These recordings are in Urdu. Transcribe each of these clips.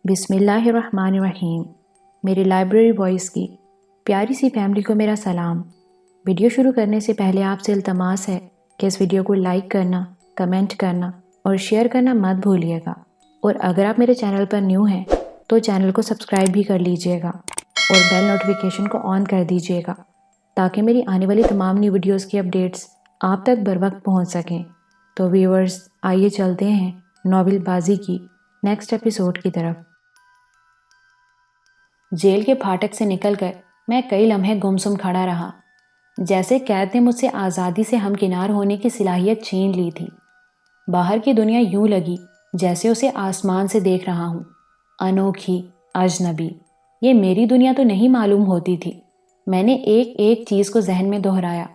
بسم اللہ الرحمن الرحیم۔ میری لائبریری بوائز کی پیاری سی فیملی کو میرا سلام۔ ویڈیو شروع کرنے سے پہلے آپ سے التماس ہے کہ اس ویڈیو کو لائک کرنا، کمنٹ کرنا اور شیئر کرنا مت بھولیے گا، اور اگر آپ میرے چینل پر نیو ہیں تو چینل کو سبسکرائب بھی کر لیجئے گا اور بیل نوٹیفیکیشن کو آن کر دیجئے گا تاکہ میری آنے والی تمام نیو ویڈیوز کی اپڈیٹس آپ تک بر وقت پہنچ سکیں۔ تو ویورز، آئیے چلتے ہیں ناول بازی کی نیکسٹ ایپیسوڈ کی طرف۔ جیل کے پھاٹک سے نکل کر میں کئی لمحے گمسم کھڑا رہا، جیسے قید نے مجھ سے آزادی سے ہمکنار ہونے کی صلاحیت چھین لی تھی۔ باہر کی دنیا یوں لگی جیسے اسے آسمان سے دیکھ رہا ہوں، انوکھی، اجنبی۔ یہ میری دنیا تو نہیں معلوم ہوتی تھی۔ میں نے ایک ایک چیز کو ذہن میں دہرایا،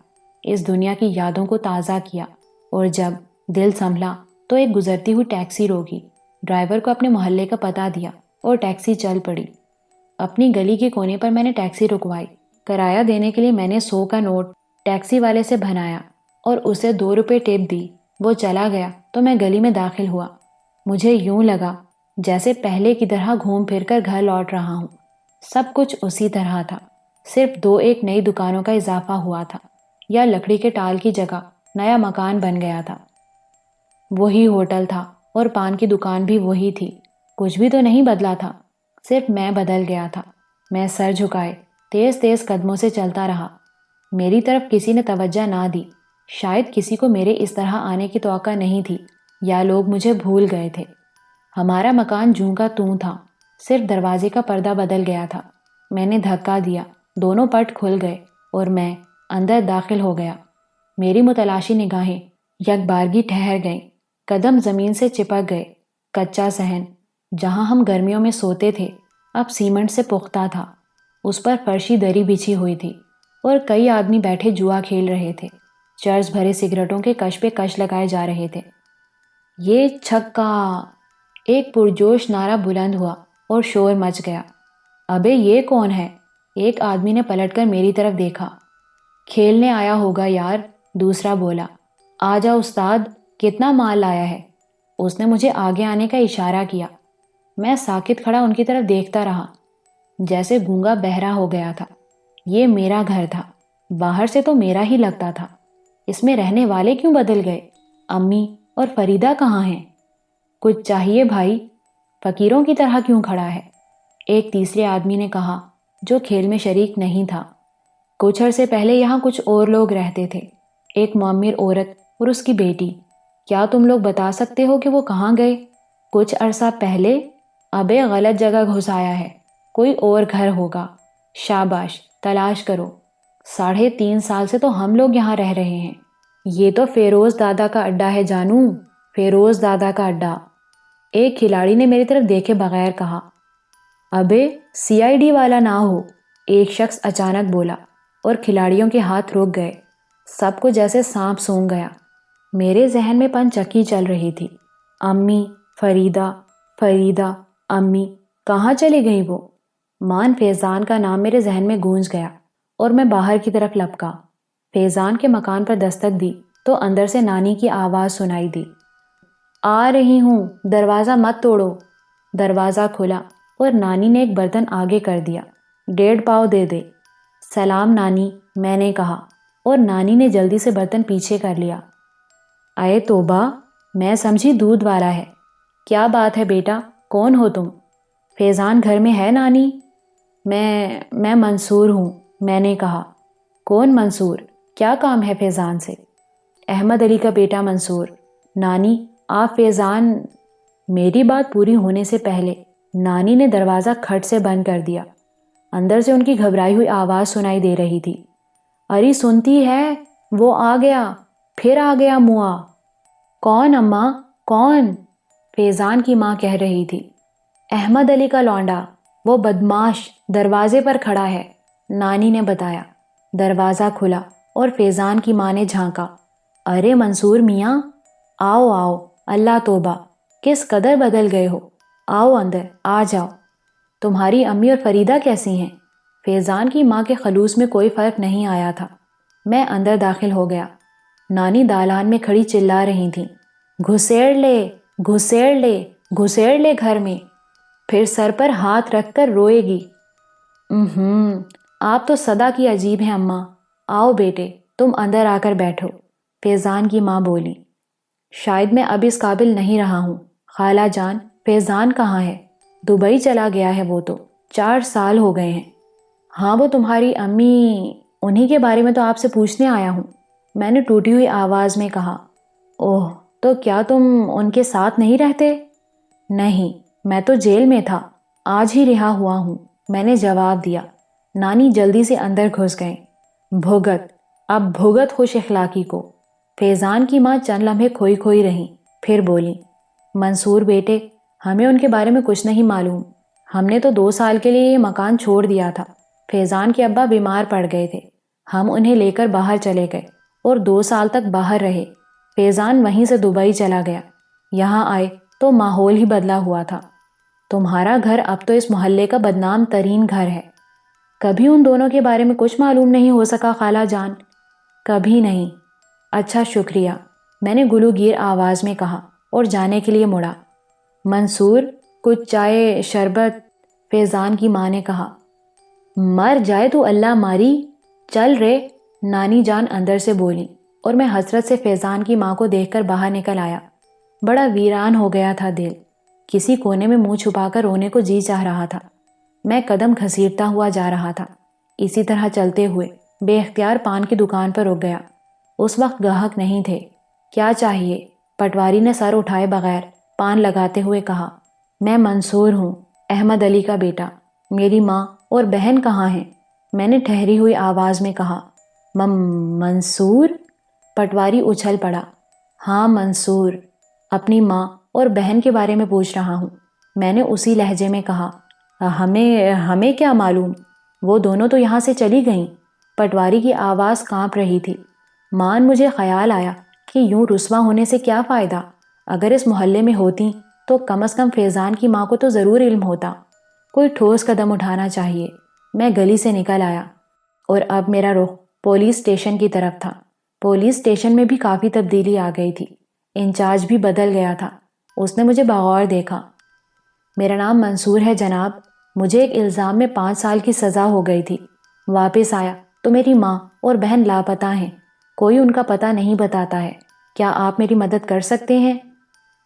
اس دنیا کی یادوں کو تازہ کیا، اور جب دل سنبھلا تو ایک گزرتی ہوئی ٹیکسی روکی، ڈرائیور کو اپنے محلے کا پتہ دیا اور ٹیکسی چل پڑی۔ اپنی گلی کے کونے پر میں نے ٹیکسی رکوائی۔ کرایہ دینے کے لیے میں نے 100 کا نوٹ ٹیکسی والے سے بنایا اور اسے 2 روپے ٹپ دی۔ وہ چلا گیا تو میں گلی میں داخل ہوا۔ مجھے یوں لگا جیسے پہلے کی طرح گھوم پھر کر گھر لوٹ رہا ہوں۔ سب کچھ اسی طرح تھا، صرف 2-1 نئی دکانوں کا اضافہ ہوا تھا، یا لکڑی کے ٹال کی جگہ نیا مکان بن گیا تھا۔ وہی ہوٹل تھا اور پان کی دکان بھی وہی تھی۔ کچھ بھی تو نہیں بدلا تھا، صرف میں بدل گیا تھا۔ میں سر جھکائے تیز تیز قدموں سے چلتا رہا۔ میری طرف کسی نے توجہ نہ دی، شاید کسی کو میرے اس طرح آنے کی توقع نہیں تھی، یا لوگ مجھے بھول گئے تھے۔ ہمارا مکان جوں کا توں تھا، صرف دروازے کا پردہ بدل گیا تھا۔ میں نے دھکا دیا، دونوں پٹ کھل گئے اور میں اندر داخل ہو گیا۔ میری متلاشی نگاہیں یک بارگی ٹھہر گئیں، قدم زمین سے چپک گئے۔ کچا صحن جہاں ہم گرمیوں میں سوتے تھے اب سیمنٹ سے پختہ تھا۔ اس پر فرشی دری بچھی ہوئی تھی اور کئی آدمی بیٹھے جوا کھیل رہے تھے۔ چرس بھرے سگریٹوں کے کش پہ کش لگائے جا رہے تھے۔ یہ چھکا! ایک پرجوش نعرہ بلند ہوا اور شور مچ گیا۔ ابے یہ کون ہے؟ ایک آدمی نے پلٹ کر میری طرف دیکھا۔ کھیلنے آیا ہوگا یار، دوسرا بولا۔ آ جا استاد، کتنا مال لایا ہے؟ اس نے مجھے آگے آنے کا اشارہ کیا۔ میں ساکت کھڑا ان کی طرف دیکھتا رہا، جیسے گونگا بہرا ہو گیا تھا۔ یہ میرا گھر تھا، باہر سے تو میرا ہی لگتا تھا۔ اس میں رہنے والے کیوں بدل گئے؟ امی اور فریدہ کہاں ہیں؟ کچھ چاہیے بھائی؟ فقیروں کی طرح کیوں کھڑا ہے؟ ایک تیسرے آدمی نے کہا، جو کھیل میں شریک نہیں تھا۔ کچھ عرصے پہلے یہاں کچھ اور لوگ رہتے تھے، ایک معمر عورت اور اس کی بیٹی۔ کیا تم لوگ بتا سکتے ہو کہ وہ کہاں گئے؟ کچھ عرصہ پہلے؟ ابے غلط جگہ گھس آیا ہے، کوئی اور گھر ہوگا۔ شاباش، تلاش کرو۔ 3.5 سال سے تو ہم لوگ یہاں رہ رہے ہیں۔ یہ تو فیروز دادا کا اڈا ہے جانو، فیروز دادا کا اڈا۔ ایک کھلاڑی نے میری طرف دیکھے بغیر کہا۔ ابے CID والا نہ ہو، ایک شخص اچانک بولا، اور کھلاڑیوں کے ہاتھ رک گئے۔ سب کو جیسے سانپ سونگھ گیا۔ میرے ذہن میں پن چکی چل رہی تھی۔ امی، فریدہ، فریدہ، امی، کہاں چلی گئی وہ؟ مان فیضان کا نام میرے ذہن میں گونج گیا اور میں باہر کی طرف لپکا۔ فیضان کے مکان پر دستک دی تو اندر سے نانی کی آواز سنائی دی۔ آ رہی ہوں، دروازہ مت توڑو۔ دروازہ کھلا اور نانی نے ایک برتن آگے کر دیا۔ 1.5 پاؤ دے دے۔ سلام نانی، میں نے کہا، اور نانی نے جلدی سے برتن پیچھے کر لیا۔ اے توبہ، میں سمجھی دودھ والا ہے۔ کیا بات ہے بیٹا، کون ہو تم؟ فیضان گھر میں ہے نانی؟ میں منصور ہوں، میں نے کہا۔ کون منصور؟ کیا کام ہے فیضان سے؟ احمد علی کا بیٹا منصور۔ نانی، آپ فیضان… میری بات پوری ہونے سے پہلے نانی نے دروازہ کھٹ سے بند کر دیا۔ اندر سے ان کی گھبرائی ہوئی آواز سنائی دے رہی تھی۔ اری سنتی ہے؟ وہ آ گیا، پھر آ گیا موا۔ کون اماں، کون؟ فیضان کی ماں کہہ رہی تھی۔ احمد علی کا لونڈا، وہ بدماش دروازے پر کھڑا ہے، نانی نے بتایا۔ دروازہ کھلا اور فیضان کی ماں نے جھانکا۔ ارے منصور میاں، آؤ آؤ، اللہ توبہ، کس قدر بدل گئے ہو۔ آؤ اندر، آ جاؤ۔ تمہاری امی اور فریدہ کیسی ہیں؟ فیضان کی ماں کے خلوص میں کوئی فرق نہیں آیا تھا۔ میں اندر داخل ہو گیا۔ نانی دالان میں کھڑی چلا رہی تھیں، گھسیڑ لے، گھسیڑ لے، گھسیڑ لے گھر میں۔ پھر سر پر ہاتھ رکھ کر روئے گی۔ آپ تو صدا کی عجیب ہیں اماں۔ آؤ بیٹے، تم اندر آ کر بیٹھو، فیضان کی ماں بولی۔ شاید میں اب اس قابل نہیں رہا ہوں۔ خالہ جان، فیضان کہاں ہے؟ دبئی چلا گیا ہے، وہ تو 4 سال ہو گئے ہیں۔ ہاں، وہ تمہاری امی، انہی کے بارے میں تو آپ سے پوچھنے آیا ہوں، میں نے ٹوٹی ہوئی آواز میں کہا۔ اوہ، تو کیا تم ان کے ساتھ نہیں رہتے؟ نہیں، میں تو جیل میں تھا، آج ہی رہا ہوا ہوں، میں نے جواب دیا۔ نانی جلدی سے اندر گھس گئیں۔ بھگت، اب بھگت خوش اخلاقی کو۔ فیضان کی ماں چند لمحے کھوئی کھوئی رہیں، پھر بولی، منصور بیٹے، ہمیں ان کے بارے میں کچھ نہیں معلوم۔ ہم نے تو 2 سال کے لیے یہ مکان چھوڑ دیا تھا۔ فیضان کے ابا بیمار پڑ گئے تھے، ہم انہیں لے کر باہر چلے گئے اور 2 سال تک باہر رہے۔ فیضان وہیں سے دبئی چلا گیا۔ یہاں آئے تو ماحول ہی بدلا ہوا تھا۔ تمہارا گھر اب تو اس محلے کا بدنام ترین گھر ہے۔ کبھی ان دونوں کے بارے میں کچھ معلوم نہیں ہو سکا خالہ جان؟ کبھی نہیں۔ اچھا، شکریہ، میں نے گلوگیر آواز میں کہا اور جانے کے لیے مڑا۔ منصور، کچھ چائے شربت؟ فیضان کی ماں نے کہا۔ مر جائے تو اللہ ماری، چل رے، نانی جان اندر سے بولی، اور میں حسرت سے فیضان کی ماں کو دیکھ کر باہر نکل آیا۔ بڑا ویران ہو گیا تھا دل، کسی کونے میں منہ چھپا کر رونے کو جی چاہ رہا تھا۔ میں قدم گھسیٹتا ہوا جا رہا تھا، اسی طرح چلتے ہوئے بے اختیار پان کی دکان پر رک گیا۔ اس وقت گاہک نہیں تھے۔ کیا چاہیے؟ پٹواری نے سر اٹھائے بغیر پان لگاتے ہوئے کہا۔ میں منصور ہوں، احمد علی کا بیٹا۔ میری ماں اور بہن کہاں ہیں؟ میں نے ٹھہری ہوئی آواز میں کہا۔ منصور؟ پٹواری اچھل پڑا۔ ہاں منصور، اپنی ماں اور بہن کے بارے میں پوچھ رہا ہوں، میں نے اسی لہجے میں کہا۔ ہمیں کیا معلوم، وہ دونوں تو یہاں سے چلی گئیں۔ پٹواری کی آواز کانپ رہی تھی۔ مان، مجھے خیال آیا کہ یوں رسوا ہونے سے کیا فائدہ؟ اگر اس محلے میں ہوتی تو کم از کم فیضان کی ماں کو تو ضرور علم ہوتا۔ کوئی ٹھوس قدم اٹھانا چاہیے۔ میں گلی سے نکل آیا اور اب میرا رخ پولیس اسٹیشن کی طرف تھا۔ پولیس اسٹیشن میں بھی کافی تبدیلی آ گئی تھی، انچارج بھی بدل گیا تھا۔ اس نے مجھے بغور دیکھا۔ میرا نام منصور ہے جناب، مجھے ایک الزام میں 5 سال کی سزا ہو گئی تھی۔ واپس آیا تو میری ماں اور بہن لاپتہ ہیں، کوئی ان کا پتہ نہیں بتاتا ہے۔ کیا آپ میری مدد کر سکتے ہیں؟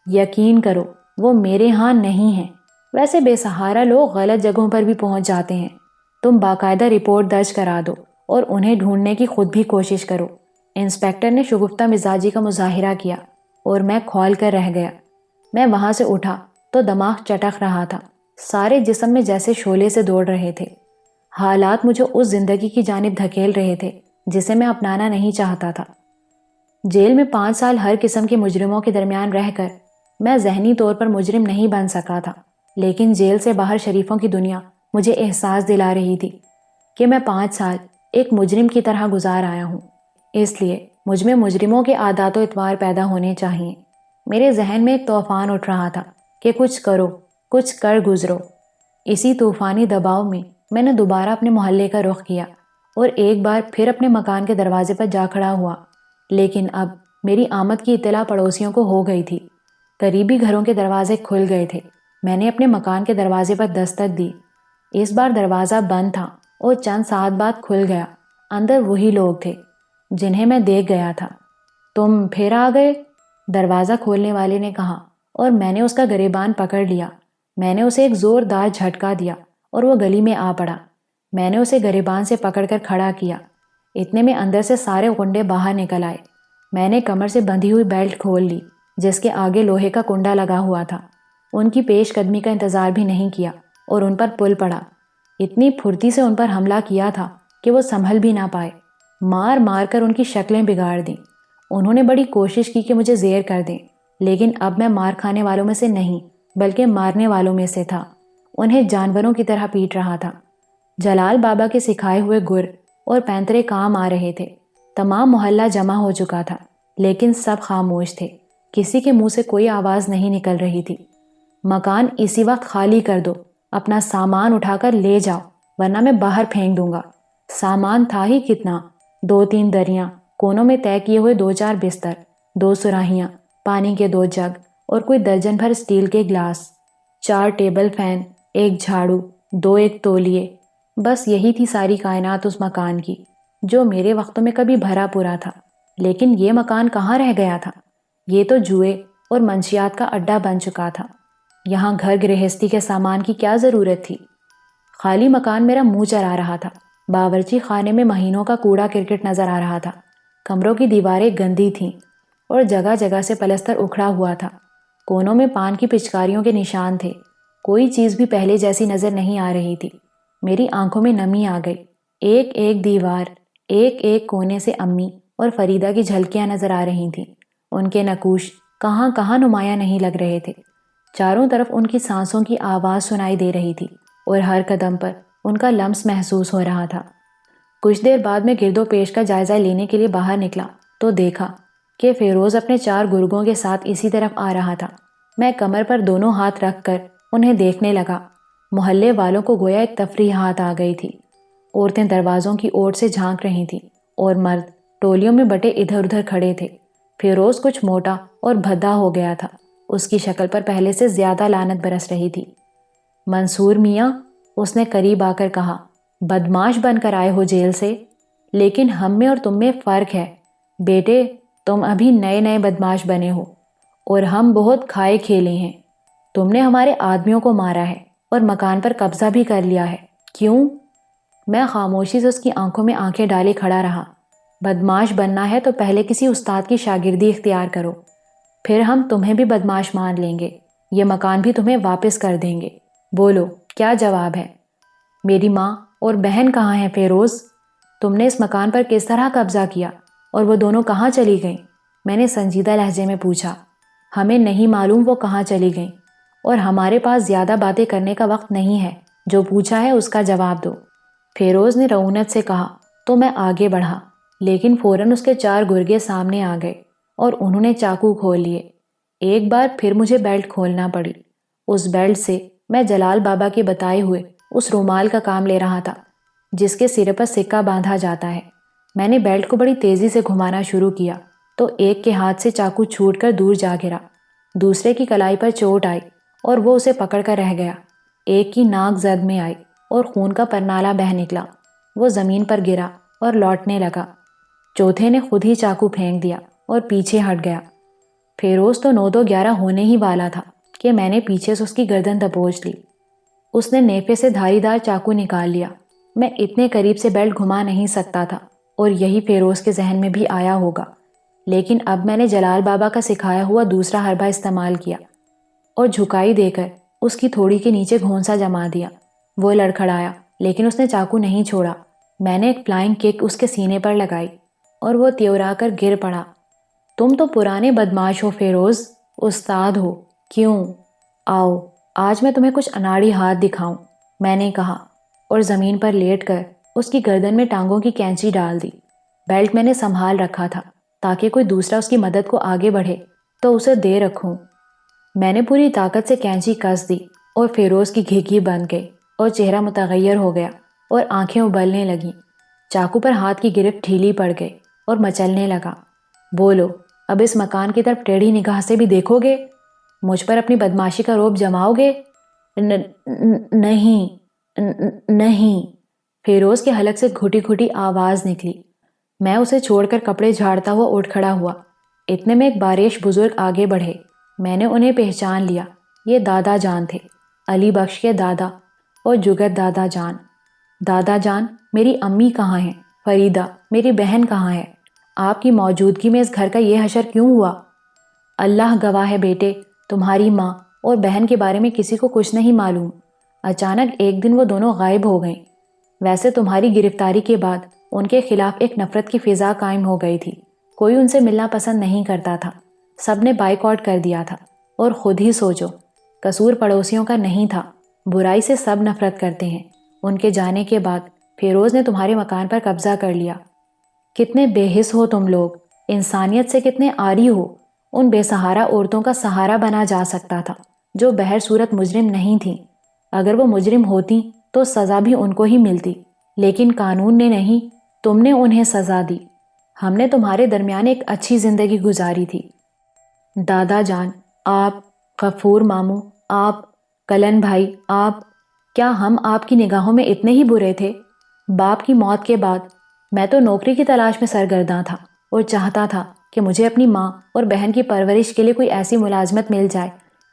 یقین کرو، وہ میرے ہاں نہیں ہیں۔ ویسے بے سہارا لوگ غلط جگہوں پر بھی پہنچ جاتے ہیں۔ تم باقاعدہ رپورٹ درج کرا دو اور انہیں ڈھونڈنے کی خود بھی کوشش کرو۔ انسپکٹر نے شگفتہ مزاجی کا مظاہرہ کیا اور میں کھول کر رہ گیا۔ میں وہاں سے اٹھا تو دماغ چٹک رہا تھا، سارے جسم میں جیسے شعلے سے دوڑ رہے تھے۔ حالات مجھے اس زندگی کی جانب دھکیل رہے تھے جسے میں اپنانا نہیں چاہتا تھا۔ جیل میں 5 سال ہر قسم کے مجرموں کے درمیان رہ کر میں ذہنی طور پر مجرم نہیں بن سکا تھا، لیکن جیل سے باہر شریفوں کی دنیا مجھے احساس دلا رہی تھی کہ میں 5 سال ایک مجرم کی طرح گزار آیا ہوں۔ اس لیے مجھ میں مجرموں کے عادات و اطوار پیدا ہونے چاہیے۔ میرے ذہن میں ایک طوفان اٹھ رہا تھا کہ کچھ کرو، کچھ کر گزرو۔ اسی طوفانی دباؤ میں نے دوبارہ اپنے محلے کا رخ کیا اور ایک بار پھر اپنے مکان کے دروازے پر جا کھڑا ہوا، لیکن اب میری آمد کی اطلاع پڑوسیوں کو ہو گئی تھی۔ قریبی گھروں کے دروازے کھل گئے تھے۔ میں نے اپنے مکان کے دروازے پر دستک دی۔ اس بار دروازہ بند تھا اور چند ساتھ بعد کھل گیا۔ اندر وہی لوگ تھے جنہیں میں دیکھ گیا تھا۔ تم پھر آ گئے؟ دروازہ کھولنے والے نے کہا اور میں نے اس کا گریبان پکڑ لیا۔ میں نے اسے ایک زوردار جھٹکا دیا اور وہ گلی میں آ پڑا۔ میں نے اسے گریبان سے پکڑ کر کھڑا کیا۔ اتنے میں اندر سے سارے غنڈے باہر نکل آئے۔ میں نے کمر سے بندھی ہوئی بیلٹ کھول لی جس کے آگے لوہے کا کنڈا لگا ہوا تھا۔ ان کی پیش قدمی کا انتظار بھی نہیں کیا اور ان پر پل پڑا۔ اتنی پھرتی سے ان پر حملہ کیا تھا کہ وہ سنبھل بھی نہ پائے۔ مار مار کر ان کی شکلیں بگاڑ دیں۔ انہوں نے بڑی کوشش کی کہ مجھے زیر کر دیں، لیکن اب میں مار کھانے والوں میں سے نہیں بلکہ مارنے والوں میں سے تھا۔ انہیں جانوروں کی طرح پیٹ رہا تھا۔ جلال بابا کے سکھائے ہوئے گر اور پینترے کام آ رہے تھے۔ تمام محلہ جمع ہو چکا تھا، لیکن سب خاموش تھے۔ کسی کے منہ سے کوئی آواز نہیں نکل رہی تھی۔ مکان اسی وقت خالی کر دو، اپنا سامان اٹھا کر لے جاؤ ورنہ میں باہر پھینک دوں گا۔ سامان تھا ہی کتنا، 2-3 دریاں، کونوں میں طے کیے ہوئے 2-4 بستر، 2 سراہیاں، پانی کے 2 جگ اور کوئی درجن بھر اسٹیل کے گلاس، 4 ٹیبل فین ایک جھاڑو، 2 ایک تولیے، بس یہی تھی ساری کائنات اس مکان کی، جو میرے وقتوں میں کبھی بھرا پورا تھا۔ لیکن یہ مکان کہاں رہ گیا تھا؟ یہ تو جوئے اور منشیات کا اڈا بن چکا تھا۔ یہاں گھر گرہستی کے سامان کی کیا ضرورت تھی؟ خالی مکان میرا منہ چرا رہا تھا۔ باورچی خانے میں مہینوں کا کوڑا کرکٹ نظر آ رہا تھا۔ کمروں کی دیواریں گندی تھیں اور جگہ جگہ سے پلستر اکھڑا ہوا تھا۔ کونوں میں پان کی پچکاریوں کے نشان تھے۔ کوئی چیز بھی پہلے جیسی نظر نہیں آ رہی تھی۔ میری آنکھوں میں نمی آ گئی۔ ایک ایک دیوار، ایک ایک کونے سے امی اور فریدہ کی جھلکیاں نظر آ رہی تھیں۔ ان کے نقوش کہاں کہاں نمایاں نہیں لگ رہے تھے۔ چاروں طرف ان کی سانسوں کی آواز سنائی دے رہی تھی اور ہر قدم پر ان کا لمس محسوس ہو رہا تھا۔ کچھ دیر بعد میں گرد و پیش کا جائزہ لینے کے لیے باہر نکلا تو دیکھا کہ فیروز اپنے 4 گرگوں کے ساتھ اسی طرف آ رہا تھا۔ میں کمر پر دونوں ہاتھ رکھ کر انہیں دیکھنے لگا۔ محلے والوں کو گویا ایک تفریحات آ گئی تھی۔ عورتیں دروازوں کی اوٹ سے جھانک رہی تھیں اور مرد ٹولیوں میں بٹے ادھر ادھر کھڑے تھے۔ فیروز کچھ موٹا اور بھدا ہو گیا تھا۔ اس کی شکل پر پہلے سے زیادہ لعنت برس رہی تھی۔ منصور میاں، اس نے قریب آ کر کہا، بدماش بن کر آئے ہو جیل سے، لیکن ہم میں اور تم میں فرق ہے بیٹے۔ تم ابھی نئے نئے بدماش بنے ہو اور ہم بہت کھائے کھیلے ہیں۔ تم نے ہمارے آدمیوں کو مارا ہے اور مکان پر قبضہ بھی کر لیا ہے۔ کیوں؟ میں خاموشی سے اس کی آنکھوں میں آنکھیں ڈالے کھڑا رہا۔ بدماش بننا ہے تو پہلے کسی استاد کی شاگردی اختیار کرو، پھر ہم تمہیں بھی بدماش مان لیں گے، یہ مکان بھی تمہیں واپس کر دیں گے۔ بولو کیا جواب ہے؟ میری ماں اور بہن کہاں ہیں فیروز؟ تم نے اس مکان پر کس طرح قبضہ کیا اور وہ دونوں کہاں چلی گئیں؟ میں نے سنجیدہ لہجے میں پوچھا۔ ہمیں نہیں معلوم وہ کہاں چلی گئیں، اور ہمارے پاس زیادہ باتیں کرنے کا وقت نہیں ہے۔ جو پوچھا ہے اس کا جواب دو۔ فیروز نے رعونت سے کہا تو میں آگے بڑھا، لیکن فوراً اس کے 4 گرگے سامنے آ گئے اور انہوں نے چاقو کھول لیے۔ ایک بار پھر مجھے بیلٹ کھولنا پڑی۔ اس بیلٹ سے میں جلال بابا کے بتائے ہوئے اس رومال کا کام لے رہا تھا جس کے سرے پر سکہ باندھا جاتا ہے۔ میں نے بیلٹ کو بڑی تیزی سے گھمانا شروع کیا تو ایک کے ہاتھ سے چاقو چھوٹ کر دور جا گرا۔ دوسرے کی کلائی پر چوٹ آئی اور وہ اسے پکڑ کر رہ گیا۔ ایک کی ناک زد میں آئی اور خون کا پرنالہ بہہ نکلا۔ وہ زمین پر گرا اور لوٹنے لگا۔ چوتھے نے خود ہی چاقو پھینک دیا اور پیچھے ہٹ گیا۔ فیروز تو 9-2-11 ہونے ہی والا تھا کہ میں نے پیچھے سے اس کی گردن دبوچ لی۔ اس نے نیفے سے دھاری دار چاقو نکال لیا۔ میں اتنے قریب سے بیلٹ گھما نہیں سکتا تھا اور یہی فیروز کے ذہن میں بھی آیا ہوگا، لیکن اب میں نے جلال بابا کا سکھایا ہوا دوسرا حربہ استعمال کیا اور جھکائی دے کر اس کی تھوڑی کے نیچے گھونسا جما دیا۔ وہ لڑکھڑایا لیکن اس نے چاقو نہیں چھوڑا۔ میں نے ایک فلائنگ کک اس کے سینے پر لگائی اور وہ تیورا کر گر پڑا۔ تم تو پرانے بدماش ہو فیروز، استاد ہو۔ کیوں؟ آؤ آج میں تمہیں کچھ اناڑی ہاتھ دکھاؤں، میں نے کہا اور زمین پر لیٹ کر اس کی گردن میں ٹانگوں کی کینچی ڈال دی۔ بیلٹ میں نے سنبھال رکھا تھا تاکہ کوئی دوسرا اس کی مدد کو آگے بڑھے تو اسے دے رکھوں۔ میں نے پوری طاقت سے کینچی کس دی اور فیروز کی گھگی بند گئی اور چہرہ متغیر ہو گیا اور آنکھیں ابلنے لگیں۔ چاقو پر ہاتھ کی گرفت ڈھیلی پڑ گئی اور مچلنے لگا۔ بولو اب اس مکان کی طرف ٹیڑھی نگاہ سے بھی دیکھو گے؟ مجھ پر اپنی بدماشی کا رعب جماؤ گے؟ نہیں نہیں، فیروز کے حلق سے گھٹی گھٹی آواز نکلی۔ میں اسے چھوڑ کر کپڑے جھاڑتا ہوا اٹھ کھڑا ہوا۔ اتنے میں ایک باریش بزرگ آگے بڑھے۔ میں نے انہیں پہچان لیا۔ یہ دادا جان تھے، علی بخش کے دادا اور جگت دادا جان۔ دادا جان، میری امی کہاں ہیں؟ فریدہ میری بہن کہاں ہے؟ آپ کی موجودگی میں اس گھر کا یہ حشر کیوں ہوا؟ اللہ گواہ ہے بیٹے، تمہاری ماں اور بہن کے بارے میں کسی کو کچھ نہیں معلوم۔ اچانک ایک دن وہ دونوں غائب ہو گئیں۔ ویسے تمہاری گرفتاری کے بعد ان کے خلاف ایک نفرت کی فضا قائم ہو گئی تھی۔ کوئی ان سے ملنا پسند نہیں کرتا تھا۔ سب نے بائیکاٹ کر دیا تھا۔ اور خود ہی سوچو، قصور پڑوسیوں کا نہیں تھا، برائی سے سب نفرت کرتے ہیں۔ ان کے جانے کے بعد فیروز نے تمہارے مکان پر قبضہ کر لیا۔ کتنے بے حس ہو تم لوگ، انسانیت سے کتنے عاری ہو۔ ان بے سہارا عورتوں کا سہارا بنا جا سکتا تھا جو بہر صورت مجرم نہیں تھیں۔ اگر وہ مجرم ہوتی تو سزا بھی ان کو ہی ملتی، لیکن قانون نے نہیں، تم نے انہیں سزا دی۔ ہم نے تمہارے درمیان ایک اچھی زندگی گزاری تھی۔ دادا جان، آپ، غفور ماموں، آپ، کلن بھائی، آپ کیا ہم آپ کی نگاہوں میں اتنے ہی برے تھے؟ باپ کی موت کے بعد میں تو نوکری کی تلاش میں سرگرداں تھا اور چاہتا تھا کہ مجھے اپنی ماں اور بہن کی پرورش کے لیے کوئی ایسی ملازمت مل جائے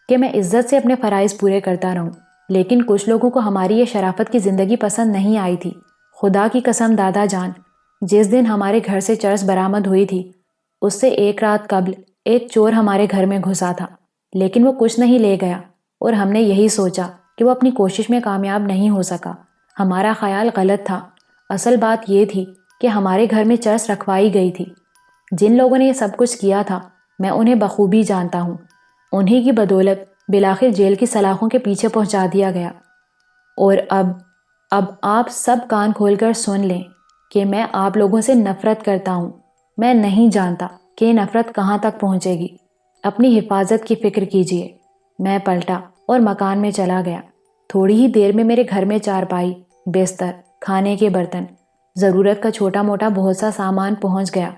کہ میں عزت سے اپنے فرائض پورے کرتا رہوں، لیکن کچھ لوگوں کو ہماری یہ شرافت کی زندگی پسند نہیں آئی تھی۔ خدا کی قسم دادا جان، جس دن ہمارے گھر سے چرس برآمد ہوئی تھی اس سے ایک رات قبل ایک چور ہمارے گھر میں گھسا تھا، لیکن وہ کچھ نہیں لے گیا اور ہم نے یہی سوچا کہ وہ اپنی کوشش میں کامیاب نہیں ہو سکا۔ ہمارا خیال غلط تھا۔ اصل بات یہ تھی کہ ہمارے گھر میں چرس رکھوائی گئی تھی۔ جن لوگوں نے یہ سب کچھ کیا تھا میں انہیں بخوبی جانتا ہوں۔ انہی کی بدولت بالآخر جیل کی سلاخوں کے پیچھے پہنچا دیا گیا۔ اور اب آپ سب کان کھول کر سن لیں کہ میں آپ لوگوں سے نفرت کرتا ہوں۔ میں نہیں جانتا کہ یہ نفرت کہاں تک پہنچے گی۔ اپنی حفاظت کی فکر کیجیے۔ میں پلٹا اور مکان میں چلا گیا۔ تھوڑی ہی دیر میں میرے گھر میں چارپائی، بستر، کھانے کے برتن، ضرورت کا چھوٹا موٹا بہت سا سامان پہنچ گیا۔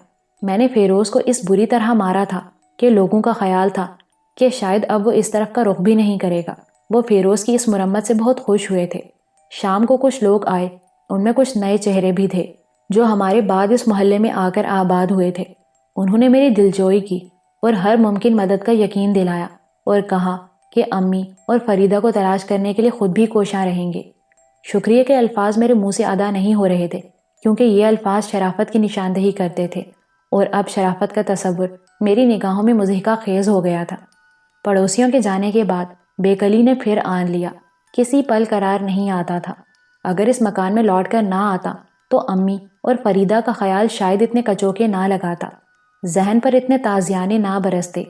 میں نے فیروز کو اس بری طرح مارا تھا کہ لوگوں کا خیال تھا کہ شاید اب وہ اس طرف کا رخ بھی نہیں کرے گا۔ وہ فیروز کی اس مرمت سے بہت خوش ہوئے تھے۔ شام کو کچھ لوگ آئے، ان میں کچھ نئے چہرے بھی تھے جو ہمارے بعد اس محلے میں آ کر آباد ہوئے تھے۔ انہوں نے میری دلجوئی کی اور ہر ممکن مدد کا یقین دلایا اور کہا کہ امی اور فریدہ کو تلاش کرنے کے لیے خود بھی کوشاں رہیں گے۔ شکریہ کے الفاظ میرے منہ سے ادا نہیں ہو رہے تھے کیونکہ یہ الفاظ شرافت کی نشاندہی کرتے تھے، اور اب شرافت کا تصور میری نگاہوں میں مضحکہ خیز ہو گیا تھا۔ پڑوسیوں کے جانے کے بعد بے کلی نے پھر آن لیا۔ کسی پل قرار نہیں آتا تھا۔ اگر اس مکان میں لوٹ کر نہ آتا تو امی اور فریدہ کا خیال شاید اتنے کچوکے نہ لگاتا، ذہن پر اتنے تازیانے نہ برستے۔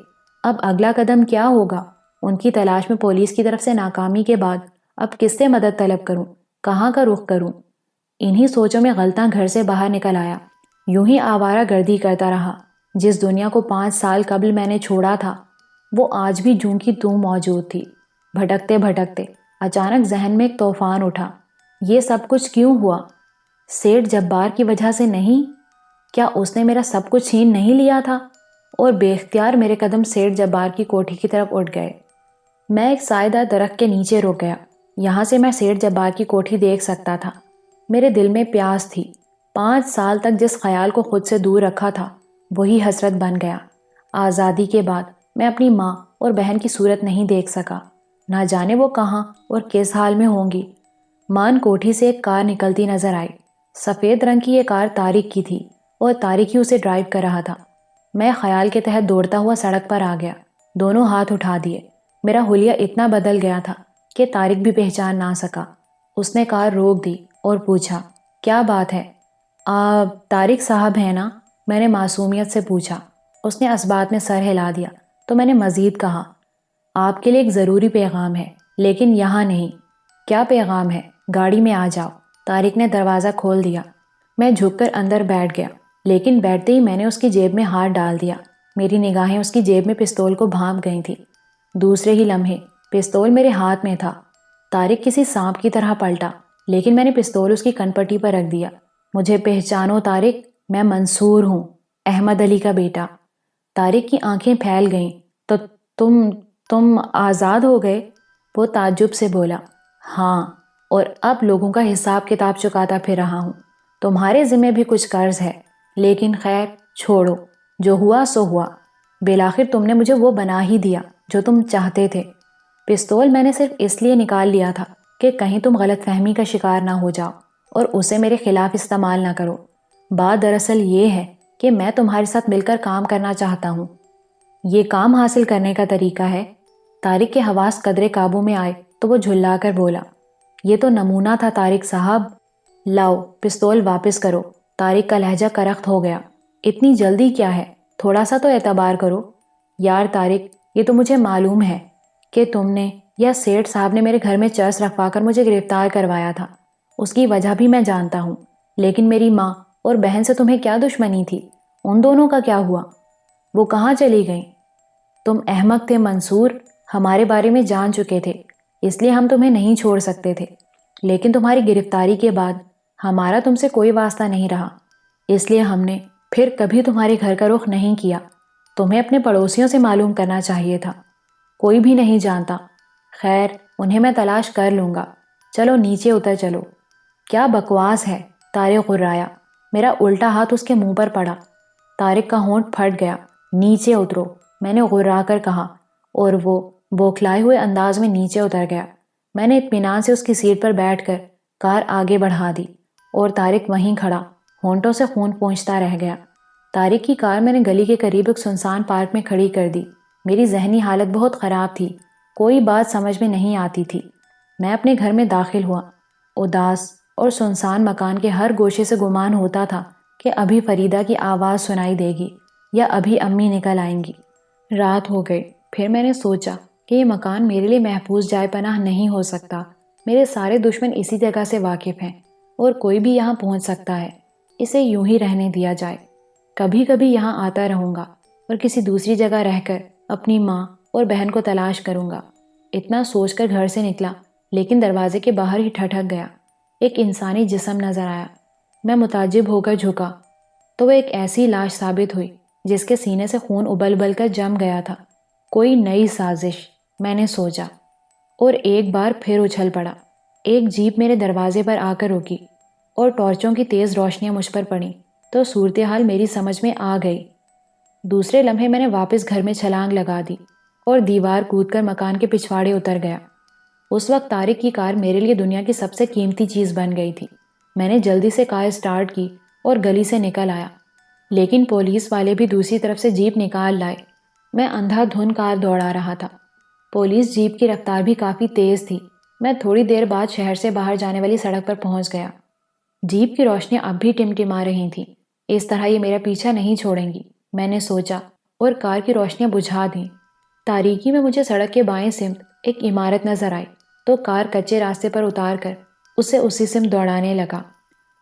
اب اگلا قدم کیا ہوگا؟ ان کی تلاش میں پولیس کی طرف سے ناکامی کے بعد اب کس سے مدد طلب کروں؟ کہاں کا رخ کروں؟ انہی سوچوں میں غلطاں گھر سے باہر نکل آیا۔ یوں ہی آوارہ گردی کرتا رہا۔ جس دنیا کو 5 سال قبل میں نے چھوڑا تھا وہ آج بھی جوں کی توں موجود تھی۔ بھٹکتے بھٹکتے اچانک ذہن میں ایک طوفان اٹھا۔ یہ سب کچھ کیوں ہوا؟ سیٹھ جبار کی وجہ سے نہیں؟ کیا اس نے میرا سب کچھ چھین نہیں لیا تھا؟ اور بے اختیار میرے قدم سیٹھ جبار کی کوٹھی کی طرف اٹھ گئے۔ میں ایک سائیدار درخت کے نیچے رک گیا۔ یہاں سے میں سیٹھ جبار کی کوٹھی دیکھ سکتا تھا۔ میرے دل میں پیاس تھی۔ 5 سال تک جس خیال کو خود سے دور رکھا تھا وہی حسرت بن گیا۔ آزادی کے بعد میں اپنی ماں اور بہن کی صورت نہیں دیکھ سکا۔ نہ جانے وہ کہاں اور کس حال میں ہوں گی۔ مان کوٹھی سے ایک کار نکلتی نظر آئی۔ سفید رنگ کی یہ کار طارق کی تھی اور طارق ہی اسے ڈرائیو کر رہا تھا۔ میں خیال کے تحت دوڑتا ہوا سڑک پر آ گیا۔ دونوں ہاتھ اٹھا دیے۔ میرا حلیہ اتنا بدل گیا تھا کہ طارق بھی پہچان نہ سکا۔ اس نے کار روک دی اور پوچھا، کیا بات ہے؟ آپ طارق صاحب ہیں نا؟ میں نے معصومیت سے پوچھا۔ اس نے اثبات میں سر ہلا دیا تو میں نے مزید کہا، آپ کے لیے ایک ضروری پیغام ہے لیکن یہاں نہیں۔ کیا پیغام ہے؟ گاڑی میں آ جاؤ۔ طارق نے دروازہ کھول دیا۔ میں جھک کر اندر بیٹھ گیا، لیکن بیٹھتے ہی میں نے اس کی جیب میں ہاتھ ڈال دیا۔ میری نگاہیں اس کی جیب میں پستول کو بھانپ گئی تھیں۔ دوسرے ہی لمحے پستول میرے ہاتھ میں تھا۔ طارق کسی سانپ کی طرح پلٹا، لیکن میں نے پستول اس کی کنپٹی پر رکھ دیا۔ مجھے پہچانو طارق، میں منصور ہوں، احمد علی کا بیٹا۔ طارق کی آنکھیں پھیل گئیں۔ تو تم آزاد ہو گئے؟ وہ تعجب سے بولا، ہاں، اور اب لوگوں کا حساب کتاب چکاتا پھر رہا ہوں۔ تمہارے ذمہ بھی کچھ قرض ہے، لیکن خیر چھوڑو، جو ہوا سو ہوا۔ بالآخر تم نے مجھے وہ بنا ہی دیا جو تم چاہتے تھے۔ پستول میں نے صرف اس لیے نکال لیا تھا کہ کہیں تم غلط فہمی کا شکار نہ ہو جاؤ اور اسے میرے خلاف استعمال نہ کرو۔ بات دراصل یہ ہے کہ میں تمہارے ساتھ مل کر کام کرنا چاہتا ہوں۔ یہ کام حاصل کرنے کا طریقہ ہے؟ طارق کے حواس قدرے قابو میں آئے تو وہ جھلا کر بولا، یہ تو نمونہ تھا طارق صاحب۔ لاؤ پستول واپس کرو۔ طارق کا لہجہ کرخت ہو گیا۔ اتنی جلدی کیا ہے؟ تھوڑا سا تو اعتبار کرو۔ یار طارق، یہ تو مجھے معلوم ہے کہ تم نے یا سیٹھ صاحب نے میرے گھر میں چرس رکھوا کر مجھے گرفتار کروایا تھا۔ اس کی وجہ بھی میں جانتا ہوں، لیکن میری ماں اور بہن سے تمہیں کیا دشمنی تھی؟ ان دونوں کا کیا ہوا؟ وہ کہاں چلی گئیں؟ تم احمق تھے منصور، ہمارے بارے میں جان چکے تھے، اس لیے ہم تمہیں نہیں چھوڑ سکتے تھے، لیکن تمہاری گرفتاری کے بعد ہمارا تم سے کوئی واسطہ نہیں رہا، اس لیے ہم نے پھر کبھی تمہارے گھر کا رخ نہیں کیا۔ تمہیں اپنے پڑوسیوں سے معلوم کرنا چاہیے تھا۔ کوئی بھی نہیں جانتا۔ خیر، انہیں میں تلاش کر لوں گا۔ چلو نیچے اتر چلو۔ کیا بکواس ہے، طارق غرایا۔ میرا الٹا ہاتھ اس کے منہ پر پڑا۔ طارق کا ہونٹ پھٹ گیا۔ نیچے اترو، میں نے غرا کر کہا، اور وہ بوکھلائے ہوئے انداز میں نیچے اتر گیا۔ میں نے اطمینان سے اس کی سیٹ پر بیٹھ کر کار آگے بڑھا دی، اور طارق وہیں کھڑا ہونٹوں سے خون پونچھتا رہ گیا۔ طارق کی کار میں نے گلی کے قریب ایک سنسان پارک میں کھڑی کر دی۔ میری ذہنی حالت بہت خراب تھی، کوئی بات سمجھ میں نہیں آتی تھی۔ میں اپنے گھر میں داخل ہوا۔ اداس اور سنسان مکان کے ہر گوشے سے گمان ہوتا تھا کہ ابھی فریدہ کی آواز سنائی دے گی یا ابھی امی نکل آئیں گی۔ رات ہو گئی۔ پھر میں نے سوچا کہ یہ مکان میرے لیے محفوظ جائے پناہ نہیں ہو سکتا۔ میرے سارے دشمن اسی جگہ سے واقف ہیں، اور کوئی بھی یہاں پہنچ سکتا ہے۔ اسے یوں ہی رہنے دیا جائے۔ کبھی کبھی یہاں آتا رہوں گا، اور کسی دوسری جگہ رہ کر اپنی ماں اور بہن کو تلاش کروں گا۔ اتنا سوچ کر گھر سے نکلا، لیکن دروازے کے باہر ہی ٹھٹک گیا۔ ایک انسانی جسم نظر آیا۔ میں متعجب ہو کر جھکا تو وہ ایک ایسی لاش ثابت ہوئی جس کے سینے سے خون ابل ابل کر جم گیا تھا۔ کوئی نئی سازش، میں نے سوچا، اور ایک بار پھر اچھل پڑا۔ ایک جیپ میرے دروازے پر آ کر رکی، اور ٹارچوں کی تیز روشنیاں مجھ پر پڑیں تو صورتحال میری سمجھ میں آ گئی۔ دوسرے لمحے میں نے واپس گھر میں چھلانگ لگا دی اور دیوار کود کر مکان کے پچھواڑے اتر گیا۔ اس وقت طارق کی کار میرے لیے دنیا کی سب سے قیمتی چیز بن گئی تھی۔ میں نے جلدی سے کار سٹارٹ کی اور گلی سے نکل آیا، لیکن پولیس والے بھی دوسری طرف سے جیپ نکال لائے۔ میں اندھا دھند کار دوڑا رہا تھا۔ پولیس جیپ کی رفتار بھی کافی تیز تھی۔ میں تھوڑی دیر بعد شہر سے باہر جانے والی سڑک پر پہنچ گیا۔ جیپ کی روشنیاں اب بھی ٹمٹما رہی تھیں۔ اس طرح یہ میرا پیچھا نہیں چھوڑیں گی، میں نے سوچا، اور کار کی روشنیاں بجھا دیں۔ تاریکی میں مجھے سڑک کے بائیں سمت ایک عمارت نظر آئی تو کار کچے راستے پر اتار کر اسے اسی سمت دوڑانے لگا۔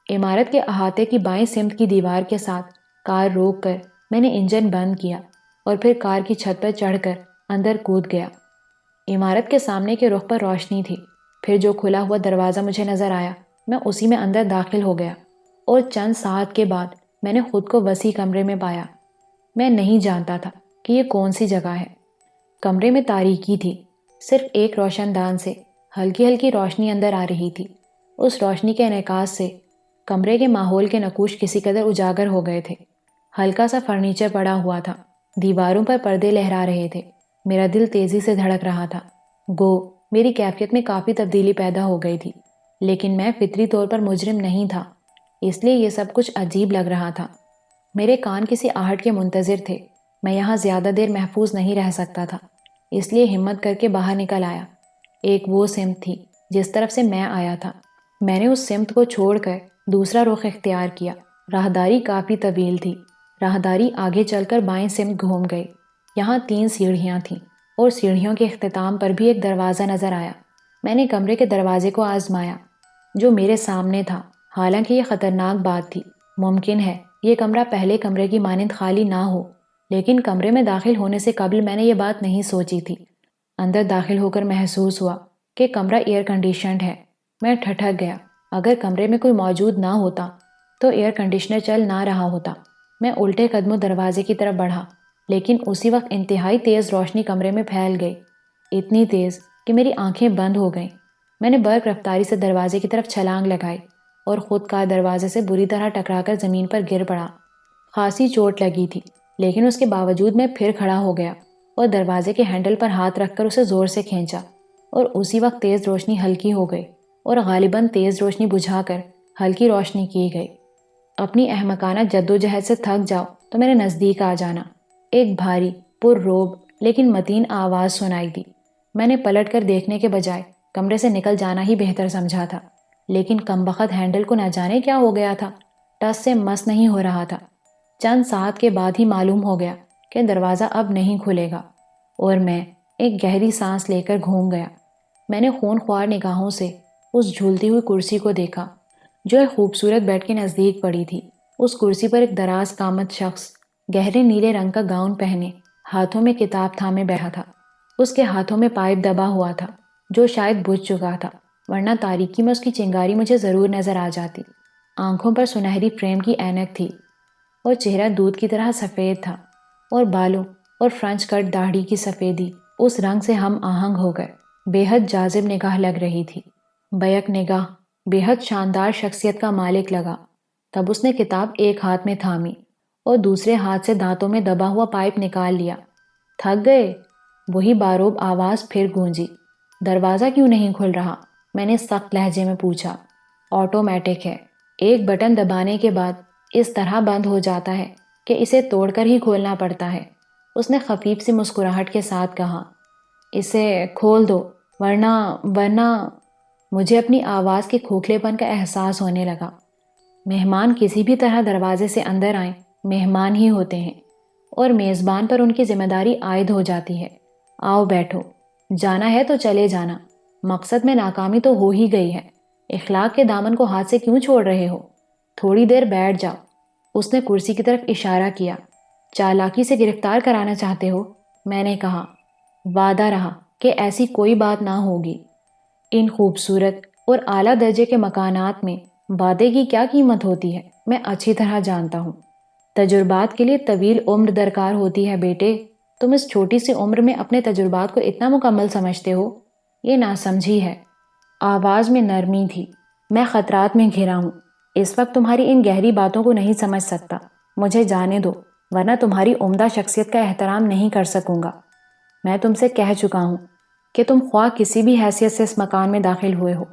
عمارت کے احاطے کی بائیں سمت کی دیوار کے ساتھ کار روک کر میں نے انجن بند کیا اور پھر کار کی چھت پر چڑھ کر اندر کود گیا۔ عمارت کے سامنے کے رخ پر روشنی تھی۔ پھر جو کھلا ہوا دروازہ مجھے نظر آیا، میں اسی میں اندر داخل ہو گیا، اور چند ساعت کے بعد میں نے خود کو وسیع کمرے میں پایا۔ میں نہیں جانتا تھا کہ یہ کون سی جگہ ہے۔ کمرے میں تاریکی تھی۔ صرف ایک روشن دان سے ہلکی ہلکی روشنی اندر آ رہی تھی۔ اس روشنی کے انعکاس سے کمرے کے ماحول کے نقوش کسی قدر اجاگر ہو گئے تھے۔ ہلکا سا فرنیچر پڑا ہوا تھا، دیواروں پر پردے لہرا رہے تھے۔ میرا دل تیزی سے دھڑک رہا تھا۔ گو میری کیفیت میں کافی تبدیلی پیدا ہو گئی تھی، لیکن میں فطری طور پر مجرم نہیں تھا، اس لیے یہ سب کچھ عجیب لگ رہا تھا۔ میرے کان کسی آہٹ کے منتظر تھے۔ میں یہاں زیادہ دیر محفوظ نہیں رہ سکتا تھا، اس لیے ہمت کر کے باہر نکل آیا۔ ایک وہ سمت تھی جس طرف سے میں آیا تھا۔ میں نے اس سمت کو چھوڑ کر دوسرا رخ اختیار کیا۔ راہداری کافی طویل تھی۔ راہداری آگے چل کر بائیں سمت گھوم گئی۔ یہاں 3 سیڑھیاں تھیں، اور سیڑھیوں کے اختتام پر بھی ایک دروازہ نظر آیا۔ میں نے کمرے کے دروازے کو آزمایا جو میرے سامنے تھا۔ حالانکہ یہ خطرناک بات تھی۔ ممکن ہے یہ کمرہ پہلے کمرے کی مانند خالی نہ ہو، لیکن کمرے میں داخل ہونے سے قبل میں نے یہ بات نہیں سوچی تھی۔ اندر داخل ہو کر محسوس ہوا کہ کمرہ ایئر کنڈیشنڈ ہے۔ میں ٹھٹک گیا۔ اگر کمرے میں کوئی موجود نہ ہوتا تو ایئر کنڈیشنر چل نہ رہا ہوتا۔ میں الٹے قدموں دروازے کی طرف بڑھا، لیکن اسی وقت انتہائی تیز روشنی کمرے میں پھیل گئی، اتنی تیز کہ میری آنکھیں بند ہو گئیں۔ میں نے برق رفتاری سے دروازے کی طرف چھلانگ لگائی اور خود کار دروازے سے بری طرح ٹکرا کر زمین پر گر پڑا۔ خاصی چوٹ لگی تھی، لیکن اس کے باوجود میں پھر کھڑا ہو گیا اور دروازے کے ہینڈل پر ہاتھ رکھ کر اسے زور سے کھینچا، اور اسی وقت تیز روشنی ہلکی ہو گئی اور غالباً تیز روشنی بجھا کر ہلکی روشنی کی گئی۔ اپنی احمقانہ جدوجہد سے تھک جاؤ تو میرے نزدیک آ جانا۔ ایک بھاری پر روب لیکن متین آواز سنائی دی۔ میں نے پلٹ کر دیکھنے کے بجائے کمرے سے نکل جانا ہی بہتر سمجھا تھا، لیکن کمبخت ہینڈل کو نہ جانے کیا ہو گیا تھا، ٹس سے مس نہیں ہو رہا تھا۔ چند ساعت کے بعد ہی معلوم ہو گیا کہ دروازہ اب نہیں کھلے گا، اور میں ایک گہری سانس لے کر گھوم گیا۔ میں نے خون خوار نگاہوں سے اس جھولتی ہوئی کرسی کو دیکھا جو ایک خوبصورت بیڈ کے نزدیک پڑی تھی۔ اس کرسی پر ایک دراز قامت شخص گہرے نیلے رنگ کا گاؤن پہنے ہاتھوں میں کتاب تھامے بیٹھا تھا۔ اس کے ہاتھوں میں پائپ دبا ہوا تھا جو شاید بجھ چکا تھا، ورنہ تاریکی میں اس کی چنگاری مجھے ضرور نظر آ جاتی۔ آنکھوں پر سنہری فریم کی اینک تھی اور چہرہ دودھ کی طرح سفید تھا، اور بالوں اور فرنچ کٹ داڑھی کی سفیدی اس رنگ سے ہم آہنگ ہو گئے بے حد جاذب نگاہ لگ رہی تھی۔ بیک نگاہ بے حد شاندار شخصیت کا مالک لگا۔ تب اس نے کتاب ایک ہاتھ میں تھامی اور دوسرے ہاتھ سے دانتوں میں دبا ہوا پائپ نکال لیا۔ تھک گئے؟ وہی باروب آواز پھر گونجی۔ دروازہ کیوں نہیں کھل رہا؟ میں نے سخت لہجے میں پوچھا۔ آٹومیٹک ہے، ایک بٹن دبانے کے بعد اس طرح بند ہو جاتا ہے کہ اسے توڑ کر ہی کھولنا پڑتا ہے۔ اس نے خفیف سی مسکراہٹ کے ساتھ کہا۔ اسے کھول دو ورنہ مجھے اپنی آواز کے کھوکھلے پن کا احساس ہونے لگا۔ مہمان کسی بھی طرح دروازے سے اندر آئیں مہمان ہی ہوتے ہیں اور میزبان پر ان کی ذمہ داری عائد ہو جاتی ہے۔ آؤ بیٹھو، جانا ہے تو چلے جانا، مقصد میں ناکامی تو ہو ہی گئی ہے، اخلاق کے دامن کو ہاتھ سے کیوں چھوڑ رہے ہو؟ تھوڑی دیر بیٹھ جاؤ۔ اس نے کرسی کی طرف اشارہ کیا۔ چالاکی سے گرفتار کرانا چاہتے ہو؟ میں نے کہا۔ وعدہ رہا کہ ایسی کوئی بات نہ ہوگی۔ ان خوبصورت اور اعلیٰ درجے کے مکانات میں وعدے کی کیا قیمت ہوتی ہے میں اچھی طرح جانتا ہوں۔ تجربات کے لیے طویل عمر درکار ہوتی ہے بیٹے، تم اس چھوٹی سی عمر میں اپنے تجربات کو اتنا مکمل سمجھتے ہو؟ یہ ناسمجھی ہے۔ آواز میں نرمی تھی۔ میں خطرات میں گھرا ہوں، اس وقت تمہاری ان گہری باتوں کو نہیں سمجھ سکتا، مجھے جانے دو ورنہ تمہاری عمدہ شخصیت کا احترام نہیں کر سکوں گا۔ میں تم سے کہہ چکا ہوں کہ تم خواہ کسی بھی حیثیت سے اس مکان میں داخل ہوئے ہو،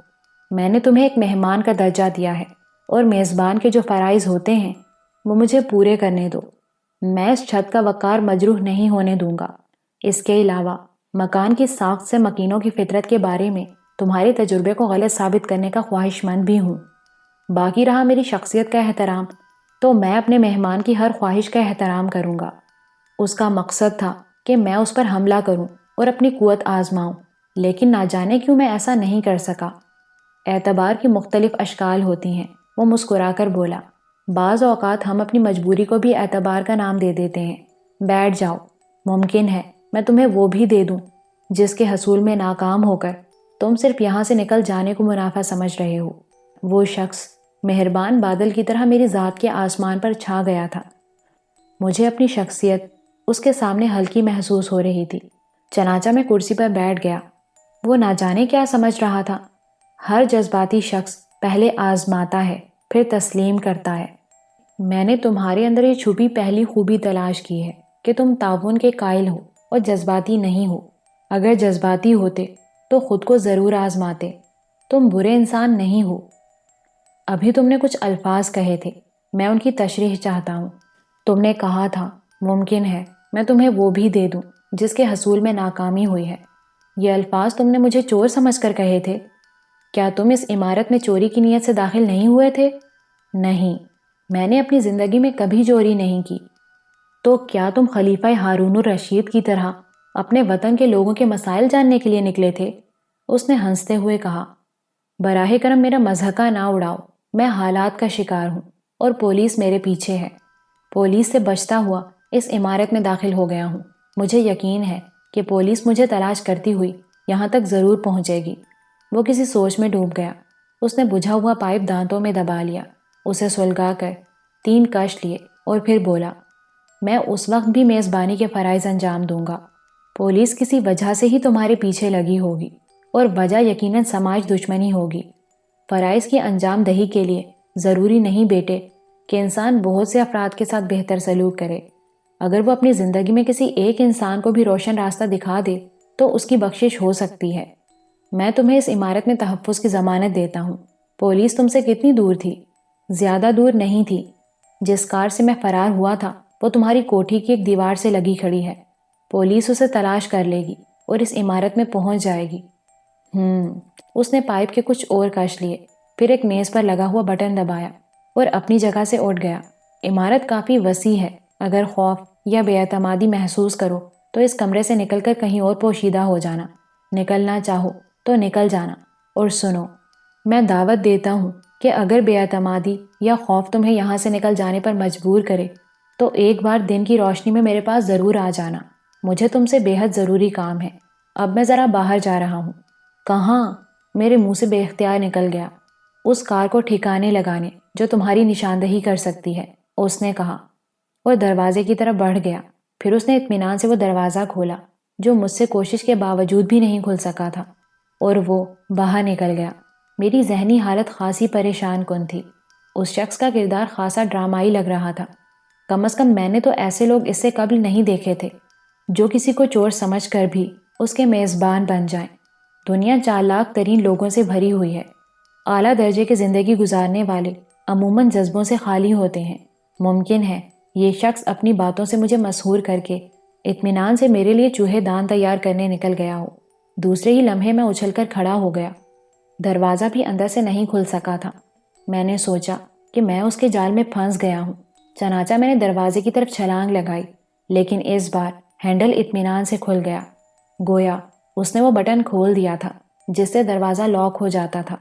میں نے تمہیں ایک مہمان کا درجہ دیا ہے اور میزبان کے جو فرائض ہوتے ہیں وہ مجھے پورے کرنے دو۔ میں اس چھت کا وقار مجروح نہیں ہونے دوں گا۔ اس کے علاوہ مکان کی ساخت سے مکینوں کی فطرت کے بارے میں تمہارے تجربے کو غلط ثابت کرنے کا خواہش مند بھی ہوں۔ باقی رہا میری شخصیت کا احترام، تو میں اپنے مہمان کی ہر خواہش کا احترام کروں گا۔ اس کا مقصد تھا کہ میں اس پر حملہ کروں اور اپنی قوت آزماؤں، لیکن نہ جانے کیوں میں ایسا نہیں کر سکا۔ اعتبار کی مختلف اشکال ہوتی ہیں، وہ مسکرا کر بولا۔ بعض اوقات ہم اپنی مجبوری کو بھی اعتبار کا نام دے دیتے ہیں۔ بیٹھ جاؤ، ممکن ہے میں تمہیں وہ بھی دے دوں جس کے حصول میں ناکام ہو کر تم صرف یہاں سے نکل جانے کو منافع سمجھ رہے ہو۔ وہ شخص مہربان بادل کی طرح میری ذات کے آسمان پر چھا گیا تھا۔ مجھے اپنی شخصیت اس کے سامنے ہلکی محسوس ہو رہی تھی، چنانچہ میں کرسی پر بیٹھ گیا۔ وہ نہ جانے کیا سمجھ رہا تھا۔ ہر جذباتی شخص پہلے آزماتا ہے پھر تسلیم کرتا ہے۔ میں نے تمہارے اندر یہ چھپی پہلی خوبی تلاش کی ہے کہ تم تعاون کے قائل ہو اور جذباتی نہیں ہو۔ اگر جذباتی ہوتے تو خود کو ضرور آزماتے۔ تم برے انسان نہیں ہو۔ ابھی تم نے کچھ الفاظ کہے تھے، میں ان کی تشریح چاہتا ہوں۔ تم نے کہا تھا ممکن ہے میں تمہیں وہ بھی دے دوں جس کے حصول میں ناکامی ہوئی ہے۔ یہ الفاظ تم نے مجھے چور سمجھ کر کہے تھے؟ کیا تم اس عمارت میں چوری کی نیت سے داخل نہیں ہوئے تھے؟ نہیں، میں نے اپنی زندگی میں کبھی چوری نہیں کی۔ تو کیا تم خلیفہ ہارون الرشید کی طرح اپنے وطن کے لوگوں کے مسائل جاننے کے لیے نکلے تھے؟ اس نے ہنستے ہوئے کہا۔ براہ کرم میرا مضحکہ نہ اڑاؤ، میں حالات کا شکار ہوں اور پولیس میرے پیچھے ہے۔ پولیس سے بچتا ہوا اس عمارت میں داخل ہو گیا ہوں۔ مجھے یقین ہے کہ پولیس مجھے تلاش کرتی ہوئی یہاں تک ضرور پہنچے گی۔ وہ کسی سوچ میں ڈوب گیا۔ اس نے بجھا ہوا پائپ دانتوں میں دبا لیا، اسے سلگا کر 3 کش لیے اور پھر بولا، میں اس وقت بھی میزبانی کے فرائض انجام دوں گا۔ پولیس کسی وجہ سے ہی تمہارے پیچھے لگی ہوگی اور وجہ یقیناً سماج دشمنی ہوگی۔ فرائض کی انجام دہی کے لیے ضروری نہیں بیٹے کہ انسان بہت سے افراد کے ساتھ بہتر سلوک کرے۔ اگر وہ اپنی زندگی میں کسی ایک انسان کو بھی روشن راستہ دکھا دے تو اس کی بخشش ہو سکتی ہے۔ میں تمہیں اس عمارت میں تحفظ کی ضمانت دیتا ہوں۔ پولیس تم سے کتنی دور تھی؟ زیادہ دور نہیں تھی۔ جس کار سے میں فرار ہوا تھا وہ تمہاری کوٹھی کی ایک دیوار سے لگی کھڑی ہے۔ پولیس اسے تلاش کر لے گی اور اس عمارت میں پہنچ جائے گی۔ اس نے پائپ کے کچھ اور کش لیے، پھر ایک میز پر لگا ہوا بٹن دبایا اور اپنی جگہ سے اٹھ گیا۔ عمارت کافی وسیع ہے، اگر خوف یا بے اعتمادی محسوس کرو تو اس کمرے سے نکل کر کہیں اور پوشیدہ ہو جانا۔ نکلنا چاہو تو نکل جانا۔ اور سنو، میں دعوت دیتا ہوں کہ اگر بے اعتمادی یا خوف تمہیں یہاں سے نکل جانے پر مجبور کرے تو ایک بار دن کی روشنی میں میرے پاس ضرور آ جانا۔ مجھے تم سے بے حد ضروری کام ہے۔ اب میں ذرا باہر جا رہا ہوں۔ کہاں؟ میرے منہ سے بے اختیار نکل گیا۔ اس کار کو ٹھکانے لگانے جو تمہاری نشاندہی کر سکتی ہے، اس نے کہا اور دروازے کی طرف بڑھ گیا۔ پھر اس نے اطمینان سے وہ دروازہ کھولا جو مجھ سے کوشش کے باوجود بھی نہیں کھل سکا تھا، اور وہ باہر نکل گیا۔ میری ذہنی حالت خاصی پریشان کن تھی۔ اس شخص کا کردار خاصا ڈرامائی لگ رہا تھا۔ کم از کم میں نے تو ایسے لوگ اس سے قبل نہیں دیکھے تھے جو کسی کو چور سمجھ کر بھی اس کے میزبان بن جائیں۔ دنیا چالاک ترین لوگوں سے بھری ہوئی ہے۔ اعلیٰ درجے کی زندگی گزارنے والے عموماً جذبوں سے خالی ہوتے ہیں۔ ممکن ہے یہ شخص اپنی باتوں سے مجھے مسحور کر کے اطمینان سے میرے لیے چوہے دان تیار کرنے نکل گیا ہو۔ دوسرے ہی لمحے میں اچھل کر کھڑا ہو گیا۔ دروازہ بھی اندر سے نہیں کھل سکا تھا۔ میں نے سوچا کہ میں اس کے جال میں پھنس گیا ہوں۔ چنانچہ میں نے دروازے کی طرف چھلانگ لگائی، لیکن اس بار ہینڈل اطمینان سے کھل گیا۔ گویا اس نے وہ بٹن کھول دیا تھا جس سے دروازہ لاک ہو جاتا تھا۔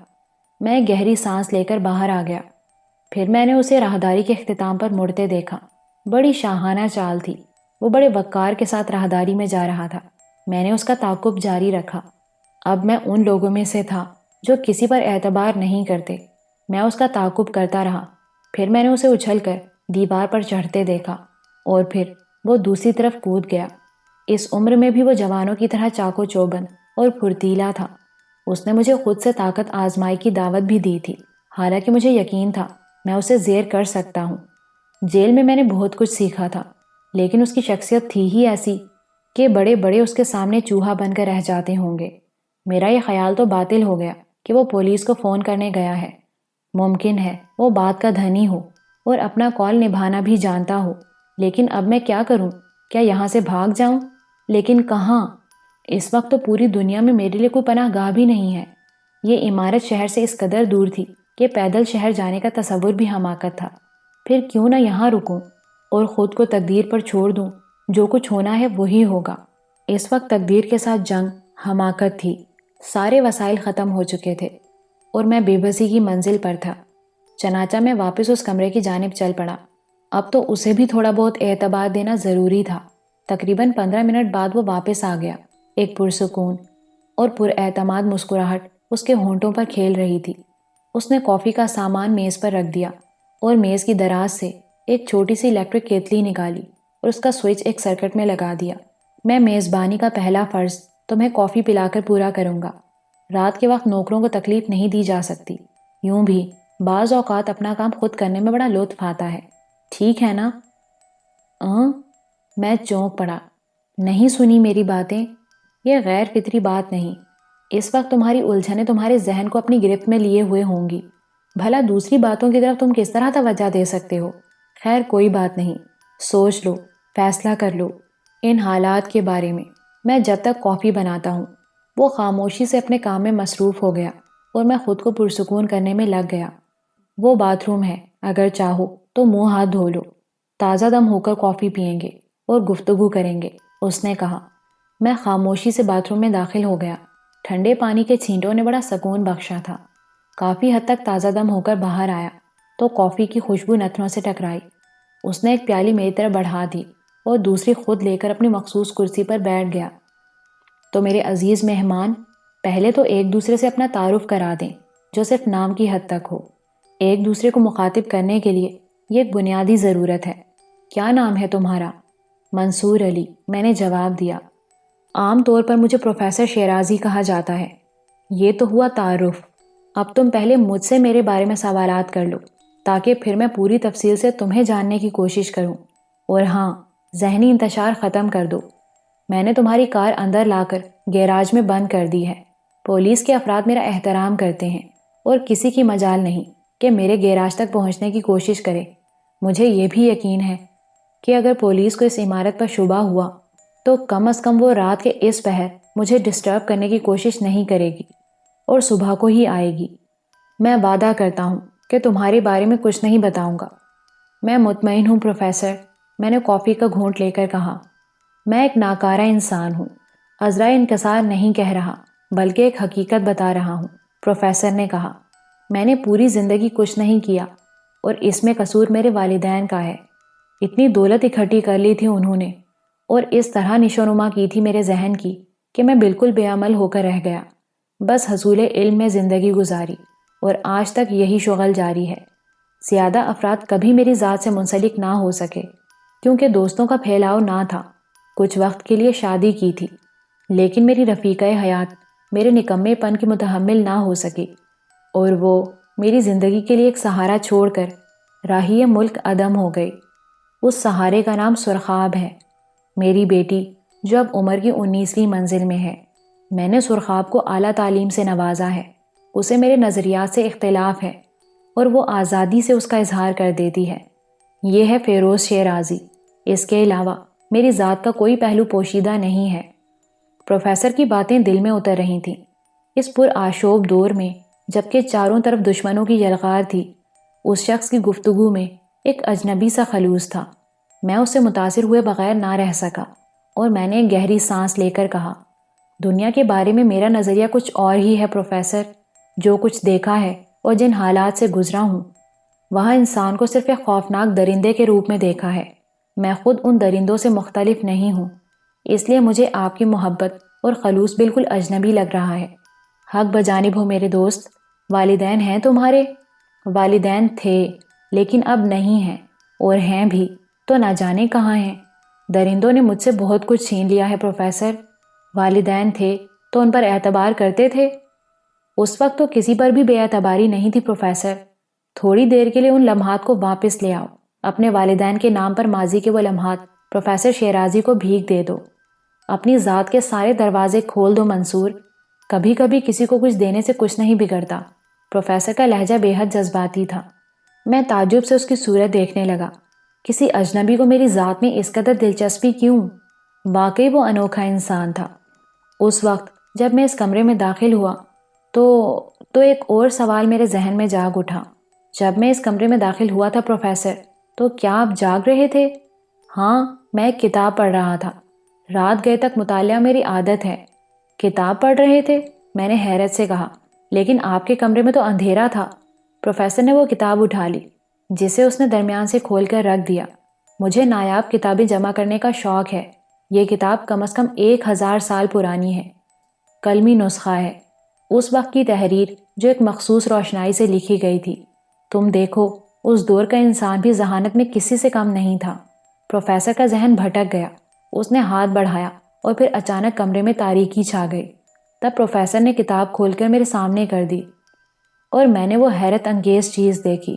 میں ایک گہری سانس لے کر باہر آ گیا۔ پھر میں نے اسے راہداری کے اختتام پر مڑتے دیکھا۔ بڑی شاہانہ چال تھی۔ وہ بڑے وقار کے ساتھ راہداری میں جا رہا تھا۔ میں نے اس کا تعاقب جاری رکھا۔ اب میں ان لوگوں میں سے تھا جو کسی پر اعتبار نہیں کرتے۔ میں اس کا تعاقب کرتا رہا۔ پھر میں نے اسے اچھل کر دیوار پر چڑھتے دیکھا اور پھر وہ دوسری طرف کود گیا۔ اس عمر میں بھی وہ جوانوں کی طرح چاقو چوبند اور پھرتیلا تھا۔ اس نے مجھے خود سے طاقت آزمائی کی دعوت بھی دی تھی، حالانکہ مجھے یقین تھا میں اسے زیر کر سکتا ہوں۔ جیل میں نے بہت کچھ سیکھا تھا، لیکن اس کی شخصیت تھی ہی ایسی کہ بڑے بڑے اس کے سامنے چوہا بن کر رہ جاتے ہوں گے۔ میرا یہ خیال تو باطل ہو گیا کہ وہ پولیس کو فون کرنے گیا ہے۔ ممکن ہے وہ بات کا دھنی ہو اور اپنا کال نبھانا بھی جانتا ہو، لیکن اب میں کیا کروں؟ کیا یہاں سے بھاگ جاؤں؟ لیکن کہاں؟ اس وقت تو پوری دنیا میں میرے لیے کوئی پناہ گاہ بھی نہیں ہے۔ یہ عمارت شہر سے اس قدر دور تھی کہ پیدل شہر جانے کا تصور بھی حماقت تھا۔ پھر کیوں نہ یہاں رکوں اور خود کو تقدیر پر چھوڑ دوں؟ جو کچھ ہونا ہے وہی ہوگا۔ اس وقت تقدیر کے ساتھ جنگ حماقت تھی۔ سارے وسائل ختم ہو چکے تھے اور میں بے بسی کی منزل پر تھا۔ چنانچہ میں واپس اس کمرے کی جانب چل پڑا۔ اب تو اسے بھی تھوڑا بہت اعتبار دینا ضروری تھا۔ تقریباً 15 منٹ بعد وہ واپس آ گیا۔ ایک پرسکون اور پراعتماد مسکراہٹ اس کے ہونٹوں پر کھیل رہی تھی۔ اس نے کافی کا سامان میز پر رکھ دیا اور میز کی دراز سے ایک چھوٹی سی الیکٹرک کیتلی نکالی اور اس کا سوئچ ایک سرکٹ میں لگا دیا۔ میں میزبانی کا پہلا فرض تمہیں کافی پلا کر پورا کروں گا۔ رات کے وقت نوکروں کو تکلیف نہیں دی جا سکتی۔ یوں بھی بعض اوقات اپنا کام خود کرنے میں بڑا لطف آتا ہے، ٹھیک ہے نا؟ میں چونک پڑا۔ نہیں سنی میری باتیں؟ یہ غیر فطری بات نہیں۔ اس وقت تمہاری الجھنیں تمہارے ذہن کو اپنی گرفت میں لیے ہوئے ہوں گی۔ بھلا دوسری باتوں کی طرف تم کس طرح توجہ دے سکتے ہو؟ خیر کوئی بات نہیں، سوچ لو، فیصلہ کر لو ان حالات کے بارے میں جب تک کافی بناتا ہوں۔ وہ خاموشی سے اپنے کام میں مصروف ہو گیا اور میں خود کو پرسکون کرنے میں لگ گیا۔ وہ باتھ روم ہے، اگر چاہو تو منہ ہاتھ دھو لو، تازہ دم ہو کر کافی پئیں گے اور گفتگو کریں گے، اس نے کہا۔ میں خاموشی سے باتھ روم میں داخل ہو گیا۔ ٹھنڈے پانی کے چھینٹوں نے بڑا سکون بخشا تھا۔ کافی حد تک تازہ دم ہو کر باہر آیا تو کافی کی خوشبو نتنوں سے ٹکرائی۔ اس نے ایک پیالی میری طرف بڑھا دی اور دوسری خود لے کر اپنی مخصوص کرسی پر بیٹھ گیا۔ تو میرے عزیز مہمان، پہلے تو ایک دوسرے سے اپنا تعارف کرا دیں، جو صرف نام کی حد تک ہو۔ ایک دوسرے کو مخاطب کرنے کے لیے یہ ایک بنیادی ضرورت ہے۔ کیا نام ہے تمہارا؟ منصور علی، میں نے جواب دیا۔ عام طور پر مجھے پروفیسر شیرازی کہا جاتا ہے۔ یہ تو ہوا تعارف۔ اب تم پہلے مجھ سے میرے بارے میں سوالات کر لو تاکہ پھر میں پوری تفصیل سے تمہیں جاننے کی کوشش کروں۔ اور ہاں، ذہنی انتشار ختم کر دو۔ میں نے تمہاری کار اندر لا کر گیراج میں بند کر دی ہے۔ پولیس کے افراد میرا احترام کرتے ہیں اور کسی کی مجال نہیں کہ میرے گیراج تک پہنچنے کی کوشش کرے۔ مجھے یہ بھی یقین ہے کہ اگر پولیس کو اس عمارت پر شبہ ہوا تو کم از کم وہ رات کے اس پہر مجھے ڈسٹرب کرنے کی کوشش نہیں کرے گی اور صبح کو ہی آئے گی۔ میں وعدہ کرتا ہوں کہ تمہارے بارے میں کچھ نہیں بتاؤں گا۔ میں مطمئن ہوں پروفیسر، میں نے کافی کا گھونٹ لے کر کہا۔ میں ایک ناکارہ انسان ہوں، عذرائے انکسار نہیں کہہ رہا بلکہ ایک حقیقت بتا رہا ہوں، پروفیسر نے کہا۔ میں نے پوری زندگی کچھ نہیں کیا اور اس میں قصور میرے والدین کا ہے۔ اتنی دولت اکٹھی کر لی تھی انہوں نے اور اس طرح نشو نما کی تھی میرے ذہن کی کہ میں بالکل بے عمل ہو کر رہ گیا۔ بس حصول علم میں زندگی گزاری اور آج تک یہی شغل جاری ہے۔ زیادہ افراد کبھی میری ذات سے منسلک نہ ہو سکے کیونکہ دوستوں کا پھیلاؤ نہ تھا۔ کچھ وقت کے لیے شادی کی تھی لیکن میری رفیقہ حیات میرے نکمے پن کی متحمل نہ ہو سکی۔ اور وہ میری زندگی کے لیے ایک سہارا چھوڑ کر راہی ملک عدم ہو گئی۔ اس سہارے کا نام سرخاب ہے، میری بیٹی جو اب عمر کی 19ویں منزل میں ہے۔ میں نے سرخاب کو اعلیٰ تعلیم سے نوازا ہے، اسے میرے نظریات سے اختلاف ہے اور وہ آزادی سے اس کا اظہار کر دیتی ہے۔ یہ ہے فیروز شیرازی، اس کے علاوہ میری ذات کا کوئی پہلو پوشیدہ نہیں ہے۔ پروفیسر کی باتیں دل میں اتر رہی تھیں۔ اس پرآشوب دور میں جبکہ چاروں طرف دشمنوں کی یلغار تھی، اس شخص کی گفتگو میں ایک اجنبی سا خلوص تھا۔ میں اس سے متاثر ہوئے بغیر نہ رہ سکا اور میں نے ایک گہری سانس لے کر کہا، دنیا کے بارے میں میرا نظریہ کچھ اور ہی ہے پروفیسر۔ جو کچھ دیکھا ہے اور جن حالات سے گزرا ہوں، وہاں انسان کو صرف ایک خوفناک درندے کے روپ میں دیکھا ہے۔ میں خود ان درندوں سے مختلف نہیں ہوں، اس لیے مجھے آپ کی محبت اور خلوص بالکل اجنبی لگ رہا ہے۔ حق بجانب ہو میرے دوست، والدین ہیں تمہارے؟ والدین تھے لیکن اب نہیں ہیں، اور ہیں بھی تو نہ جانے کہاں ہیں۔ درندوں نے مجھ سے بہت کچھ چھین لیا ہے پروفیسر۔ والدین تھے تو ان پر اعتبار کرتے تھے؟ اس وقت تو کسی پر بھی بے اعتباری نہیں تھی پروفیسر۔ تھوڑی دیر کے لیے ان لمحات کو واپس لے آؤ، اپنے والدین کے نام پر ماضی کے وہ لمحات پروفیسر شیرازی کو بھیگ دے دو، اپنی ذات کے سارے دروازے کھول دو منصور۔ کبھی کبھی کسی کو کچھ دینے سے کچھ نہیں بگڑتا۔ پروفیسر کا لہجہ بے حد جذباتی تھا۔ میں تعجب سے اس کی صورت دیکھنے لگا۔ کسی اجنبی کو میری ذات میں اس قدر دلچسپی کیوں؟ واقعی وہ انوکھا انسان تھا۔ اس وقت جب میں اس کمرے میں داخل ہوا تو ایک اور سوال میرے ذہن میں جاگ اٹھا۔ جب میں اس کمرے میں داخل ہوا تھا پروفیسر، تو کیا آپ جاگ رہے تھے؟ ہاں، میں ایک کتاب پڑھ رہا تھا۔ رات گئے تک مطالعہ میری عادت ہے۔ کتاب پڑھ رہے تھے؟ میں نے حیرت سے کہا، لیکن آپ کے کمرے میں تو اندھیرا تھا۔ پروفیسر نے وہ کتاب اٹھا لی، جسے اس نے درمیان سے کھول کر رکھ دیا۔ مجھے نایاب کتابیں جمع کرنے کا شوق ہے۔ یہ کتاب کم از کم 1000 سال پرانی ہے۔ قلمی نسخہ ہے، اس وقت کی تحریر جو ایک مخصوص روشنائی سے لکھی گئی تھی۔ تم دیکھو، اس دور کا انسان بھی ذہانت میں کسی سے کم نہیں تھا۔ پروفیسر کا ذہن بھٹک گیا۔ اس نے ہاتھ بڑھایا اور پھر اچانک کمرے میں تاریکی چھا گئی۔ تب پروفیسر نے کتاب کھول کر میرے سامنے کر دی اور میں نے وہ حیرت انگیز چیز دیکھی۔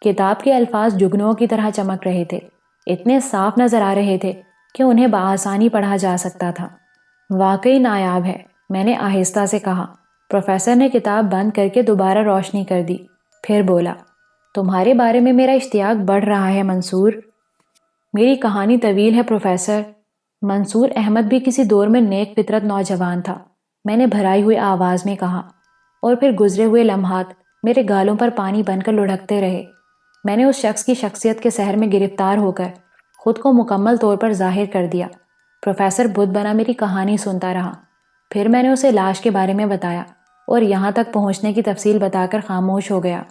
کتاب کے الفاظ جگنوں کی طرح چمک رہے تھے، اتنے صاف نظر آ رہے تھے کہ انہیں بآسانی پڑھا جا سکتا تھا۔ واقعی نایاب ہے، میں نے آہستہ سے کہا۔ پروفیسر نے کتاب بند کر کے دوبارہ روشنی کر دی، پھر بولا، تمہارے بارے میں میرا اشتیاق بڑھ رہا ہے منصور۔ میری کہانی طویل ہے پروفیسر۔ منصور احمد بھی کسی دور میں نیک فطرت نوجوان تھا، میں نے بھرائی ہوئی آواز میں کہا، اور پھر گزرے ہوئے لمحات میرے گالوں پر پانی بن کر لڑھکتے رہے۔ میں نے اس شخص کی شخصیت کے سحر میں گرفتار ہو کر خود کو مکمل طور پر ظاہر کر دیا۔ پروفیسر بت بنا میری کہانی سنتا رہا، پھر میں نے اسے لاش کے بارے میں بتایا اور یہاں تک پہنچنے کی تفصیل بتا کر خاموش ہو گیا۔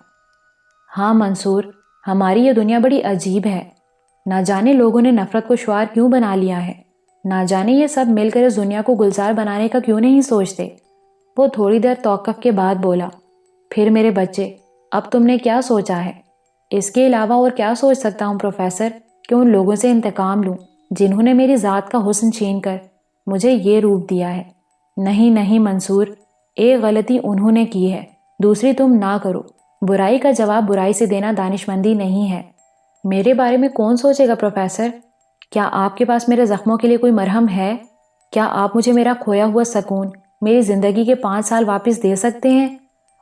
ہاں منصور، ہماری یہ دنیا بڑی عجیب ہے۔ نہ جانے لوگوں نے نفرت کو شعار کیوں بنا لیا ہے، نہ جانے یہ سب مل کر اس دنیا کو گلزار بنانے کا کیوں نہیں سوچتے۔ وہ تھوڑی دیر توقف کے بعد بولا، پھر میرے بچے، اب تم نے کیا سوچا ہے؟ اس کے علاوہ اور کیا سوچ سکتا ہوں پروفیسر کہ ان لوگوں سے انتقام لوں جنہوں نے میری ذات کا حسن چھین کر مجھے یہ روپ دیا ہے۔ نہیں نہیں منصور، ایک غلطی انہوں نے کی ہے، دوسری تم نہ کرو۔ برائی کا جواب برائی سے دینا دانشمندی نہیں ہے۔ میرے بارے میں کون سوچے گا پروفیسر؟ کیا آپ کے پاس میرے زخموں کے لیے کوئی مرہم ہے؟ کیا آپ مجھے میرا کھویا ہوا سکون، میری زندگی کے 5 سال واپس دے سکتے ہیں؟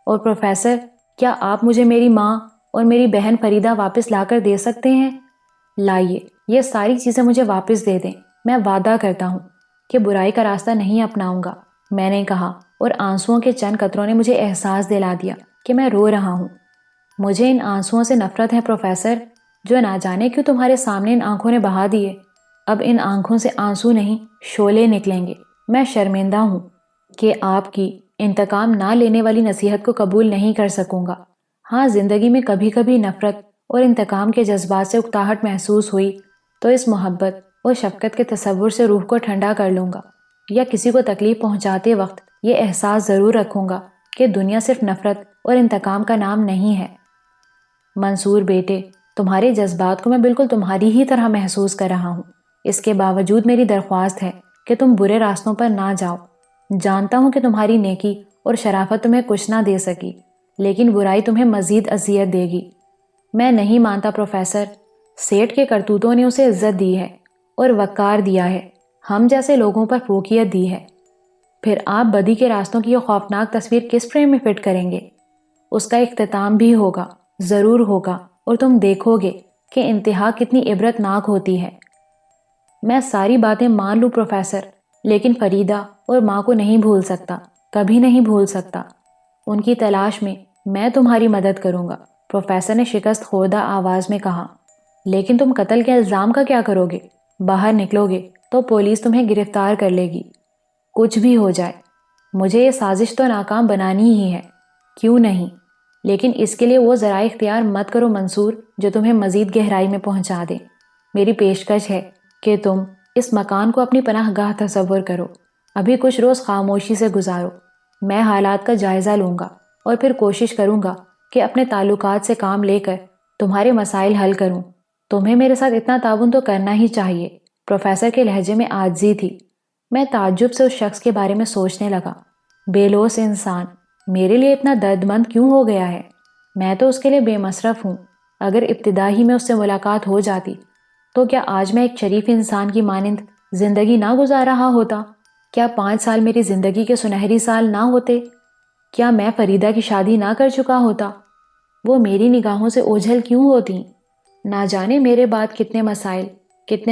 اور پروفیسر، کیا آپ مجھے میری ماں اور میری بہن فریدہ واپس لا کر دے سکتے ہیں؟ لائیے، یہ ساری چیزیں مجھے واپس دے دیں، میں وعدہ کرتا ہوں کہ برائی کا راستہ نہیں اپناؤں گا، میں نے کہا، اور آنسوؤں کے چند قطروں نے مجھے احساس دلا دیا کہ میں رو رہا ہوں۔ مجھے ان آنسوؤں سے نفرت ہے پروفیسر، جو نہ جانے کیوں تمہارے سامنے ان آنکھوں نے بہا دیے۔ اب ان آنکھوں سے آنسو نہیں، شعلے نکلیں گے۔ میں شرمندہ ہوں کہ آپ کی انتقام نہ لینے والی نصیحت کو قبول نہیں کر سکوں گا۔ ہاں، زندگی میں کبھی کبھی نفرت اور انتقام کے جذبات سے اکتاہٹ محسوس ہوئی تو اس محبت اور شفقت کے تصور سے روح کو ٹھنڈا کر لوں گا، یا کسی کو تکلیف پہنچاتے وقت یہ احساس ضرور رکھوں گا کہ دنیا صرف نفرت اور انتقام کا نام نہیں ہے۔ منصور بیٹے، تمہارے جذبات کو میں بالکل تمہاری ہی طرح محسوس کر رہا ہوں۔ اس کے باوجود میری درخواست ہے کہ تم برے راستوں پر نہ جاؤ۔ جانتا ہوں کہ تمہاری نیکی اور شرافت تمہیں کچھ نہ دے سکی، لیکن برائی تمہیں مزید اذیت دے گی۔ میں نہیں مانتا پروفیسر، سیٹھ کے کرتوتوں نے اسے عزت دی ہے اور وقار دیا ہے، ہم جیسے لوگوں پر فوقیت دی ہے۔ پھر آپ بدی کے راستوں کی یہ خوفناک تصویر کس فریم میں فٹ کریں گے؟ اس کا اختتام بھی ہوگا، ضرور ہوگا، اور تم دیکھو گے کہ انتہا کتنی عبرت ناک ہوتی ہے۔ میں ساری باتیں مان لوں پروفیسر، لیکن فریدہ اور ماں کو نہیں بھول سکتا، کبھی نہیں بھول سکتا۔ ان کی تلاش میں تمہاری مدد کروں گا، پروفیسر نے شکست خوردہ آواز میں کہا۔ لیکن تم قتل کے الزام کا کیا کرو گے؟ باہر نکلو گے تو پولیس تمہیں گرفتار کر لے گی۔ کچھ بھی ہو جائے، مجھے یہ سازش تو ناکام بنانی ہی ہے، کیوں نہیں؟ لیکن اس کے لیے وہ ذرائع اختیار مت کرو منصور جو تمہیں مزید گہرائی میں پہنچا دے۔ میری پیشکش ہے کہ تم اس مکان کو اپنی پناہ گاہ تصور کرو، ابھی کچھ روز خاموشی سے گزارو۔ میں حالات کا جائزہ لوں گا اور پھر کوشش کروں گا کہ اپنے تعلقات سے کام لے کر تمہارے مسائل حل کروں۔ تمہیں میرے ساتھ اتنا تعاون تو کرنا ہی چاہیے۔ پروفیسر کے لہجے میں عاجزی تھی۔ میں تعجب سے اس شخص کے بارے میں سوچنے لگا۔ بے لوث انسان میرے لیے اتنا درد مند کیوں ہو گیا ہے؟ میں تو اس کے لیے بے مصرف ہوں۔ اگر ابتدا ہی میں اس سے ملاقات ہو جاتی تو کیا آج میں ایک شریف انسان کی مانند زندگی نہ گزار رہا ہوتا؟ کیا 5 سال میری زندگی کے سنہری سال نہ ہوتے؟ کیا میں فریدہ کی شادی نہ کر چکا ہوتا؟ وہ میری نگاہوں سے اوجھل کیوں ہوتی؟ نہ جانے میرے بعد کتنے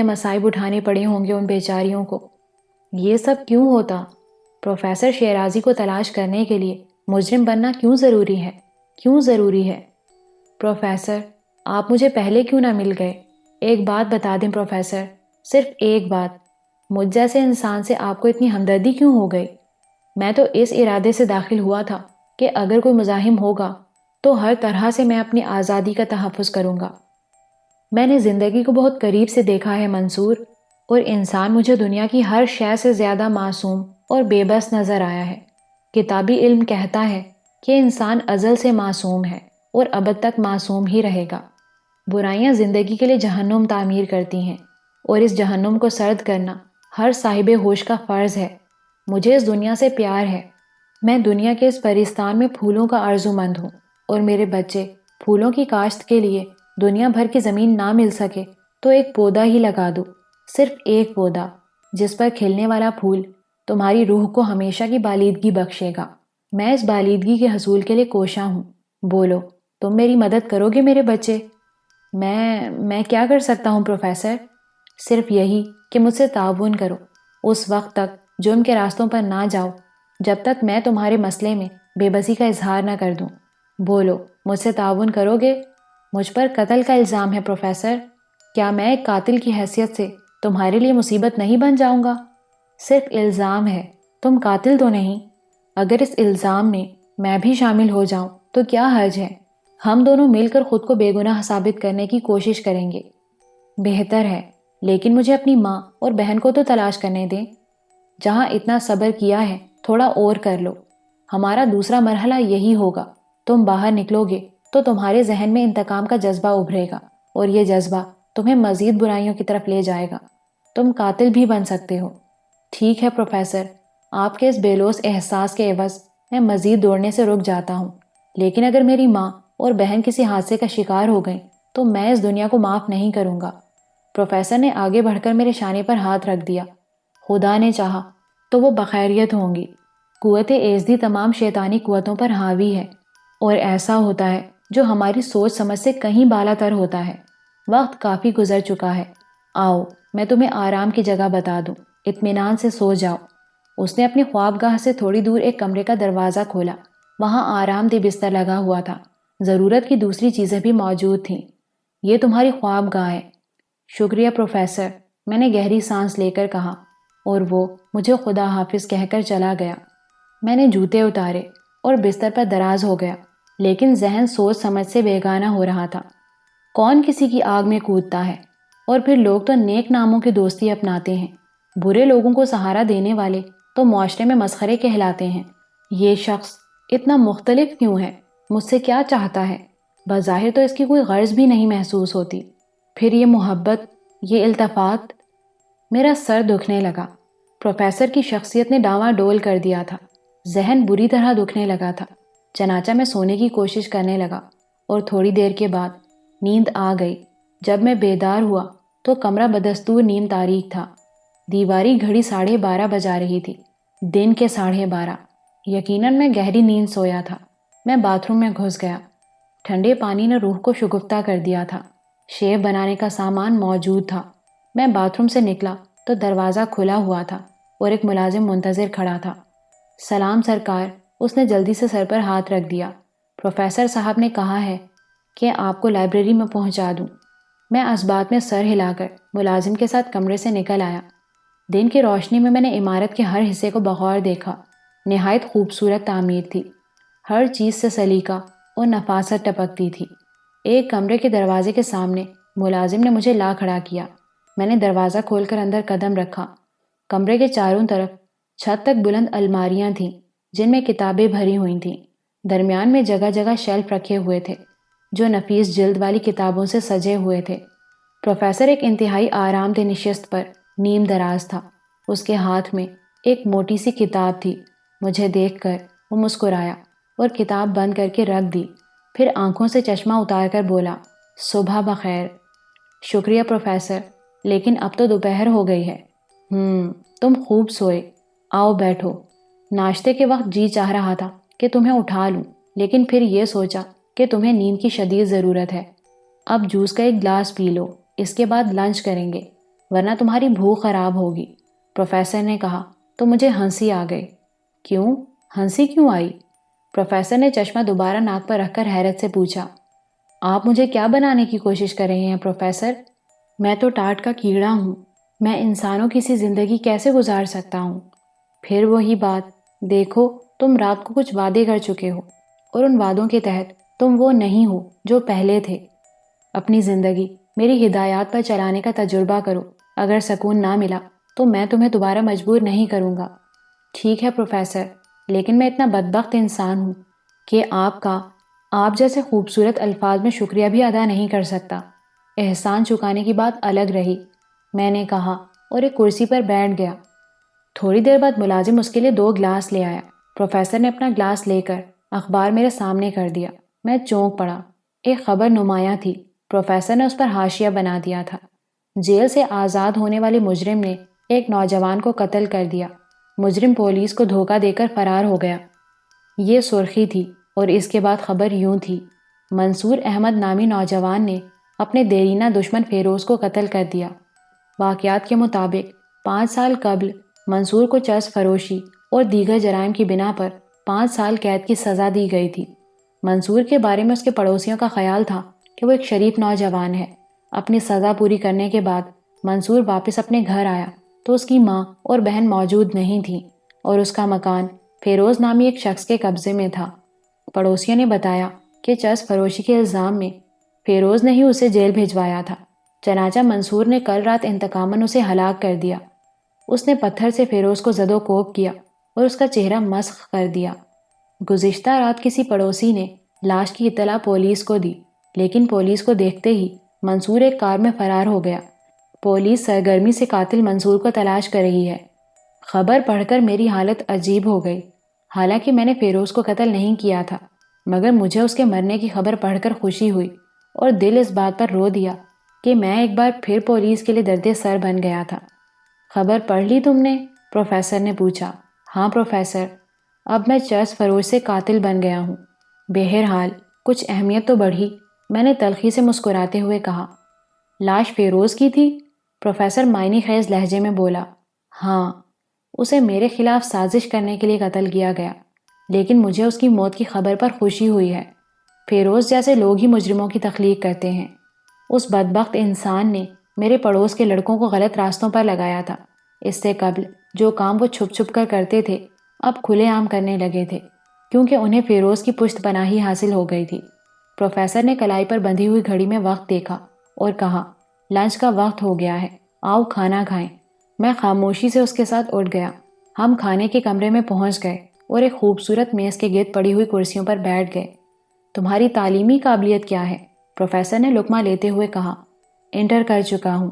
مصائب اٹھانے پڑے ہوں گے ان بیچاریوں کو۔ یہ سب کیوں ہوتا؟ پروفیسر شیرازی کو تلاش کرنے کے لیے مجرم بننا کیوں ضروری ہے؟ کیوں ضروری ہے؟ پروفیسر، آپ مجھے پہلے کیوں نہ مل گئے؟ ایک بات بتا دیں پروفیسر، صرف ایک بات، مجھ جیسے انسان سے آپ کو اتنی ہمدردی کیوں ہو گئی؟ میں تو اس ارادے سے داخل ہوا تھا کہ اگر کوئی مزاحم ہوگا تو ہر طرح سے میں اپنی آزادی کا تحفظ کروں گا۔ میں نے زندگی کو بہت قریب سے دیکھا ہے منصور، اور انسان مجھے دنیا کی ہر شے سے زیادہ معصوم اور بے بس نظر آیا ہے۔ کتابی علم کہتا ہے کہ انسان ازل سے معصوم ہے اور ابد تک معصوم ہی رہے گا۔ برائیاں زندگی کے لیے جہنم تعمیر کرتی ہیں، اور اس جہنم کو سرد کرنا ہر صاحب ہوش کا فرض ہے۔ مجھے اس دنیا سے پیار ہے۔ میں دنیا کے اس پرستان میں پھولوں کا آرزومند ہوں، اور میرے بچے پھولوں کی کاشت کے لیے دنیا بھر کی زمین نہ مل سکے تو ایک پودا ہی لگا دو، صرف ایک پودا، جس پر کھلنے والا پھول تمہاری روح کو ہمیشہ کی بالیدگی بخشے گا۔ میں اس بالیدگی کے حصول کے لیے کوشاں ہوں۔ بولو، تم میری مدد کرو گے میرے بچے؟ میں کیا کر سکتا ہوں پروفیسر؟ صرف یہی کہ مجھ سے تعاون کرو، اس وقت تک جرم کے راستوں پر نہ جاؤ جب تک میں تمہارے مسئلے میں بے بسی کا اظہار نہ کر دوں۔ بولو، مجھ سے تعاون کرو گے؟ مجھ پر قتل کا الزام ہے پروفیسر، کیا میں ایک قاتل کی حیثیت سے تمہارے لیے مصیبت نہیں بن جاؤں گا؟ صرف الزام ہے، تم قاتل تو نہیں۔ اگر اس الزام میں بھی شامل ہو جاؤں تو کیا حرج ہے؟ ہم دونوں مل کر خود کو بے گناہ ثابت کرنے کی کوشش کریں گے۔ بہتر ہے، لیکن مجھے اپنی ماں اور بہن کو تو تلاش کرنے دیں۔ جہاں اتنا صبر کیا ہے تھوڑا اور کر لو۔ ہمارا دوسرا مرحلہ یہی ہوگا، تم باہر نکلو گے تو تمہارے ذہن میں انتقام کا جذبہ ابھرے گا، اور یہ جذبہ تمہیں مزید برائیوں کی طرف لے جائے گا۔ تم قاتل بھی بن سکتے ہو۔ ٹھیک ہے پروفیسر، آپ کے اس بے لوث احساس کے عوض میں مزید دوڑنے سے رک جاتا ہوں، لیکن اگر میری ماں اور بہن کسی حادثے کا شکار ہو گئیں تو میں اس دنیا کو معاف نہیں کروں گا۔ پروفیسر نے آگے بڑھ کر میرے شانے پر ہاتھ رکھ دیا۔ خدا نے چاہا تو وہ بخیریت ہوں گی۔ قوت ایزدی تمام شیطانی قوتوں پر حاوی ہے، اور ایسا ہوتا ہے جو ہماری سوچ سمجھ سے کہیں بالا تر ہوتا ہے۔ وقت کافی گزر چکا ہے، آؤ میں تمہیں آرام کی جگہ بتا دوں، اطمینان سے سو جاؤ۔ اس نے اپنی خوابگاہ سے تھوڑی دور ایک کمرے کا دروازہ کھولا۔ وہاں آرام دہ بستر لگا ہوا تھا، ضرورت کی دوسری چیزیں بھی موجود تھیں۔ یہ تمہاری خوابگاہ ہے۔ شکریہ پروفیسر، میں نے گہری سانس لے کر کہا، اور وہ مجھے خدا حافظ کہہ کر چلا گیا۔ میں نے جوتے اتارے اور بستر پر دراز ہو گیا، لیکن ذہن سوچ سمجھ سے بیگانہ ہو رہا تھا۔ کون کسی کی آگ میں کودتا ہے؟ اور پھر لوگ تو نیک ناموں کی دوستی اپناتے ہیں، برے لوگوں کو سہارا دینے والے تو معاشرے میں مسخرے کہلاتے ہیں۔ یہ شخص اتنا مختلف کیوں ہے؟ مجھ سے کیا چاہتا ہے؟ بظاہر تو اس کی کوئی غرض بھی نہیں محسوس ہوتی۔ پھر یہ محبت، یہ التفات۔ میرا سر دکھنے لگا۔ پروفیسر کی شخصیت نے ڈاواں ڈول کر دیا تھا۔ ذہن بری طرح دکھنے لگا تھا۔ چنانچہ میں سونے کی کوشش کرنے لگا اور تھوڑی دیر کے بعد نیند آ گئی۔ جب میں بیدار ہوا تو کمرہ بدستور نیم تاریک تھا۔ دیواری گھڑی 12:30 بجا رہی تھی، دن کے 12:30۔ یقیناً میں گہری نیند سویا تھا۔ میں باتھ روم میں گھس گیا۔ ٹھنڈے پانی نے روح کو شگفتہ کر دیا تھا۔ شیو بنانے کا سامان موجود تھا۔ میں باتھ روم سے نکلا تو دروازہ کھلا ہوا تھا اور ایک ملازم منتظر کھڑا تھا۔ سلام سرکار، اس نے جلدی سے سر پر ہاتھ رکھ دیا۔ پروفیسر صاحب نے کہا ہے کہ آپ کو لائبریری میں پہنچا دوں۔ میں اسبات میں سر ہلا کر ملازم کے ساتھ کمرے سے نکل آیا۔ دن کی روشنی میں میں نے عمارت کے ہر حصے کو بغور دیکھا۔ نہایت خوبصورت تعمیر تھی۔ ہر چیز سے سلیقہ اور نفاست ٹپکتی تھی۔ ایک کمرے کے دروازے کے سامنے ملازم نے مجھے لا کھڑا کیا۔ میں نے دروازہ کھول کر اندر قدم رکھا۔ کمرے کے چاروں طرف چھت تک بلند الماریاں تھیں جن میں کتابیں بھری ہوئی تھیں۔ درمیان میں جگہ جگہ شیلف رکھے ہوئے تھے جو نفیس جلد والی کتابوں سے سجے ہوئے تھے۔ پروفیسر ایک انتہائی آرام دہ نشست پر نیم دراز تھا۔ اس کے ہاتھ میں ایک موٹی سی کتاب تھی۔ مجھے دیکھ کر وہ مسکرایا اور کتاب بند کر کے رکھ دی۔ پھر آنکھوں سے چشمہ اتار کر بولا، صبح بخیر۔ شکریہ پروفیسر، لیکن اب تو دوپہر ہو گئی ہے۔ تم خوب سوئے، آؤ بیٹھو۔ ناشتے کے وقت جی چاہ رہا تھا کہ تمہیں اٹھا لوں، لیکن پھر یہ سوچا کہ تمہیں نیند کی شدید ضرورت ہے۔ اب جوس کا ایک گلاس پی لو، اس کے بعد لنچ کریں گے، ورنہ تمہاری بھوک خراب ہوگی۔ پروفیسر نے کہا تو مجھے ہنسی آ گئی۔ کیوں؟ ہنسی کیوں آئی؟ پروفیسر نے چشمہ دوبارہ ناک پر رکھ کر حیرت سے پوچھا۔ آپ مجھے کیا بنانے کی کوشش کر رہے ہیں پروفیسر؟ میں تو ٹاٹ کا کیڑا ہوں۔ میں انسانوں کی سی زندگی کیسے گزار سکتا ہوں؟ پھر وہی بات، دیکھو تم رات کو کچھ وعدے کر چکے ہو اور ان وعدوں کے تحت تم وہ نہیں ہو جو پہلے تھے۔ اپنی زندگی میری ہدایات پر چلانے کا تجربہ کرو۔ اگر سکون نہ ملا تو میں تمہیں دوبارہ مجبور نہیں کروں گا۔ ٹھیک ہے پروفیسر، لیکن میں اتنا بدبخت انسان ہوں کہ آپ جیسے خوبصورت الفاظ میں شکریہ بھی ادا نہیں کر سکتا۔ احسان چکانے کی بات الگ رہی، میں نے کہا اور ایک کرسی پر بیٹھ گیا۔ تھوڑی دیر بعد ملازم اس کے لیے 2 گلاس لے آیا۔ پروفیسر نے اپنا گلاس لے کر اخبار میرے سامنے کر دیا۔ میں چونک پڑا۔ ایک خبر نمایاں تھی۔ پروفیسر نے اس پر حاشیہ بنا دیا تھا، جیل سے آزاد ہونے والے مجرم نے ایک نوجوان کو قتل کر دیا۔ مجرم پولیس کو دھوکہ دے کر فرار ہو گیا۔ یہ سرخی تھی اور اس کے بعد خبر یوں تھی، منصور احمد نامی نوجوان نے اپنے دیرینہ دشمن فیروز کو قتل کر دیا۔ واقعات کے مطابق 5 سال قبل منصور کو چرس فروشی اور دیگر جرائم کی بنا پر 5 سال قید کی سزا دی گئی تھی۔ منصور کے بارے میں اس کے پڑوسیوں کا خیال تھا کہ وہ ایک شریف نوجوان ہے۔ اپنی سزا پوری کرنے کے بعد منصور واپس اپنے گھر آیا تو اس کی ماں اور بہن موجود نہیں تھیں اور اس کا مکان فیروز نامی ایک شخص کے قبضے میں تھا۔ پڑوسیوں نے بتایا کہ چرس فروشی کے الزام میں فیروز نے ہی اسے جیل بھیجوایا تھا۔ چنانچہ منصور نے کل رات انتقاماً اسے ہلاک کر دیا۔ اس نے پتھر سے فیروز کو زد و کوب کیا اور اس کا چہرہ مسخ کر دیا۔ گزشتہ رات کسی پڑوسی نے لاش کی اطلاع پولیس کو دی، لیکن پولیس کو دیکھتے ہی منصور ایک کار میں فرار ہو گیا۔ پولیس سرگرمی سے قاتل منصور کو تلاش کر رہی ہے۔ خبر پڑھ کر میری حالت عجیب ہو گئی۔ حالانکہ میں نے فیروز کو قتل نہیں کیا تھا، مگر مجھے اس کے مرنے کی خبر پڑھ کر خوشی ہوئی اور دل اس بات پر رو دیا کہ میں ایک بار پھر پولیس کے لیے درد سر بن گیا تھا۔ خبر پڑھ لی تم نے؟ پروفیسر نے پوچھا۔ ہاں پروفیسر، اب میں چرس فروش سے قاتل بن گیا ہوں۔ بہرحال کچھ اہمیت تو بڑھی، میں نے تلخی سے مسکراتے ہوئے کہا۔ لاش فیروز کی تھی؟ پروفیسر معنی خیز لہجے میں بولا۔ ہاں، اسے میرے خلاف سازش کرنے کے لیے قتل کیا گیا، لیکن مجھے اس کی موت کی خبر پر خوشی ہوئی ہے۔ فیروز جیسے لوگ ہی مجرموں کی تخلیق کرتے ہیں۔ اس بدبخت انسان نے میرے پڑوس کے لڑکوں کو غلط راستوں پر لگایا تھا۔ اس سے قبل جو کام وہ چھپ چھپ کر کرتے تھے اب کھلے عام کرنے لگے تھے، کیونکہ انہیں فیروز کی پشت پناہی حاصل ہو گئی تھی۔ پروفیسر نے کلائی پر بندھی ہوئی گھڑی میں وقت دیکھا اور کہا، لنچ کا وقت ہو گیا ہے، آؤ کھانا کھائیں۔ میں خاموشی سے اس کے ساتھ اٹھ گیا۔ ہم کھانے کے کمرے میں پہنچ گئے اور ایک خوبصورت میز کے گرد پڑی ہوئی کرسیوں پر بیٹھ گئے۔ تمہاری تعلیمی قابلیت کیا ہے؟ پروفیسر نے لقمہ لیتے ہوئے کہا۔ انٹر کر چکا ہوں۔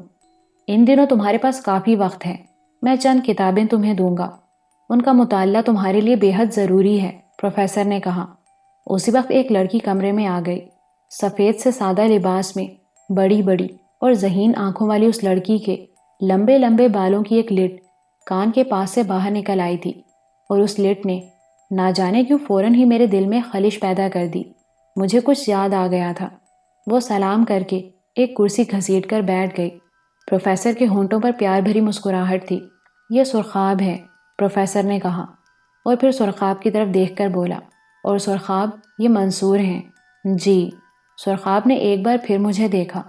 ان دنوں تمہارے پاس کافی وقت ہے، میں چند کتابیں تمہیں دوں گا، ان کا مطالعہ تمہارے لیے بے حد ضروری ہے، پروفیسر نے کہا۔ اسی وقت ایک لڑکی کمرے میں آ گئی۔ سفید سے سادہ لباس میں بڑی بڑی اور ذہین آنکھوں والی اس لڑکی کے لمبے لمبے بالوں کی ایک لٹ کان کے پاس سے باہر نکل آئی تھی، اور اس لٹ نے نہ جانے کیوں فوراً ہی میرے دل میں خلش پیدا کر دی۔ مجھے کچھ یاد آ گیا تھا۔ وہ سلام کر کے ایک کرسی گھسیٹ کر بیٹھ گئی۔ پروفیسر کے ہونٹوں پر پیار بھری مسکراہٹ تھی۔ یہ سرخاب ہے، پروفیسر نے کہا، اور پھر سرخاب کی طرف دیکھ کر بولا، اور سرخاب یہ منصور ہیں۔ جی۔ سرخاب نے ایک بار پھر مجھے دیکھا۔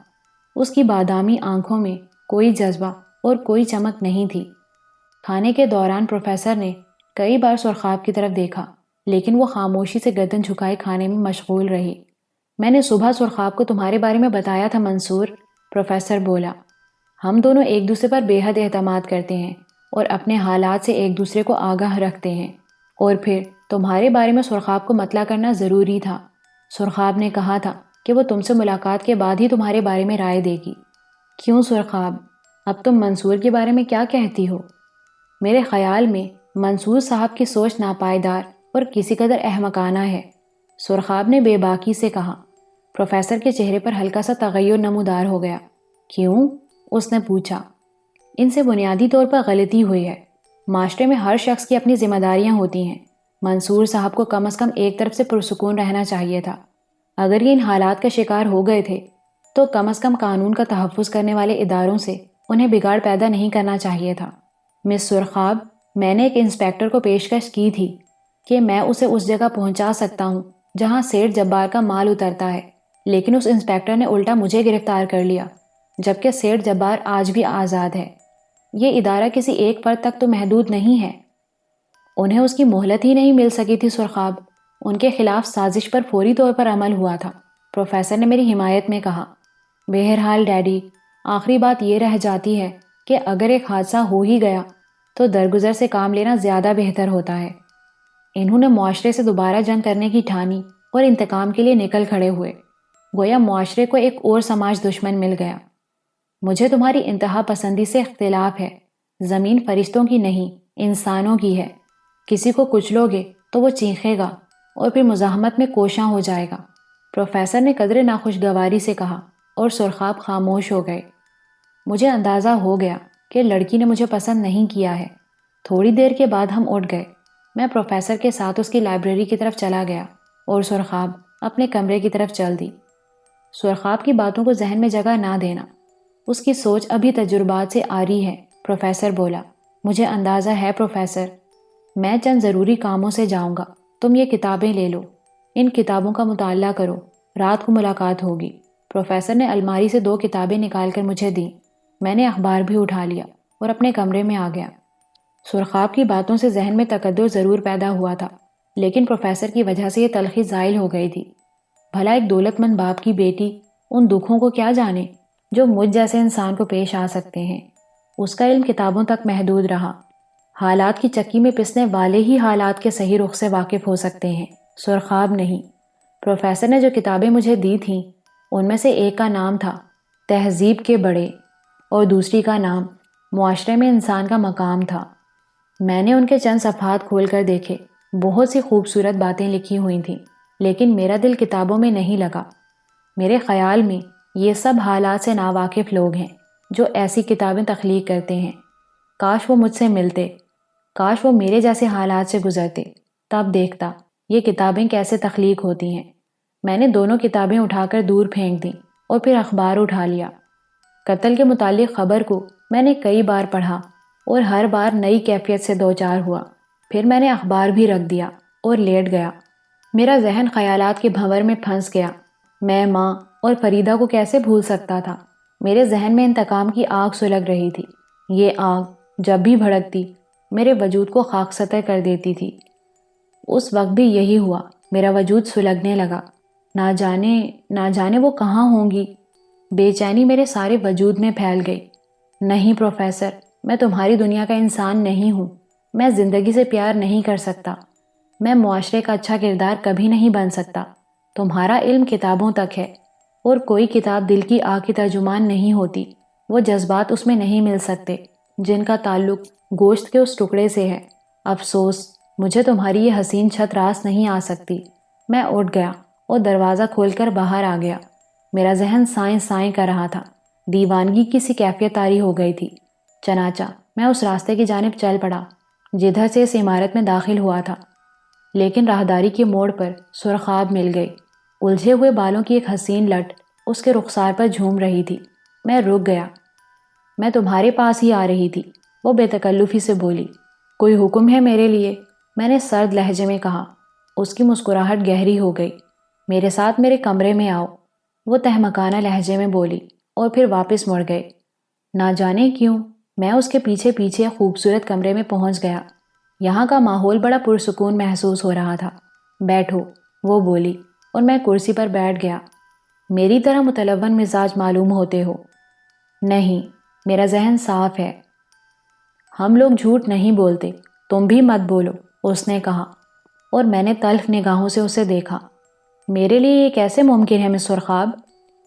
اس کی بادامی آنکھوں میں کوئی جذبہ اور کوئی چمک نہیں تھی۔ کھانے کے دوران پروفیسر نے کئی بار سرخاب کی طرف دیکھا، لیکن وہ خاموشی سے گردن جھکائے کھانے میں مشغول رہی۔ میں نے صبح سرخاب کو تمہارے بارے میں بتایا تھا منصور، پروفیسر بولا۔ ہم دونوں ایک دوسرے پر بے حد اعتماد کرتے ہیں اور اپنے حالات سے ایک دوسرے کو آگاہ رکھتے ہیں، اور پھر تمہارے بارے میں سرخاب کو مطلع کرنا ضروری تھا۔ سرخاب نے کہا تھا کہ وہ تم سے ملاقات کے بعد ہی تمہارے بارے میں رائے دے گی۔ کیوں سرخاب؟ اب تم منصور کے بارے میں کیا کہتی ہو؟ میرے خیال میں منصور صاحب کی سوچ ناپائیدار اور کسی قدر احمقانہ ہے، سرخاب نے بے باکی سے کہا۔ پروفیسر کے چہرے پر ہلکا سا تغیر نمودار ہو گیا۔ کیوں؟ اس نے پوچھا۔ ان سے بنیادی طور پر غلطی ہوئی ہے۔ معاشرے میں ہر شخص کی اپنی ذمہ داریاں ہوتی ہیں۔ منصور صاحب کو کم از کم ایک طرف سے پرسکون رہنا چاہیے تھا۔ اگر یہ ان حالات کا شکار ہو گئے تھے تو کم از کم قانون کا تحفظ کرنے والے اداروں سے انہیں بگاڑ پیدا نہیں کرنا چاہیے تھا۔ مس سرخاب، میں نے ایک انسپیکٹر کو پیشکش کی تھی کہ میں اسے اس جگہ پہنچا سکتا ہوں جہاں سیٹھ جبار کا مال اترتا ہے، لیکن اس انسپیکٹر نے الٹا مجھے گرفتار کر لیا، جبکہ سیٹھ جبار آج بھی آزاد ہے۔ یہ ادارہ کسی ایک فرد تک تو محدود نہیں ہے۔ انہیں اس کی مہلت ہی نہیں مل سکی تھی سرخاب۔ ان کے خلاف سازش پر فوری طور پر عمل ہوا تھا، پروفیسر نے میری حمایت میں کہا۔ بہرحال ڈیڈی، آخری بات یہ رہ جاتی ہے کہ اگر ایک حادثہ ہو ہی گیا تو درگزر سے کام لینا زیادہ بہتر ہوتا ہے۔ انہوں نے معاشرے سے دوبارہ جنگ کرنے کی ٹھانی اور انتقام کے لیے نکل کھڑے ہوئے، گویا معاشرے کو ایک اور سماج دشمن مل گیا۔ مجھے تمہاری انتہا پسندی سے اختلاف ہے۔ زمین فرشتوں کی نہیں، انسانوں کی ہے۔ کسی کو کچلو گے تو وہ چیخے گا اور پھر مزاحمت میں کوشاں ہو جائے گا، پروفیسر نے قدرے ناخوشگواری سے کہا، اور سرخاب خاموش ہو گئے۔ مجھے اندازہ ہو گیا کہ لڑکی نے مجھے پسند نہیں کیا ہے۔ تھوڑی دیر کے بعد ہم اٹھ گئے۔ میں پروفیسر کے ساتھ اس کی لائبریری کی طرف چلا گیا اور سرخاب اپنے کمرے کی طرف چل دی۔ سرخاب کی باتوں کو ذہن میں جگہ نہ دینا، اس کی سوچ ابھی تجربات سے آری ہے، پروفیسر بولا۔ مجھے اندازہ ہے پروفیسر، میں چند ضروری کاموں سے جاؤں گا، تم یہ کتابیں لے لو، ان کتابوں کا مطالعہ کرو، رات کو ملاقات ہوگی۔ پروفیسر نے الماری سے 2 کتابیں نکال کر مجھے دیں۔ میں نے اخبار بھی اٹھا لیا اور اپنے کمرے میں آ گیا۔ سرخاب کی باتوں سے ذہن میں تقدر ضرور پیدا ہوا تھا، لیکن پروفیسر کی وجہ سے یہ تلخی زائل ہو گئی تھی۔ بھلا ایک دولت مند باپ کی بیٹی ان دکھوں کو کیا جانے جو مجھ جیسے انسان کو پیش آ سکتے ہیں۔ اس کا علم کتابوں تک محدود رہا۔ حالات کی چکی میں پسنے والے ہی حالات کے صحیح رخ سے واقف ہو سکتے ہیں، سرخاب نہیں۔ پروفیسر نے جو کتابیں مجھے دی تھیں ان میں سے ایک کا نام تھا تہذیب کے بڑے اور دوسری کا نام معاشرے میں انسان کا مقام تھا۔ میں نے ان کے چند صفحات کھول کر دیکھے۔ بہت سی خوبصورت باتیں لکھی ہوئی تھیں، لیکن میرا دل کتابوں میں نہیں لگا۔ میرے خیال میں یہ سب حالات سے ناواقف لوگ ہیں جو ایسی کتابیں تخلیق کرتے ہیں۔ کاش وہ مجھ سے ملتے، کاش وہ میرے جیسے حالات سے گزرتے، تب دیکھتا یہ کتابیں کیسے تخلیق ہوتی ہیں۔ میں نے دونوں کتابیں اٹھا کر دور پھینک دیں اور پھر اخبار اٹھا لیا۔ قتل کے متعلق خبر کو میں نے کئی بار پڑھا اور ہر بار نئی کیفیت سے دوچار ہوا۔ پھر میں نے اخبار بھی رکھ دیا اور لیٹ گیا۔ میرا ذہن خیالات کے بھنور میں پھنس گیا۔ میں ماں اور فریدہ کو کیسے بھول سکتا تھا؟ میرے ذہن میں انتقام کی آگ سلگ رہی تھی۔ یہ آگ جب بھی بھڑکتی میرے وجود کو خاکستر کر دیتی تھی۔ اس وقت بھی یہی ہوا، میرا وجود سلگنے لگا۔ نہ جانے وہ کہاں ہوں گی۔ بے چینی میرے سارے وجود میں پھیل گئی۔ نہیں پروفیسر، میں تمہاری دنیا کا انسان نہیں ہوں۔ میں زندگی سے پیار نہیں کر سکتا۔ میں معاشرے کا اچھا کردار کبھی نہیں بن سکتا۔ تمہارا علم کتابوں تک ہے، اور کوئی کتاب دل کی آگ کی ترجمان نہیں ہوتی۔ وہ جذبات اس میں نہیں مل سکتے جن کا تعلق گوشت کے اس ٹکڑے سے ہے۔ افسوس، مجھے تمہاری یہ حسین چھت راست نہیں آ سکتی۔ میں اٹھ گیا اور دروازہ کھول کر باہر آ گیا۔ میرا ذہن سائیں سائیں کر رہا تھا، دیوانگی کی سی کیفیت طاری ہو گئی تھی۔ چنانچہ میں اس راستے کی جانب چل پڑا جدھر سے اس عمارت میں داخل ہوا تھا، لیکن راہداری کے موڑ پر سرخاب مل گئی۔ الجھے ہوئے بالوں کی ایک حسین لٹ اس کے رخسار پر جھوم رہی تھی۔ میں رک گیا۔ میں تمہارے پاس ہی آ رہی تھی، وہ بے تکلفی سے بولی۔ کوئی حکم ہے میرے لیے؟ میں نے سرد لہجے میں کہا۔ اس کی مسکراہٹ گہری ہو گئی۔ میرے ساتھ میرے کمرے میں آؤ، وہ تہمکانہ لہجے میں بولی اور پھر واپس مڑ گئے۔ نہ جانے کیوں میں اس کے پیچھے پیچھے خوبصورت کمرے میں پہنچ گیا۔ یہاں کا ماحول بڑا پرسکون محسوس ہو رہا تھا۔ بیٹھو، وہ بولی اور میں کرسی پر بیٹھ گیا۔ میری طرح متلون مزاج معلوم ہوتے ہو؟ نہیں، میرا ذہن صاف ہے۔ ہم لوگ جھوٹ نہیں بولتے، تم بھی مت بولو، اس نے کہا، اور میں نے تلخ نگاہوں سے اسے دیکھا۔ میرے لیے یہ کیسے ممکن ہے مس سرخاب؟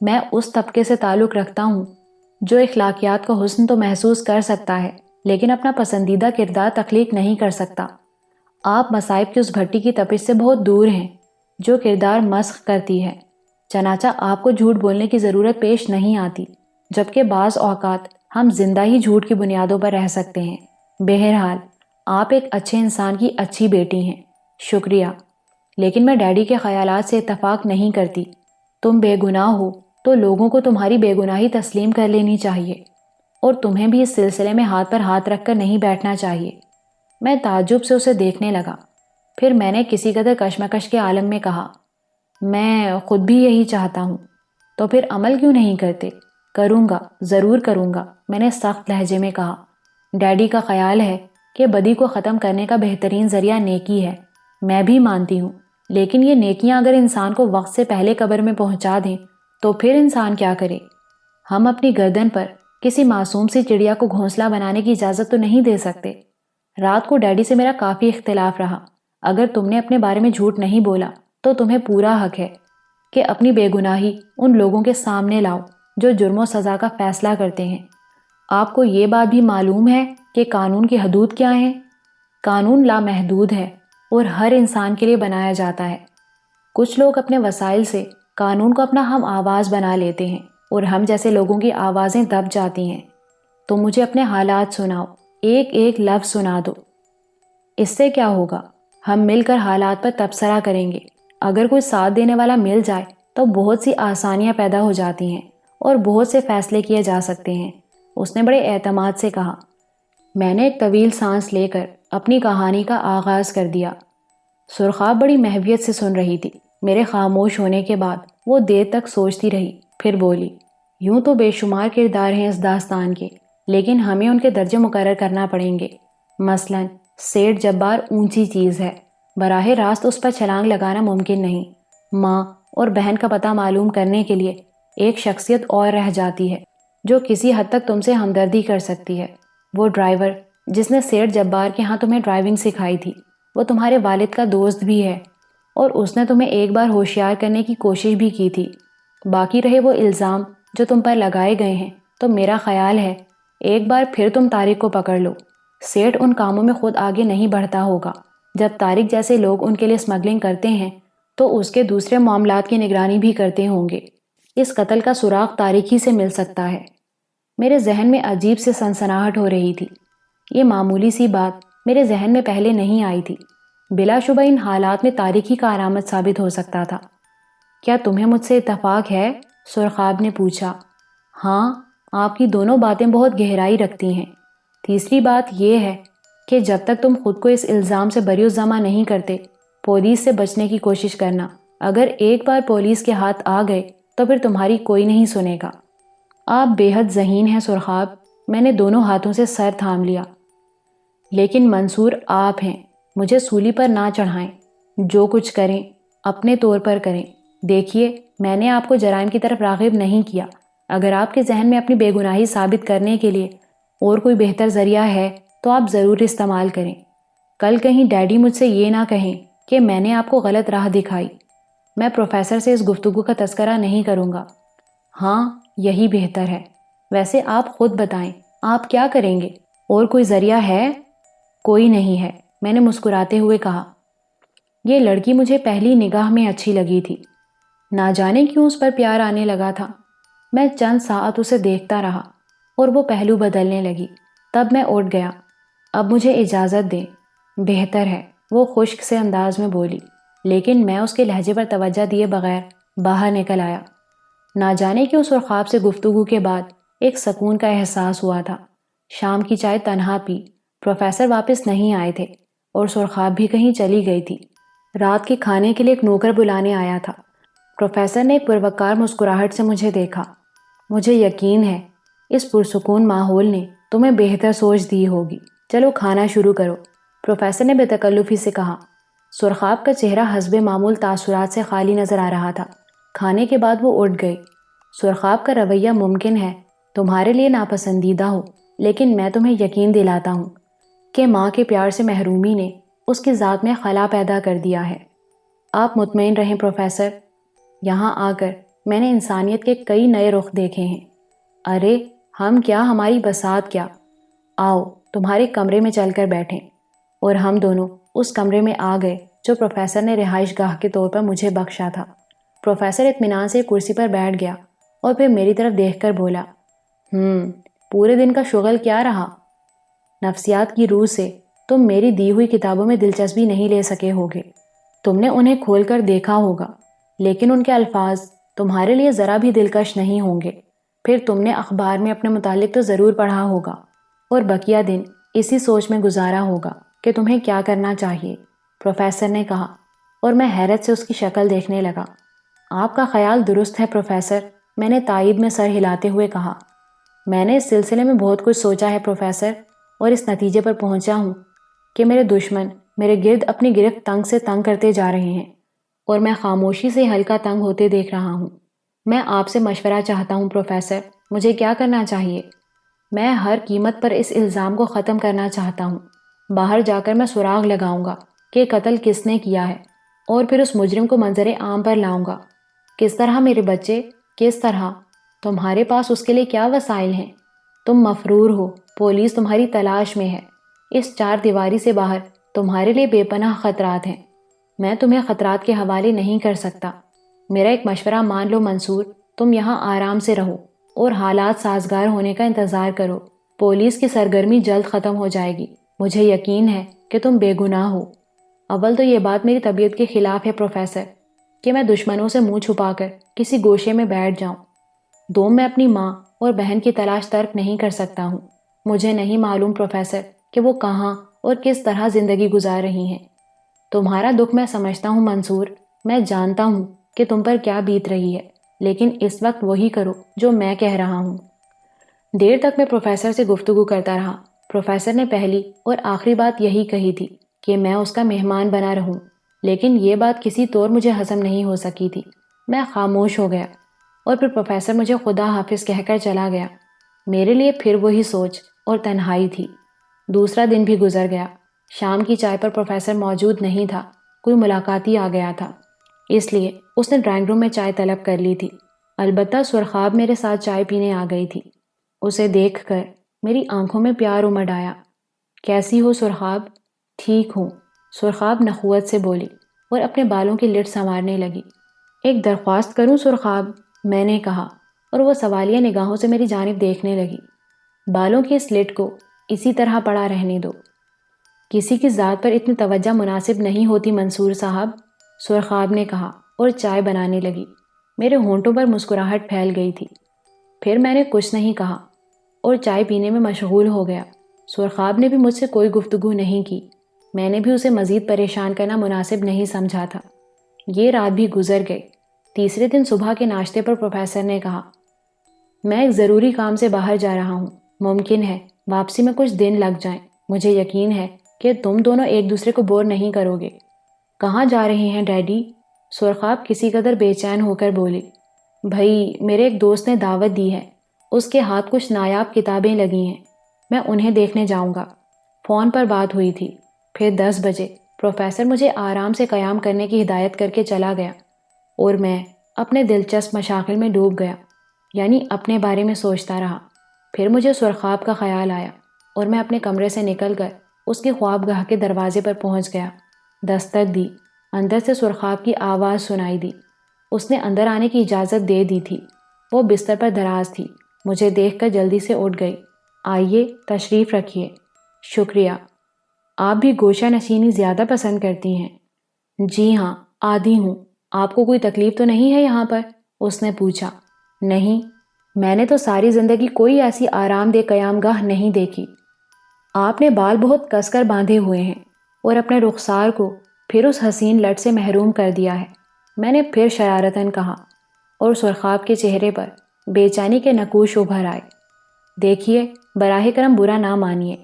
میں اس طبقے سے تعلق رکھتا ہوں جو اخلاقیات کا حسن تو محسوس کر سکتا ہے لیکن اپنا پسندیدہ کردار تخلیق نہیں کر سکتا۔ آپ مصائب کی اس بھٹی کی تپش سے بہت دور ہیں جو کردار مسخ کرتی ہے، چنانچہ آپ کو جھوٹ بولنے کی ضرورت پیش نہیں آتی، جبکہ بعض اوقات ہم زندہ ہی جھوٹ کی بنیادوں پر رہ سکتے ہیں۔ بہرحال آپ ایک اچھے انسان کی اچھی بیٹی ہیں، شکریہ، لیکن میں ڈیڈی کے خیالات سے اتفاق نہیں کرتی۔ تم بے گناہ ہو تو لوگوں کو تمہاری بے گناہی تسلیم کر لینی چاہیے، اور تمہیں بھی اس سلسلے میں ہاتھ پر ہاتھ رکھ کر نہیں بیٹھنا چاہیے۔ میں تعجب سے اسے دیکھنے لگا، پھر میں نے کسی قدر کشمکش کے عالم میں کہا، میں خود بھی یہی چاہتا ہوں۔ تو پھر عمل کیوں نہیں کرتے؟ کروں گا، ضرور کروں گا، میں نے سخت لہجے میں کہا۔ ڈیڈی کا خیال ہے کہ بدی کو ختم کرنے کا بہترین ذریعہ نیکی ہے، میں بھی مانتی ہوں، لیکن یہ نیکیاں اگر انسان کو وقت سے پہلے قبر میں پہنچا دیں تو پھر انسان کیا کرے؟ ہم اپنی گردن پر کسی معصوم سی چڑیا کو گھونسلہ بنانے کی اجازت تو نہیں دے سکتے۔ رات کو ڈیڈی سے میرا کافی اختلاف رہا۔ اگر تم نے اپنے بارے میں جھوٹ نہیں بولا تو تمہیں پورا حق ہے کہ اپنی بے گناہی ان لوگوں کے سامنے لاؤ جو جرم و سزا کا فیصلہ کرتے ہیں۔ آپ کو یہ بات بھی معلوم ہے کہ قانون کی حدود کیا ہیں؟ قانون لامحدود ہے اور ہر انسان کے لیے بنایا جاتا ہے۔ کچھ لوگ اپنے وسائل سے قانون کو اپنا ہم آواز بنا لیتے ہیں اور ہم جیسے لوگوں کی آوازیں دب جاتی ہیں۔ تو مجھے اپنے حالات سناؤ، ایک ایک لفظ سنا دو۔ اس سے کیا ہوگا؟ ہم مل کر حالات پر تبصرہ کریں گے۔ اگر کوئی ساتھ دینے والا مل جائے تو بہت سی آسانیاں پیدا ہو جاتی ہیں اور بہت سے فیصلے کیے جا سکتے ہیں، اس نے بڑے اعتماد سے کہا۔ میں نے ایک طویل سانس لے کر اپنی کہانی کا آغاز کر دیا۔ سرخاب بڑی محویت سے سن رہی تھی۔ میرے خاموش ہونے کے بعد وہ دیر تک سوچتی رہی، پھر بولی، یوں تو بے شمار کردار ہیں اس داستان کے، لیکن ہمیں ان کے درجے مقرر کرنا پڑیں گے۔ مثلاً سیٹھ جبار اونچی چیز ہے، براہ راست اس پر چھلانگ لگانا ممکن نہیں۔ ماں اور بہن کا پتہ معلوم کرنے کے لیے ایک شخصیت اور رہ جاتی ہے جو کسی حد تک تم سے ہمدردی کر سکتی ہے، وہ ڈرائیور جس نے سیٹھ جبار کے ہاں تمہیں ڈرائیونگ سکھائی تھی، وہ تمہارے والد کا دوست بھی ہے اور اس نے تمہیں ایک بار ہوشیار کرنے کی کوشش بھی کی تھی۔ باقی رہے وہ الزام جو تم پر لگائے گئے ہیں، تو میرا خیال ہے ایک بار پھر تم طارق کو پکڑ لو۔ سیٹھ ان کاموں میں خود آگے نہیں بڑھتا ہوگا۔ جب طارق جیسے لوگ ان کے لیے اسمگلنگ کرتے ہیں تو اس کے دوسرے معاملات کی نگرانی بھی کرتے ہوں گے۔ اس قتل کا سراغ طارق ہی سے مل سکتا ہے۔ میرے ذہن میں عجیب سے سنسناہٹ ہو رہی تھی۔ یہ معمولی سی بات میرے ذہن میں پہلے نہیں آئی تھی۔ بلا شبہ ان حالات میں طارق ہی کا علامت ثابت ہو سکتا تھا۔ کیا تمہیں مجھ سے اتفاق ہے؟ سرخاب نے پوچھا۔ ہاں، آپ کی دونوں باتیں بہت گہرائی رکھتی ہیں۔ تیسری بات یہ ہے کہ جب تک تم خود کو اس الزام سے بری الزامہ نہیں کرتے، پولیس سے بچنے کی کوشش کرنا۔ اگر ایک بار پولیس کے ہاتھ آ گئے تو پھر تمہاری کوئی نہیں سنے گا۔ آپ بے حد ذہین ہیں سرخاب، میں نے دونوں ہاتھوں سے سر تھام لیا۔ لیکن منصور آپ ہیں، مجھے سولی پر نہ چڑھائیں۔ جو کچھ کریں اپنے طور پر کریں۔ دیکھیے، میں نے آپ کو جرائم کی طرف راغب نہیں کیا۔ اگر آپ کے ذہن میں اپنی بے گناہی ثابت کرنے کے لیے اور کوئی بہتر ذریعہ ہے تو آپ ضرور استعمال کریں۔ کل کہیں ڈیڈی مجھ سے یہ نہ کہیں کہ میں نے آپ کو غلط راہ دکھائی۔ میں پروفیسر سے اس گفتگو کا تذکرہ نہیں کروں گا۔ ہاں، یہی بہتر ہے۔ ویسے آپ خود بتائیں، آپ کیا کریں گے؟ اور کوئی ذریعہ ہے؟ کوئی نہیں ہے، میں نے مسکراتے ہوئے کہا۔ یہ لڑکی مجھے پہلی نگاہ میں اچھی لگی تھی، نہ جانے کیوں اس پر پیار آنے لگا تھا۔ میں چند ساعت اسے دیکھتا رہا اور وہ پہلو بدلنے لگی۔ تب میں اٹھ گیا۔ اب مجھے اجازت دیں۔ بہتر ہے، وہ خشک سے انداز میں بولی، لیکن میں اس کے لہجے پر توجہ دیے بغیر باہر نکل آیا۔ نہ جانے کیوں سرخاب سے گفتگو کے بعد ایک سکون کا احساس ہوا تھا۔ شام کی چائے تنہا پی، پروفیسر واپس نہیں آئے تھے اور سرخاب بھی کہیں چلی گئی تھی۔ رات کے کھانے کے لیے ایک نوکر بلانے آیا تھا۔ پروفیسر نے ایک پروقار مسکراہٹ سے مجھے دیکھا۔ مجھے یقین ہے اس پرسکون ماحول نے تمہیں بہتر سوچ دی ہوگی، چلو کھانا شروع کرو، پروفیسر نے بے تکلفی سے کہا۔ سرخاب کا چہرہ حسب معمول تاثرات سے خالی نظر آ رہا تھا۔ کھانے کے بعد وہ اٹھ گئی۔ سرخاب کا رویہ ممکن ہے تمہارے لیے ناپسندیدہ ہو، لیکن میں تمہیں یقین دلاتا ہوں کہ ماں کے پیار سے محرومی نے اس کی ذات میں خلا پیدا کر دیا ہے۔ آپ مطمئن رہیں پروفیسر، یہاں آ کر میں نے انسانیت کے کئی نئے رخ دیکھے ہیں۔ ارے ہم کیا، ہماری بساط کیا، آؤ تمہارے کمرے میں چل کر بیٹھیں۔ اور ہم دونوں اس کمرے میں آ گئے جو پروفیسر نے رہائش گاہ کے طور پر مجھے بخشا تھا۔ پروفیسر اطمینان سے کرسی پر بیٹھ گیا اور پھر میری طرف دیکھ کر بولا، پورے دن کا شغل کیا رہا؟ نفسیات کی روح سے تم میری دی ہوئی کتابوں میں دلچسپی نہیں لے سکے ہوگے۔ تم نے انہیں کھول کر دیکھا ہوگا، لیکن ان کے الفاظ تمہارے لیے ذرا بھی دلکش نہیں ہوں گے۔ پھر تم نے اخبار میں اپنے متعلق تو ضرور پڑھا ہوگا اور بقیہ دن اسی سوچ میں گزارا ہوگا کہ تمہیں کیا کرنا چاہیے، پروفیسر نے کہا، اور میں حیرت سے اس کی شکل دیکھنے لگا۔ آپ کا خیال درست ہے پروفیسر، میں نے تائید میں سر ہلاتے ہوئے کہا۔ میں نے اس سلسلے میں بہت کچھ سوچا ہے پروفیسر، اور اس نتیجے پر پہنچا ہوں کہ میرے دشمن میرے گرد اپنی گرفت تنگ سے تنگ کرتے جا رہے ہیں اور میں خاموشی سے ہلکا تنگ ہوتے دیکھ رہا ہوں۔ میں آپ سے مشورہ چاہتا ہوں پروفیسر، مجھے کیا کرنا چاہیے؟ میں ہر قیمت پر اس الزام کو ختم کرنا چاہتا ہوں۔ باہر جا کر میں سراغ لگاؤں گا کہ قتل کس نے کیا ہے، اور پھر اس مجرم کو منظر عام پر لاؤں گا۔ کس طرح میرے بچے؟ کس طرح؟ تمہارے پاس اس کے لیے کیا وسائل ہیں؟ تم مفرور ہو، پولیس تمہاری تلاش میں ہے۔ اس چار دیواری سے باہر تمہارے لیے بے پناہ خطرات ہیں۔ میں تمہیں خطرات کے حوالے نہیں کر سکتا۔ میرا ایک مشورہ مان لو منصور، تم یہاں آرام سے رہو اور حالات سازگار ہونے کا انتظار کرو۔ پولیس کی سرگرمی جلد ختم ہو جائے گی۔ مجھے یقین ہے کہ تم بے گناہ ہو۔ اول تو یہ بات میری طبیعت کے خلاف ہے پروفیسر کہ میں دشمنوں سے منہ چھپا کر کسی گوشے میں بیٹھ جاؤں۔ دوم، میں اپنی ماں اور بہن کی تلاش ترک نہیں کر سکتا ہوں۔ مجھے نہیں معلوم پروفیسر کہ وہ کہاں اور کس طرح زندگی گزار رہی ہیں۔ تمہارا دکھ میں سمجھتا ہوں منصور، میں جانتا ہوں کہ تم پر کیا بیت رہی ہے، لیکن اس وقت وہی کرو جو میں کہہ رہا ہوں۔ دیر تک میں پروفیسر سے گفتگو کرتا رہا۔ پروفیسر نے پہلی اور آخری بات یہی کہی تھی کہ میں اس کا مہمان بنا رہوں، لیکن یہ بات کسی طور مجھے ہضم نہیں ہو سکی تھی۔ میں خاموش ہو گیا اور پھر پروفیسر مجھے خدا حافظ کہہ کر چلا گیا۔ میرے لیے پھر وہی سوچ اور تنہائی تھی۔ دوسرا دن بھی گزر گیا۔ شام کی چائے پر پروفیسر موجود نہیں تھا، کوئی ملاقاتی آ گیا تھا، اس لیے اس نے ڈرائنگ روم میں چائے طلب کر لی تھی۔ البتہ سرخاب میرے ساتھ چائے پینے آ گئی تھی۔ اسے دیکھ کر میری آنکھوں میں پیار امڈ آیا۔ کیسی ہو سرخاب؟ ٹھیک ہوں، سرخاب نخوت سے بولی اور اپنے بالوں کی لٹ سنوارنے لگی۔ ایک درخواست کروں سرخاب؟ میں نے کہا، اور وہ سوالیہ نگاہوں سے میری جانب دیکھنے لگی۔ بالوں کی اس لٹ کو اسی طرح پڑا رہنے دو۔ کسی کی ذات پر اتنی توجہ مناسب نہیں ہوتی منصور صاحب، سرخاب نے کہا اور چائے بنانے لگی۔ میرے ہونٹوں پر مسکراہٹ پھیل گئی تھی۔ پھر میں نے کچھ نہیں کہا اور چائے پینے میں مشغول ہو گیا۔ سرخاب نے بھی مجھ سے کوئی گفتگو نہیں کی۔ میں نے بھی اسے مزید پریشان کرنا مناسب نہیں سمجھا تھا۔ یہ رات بھی گزر گئی۔ تیسرے دن صبح کے ناشتے پر پروفیسر نے کہا، میں ایک ضروری کام سے باہر جا رہا ہوں، ممکن ہے واپسی میں کچھ دن لگ جائیں۔ مجھے یقین ہے کہ تم دونوں ایک دوسرے کو بور نہیں کرو گے۔ کہاں جا رہے ہیں ڈیڈی؟ سرخاب کسی قدر بے چین ہو کر بولی۔ بھائی، میرے ایک دوست نے دعوت دی ہے، اس کے ہاتھ کچھ نایاب کتابیں لگی ہیں، میں انہیں دیکھنے جاؤں گا۔ فون پر بات ہوئی تھی۔ پھر 10 بجے پروفیسر مجھے آرام سے قیام کرنے کی ہدایت کر کے چلا گیا اور میں اپنے دلچسپ مشاغل میں ڈوب گیا، یعنی اپنے بارے میں سوچتا رہا۔ پھر مجھے سرخاب کا خیال آیا اور میں اپنے کمرے سے نکل کر اس کے خواب گاہ کے دروازے پر پہنچ گیا۔ دستک دی۔ اندر سے سرخاب کی آواز سنائی دی۔ اس نے اندر آنے کی اجازت دے دی تھی۔ وہ بستر پر دراز تھی، مجھے دیکھ کر جلدی سے اٹھ گئی۔ آئیے، تشریف رکھیے۔ شکریہ۔ آپ بھی گوشہ نشینی زیادہ پسند کرتی ہیں؟ جی ہاں، عادی ہوں۔ آپ کو کوئی تکلیف تو نہیں ہے یہاں پر؟ اس نے پوچھا۔ نہیں، میں نے تو ساری زندگی کوئی ایسی آرام دہ قیام گاہ نہیں دیکھی۔ آپ نے بال بہت کس کر باندھے ہوئے ہیں اور اپنے رخسار کو پھر اس حسین لٹ سے محروم کر دیا ہے، میں نے پھر شرارتاً کہا، اور سرخاب کے چہرے پر بے چینی کے نقوش ابھر آئے۔ دیکھیے، براہ کرم برا نہ مانیے،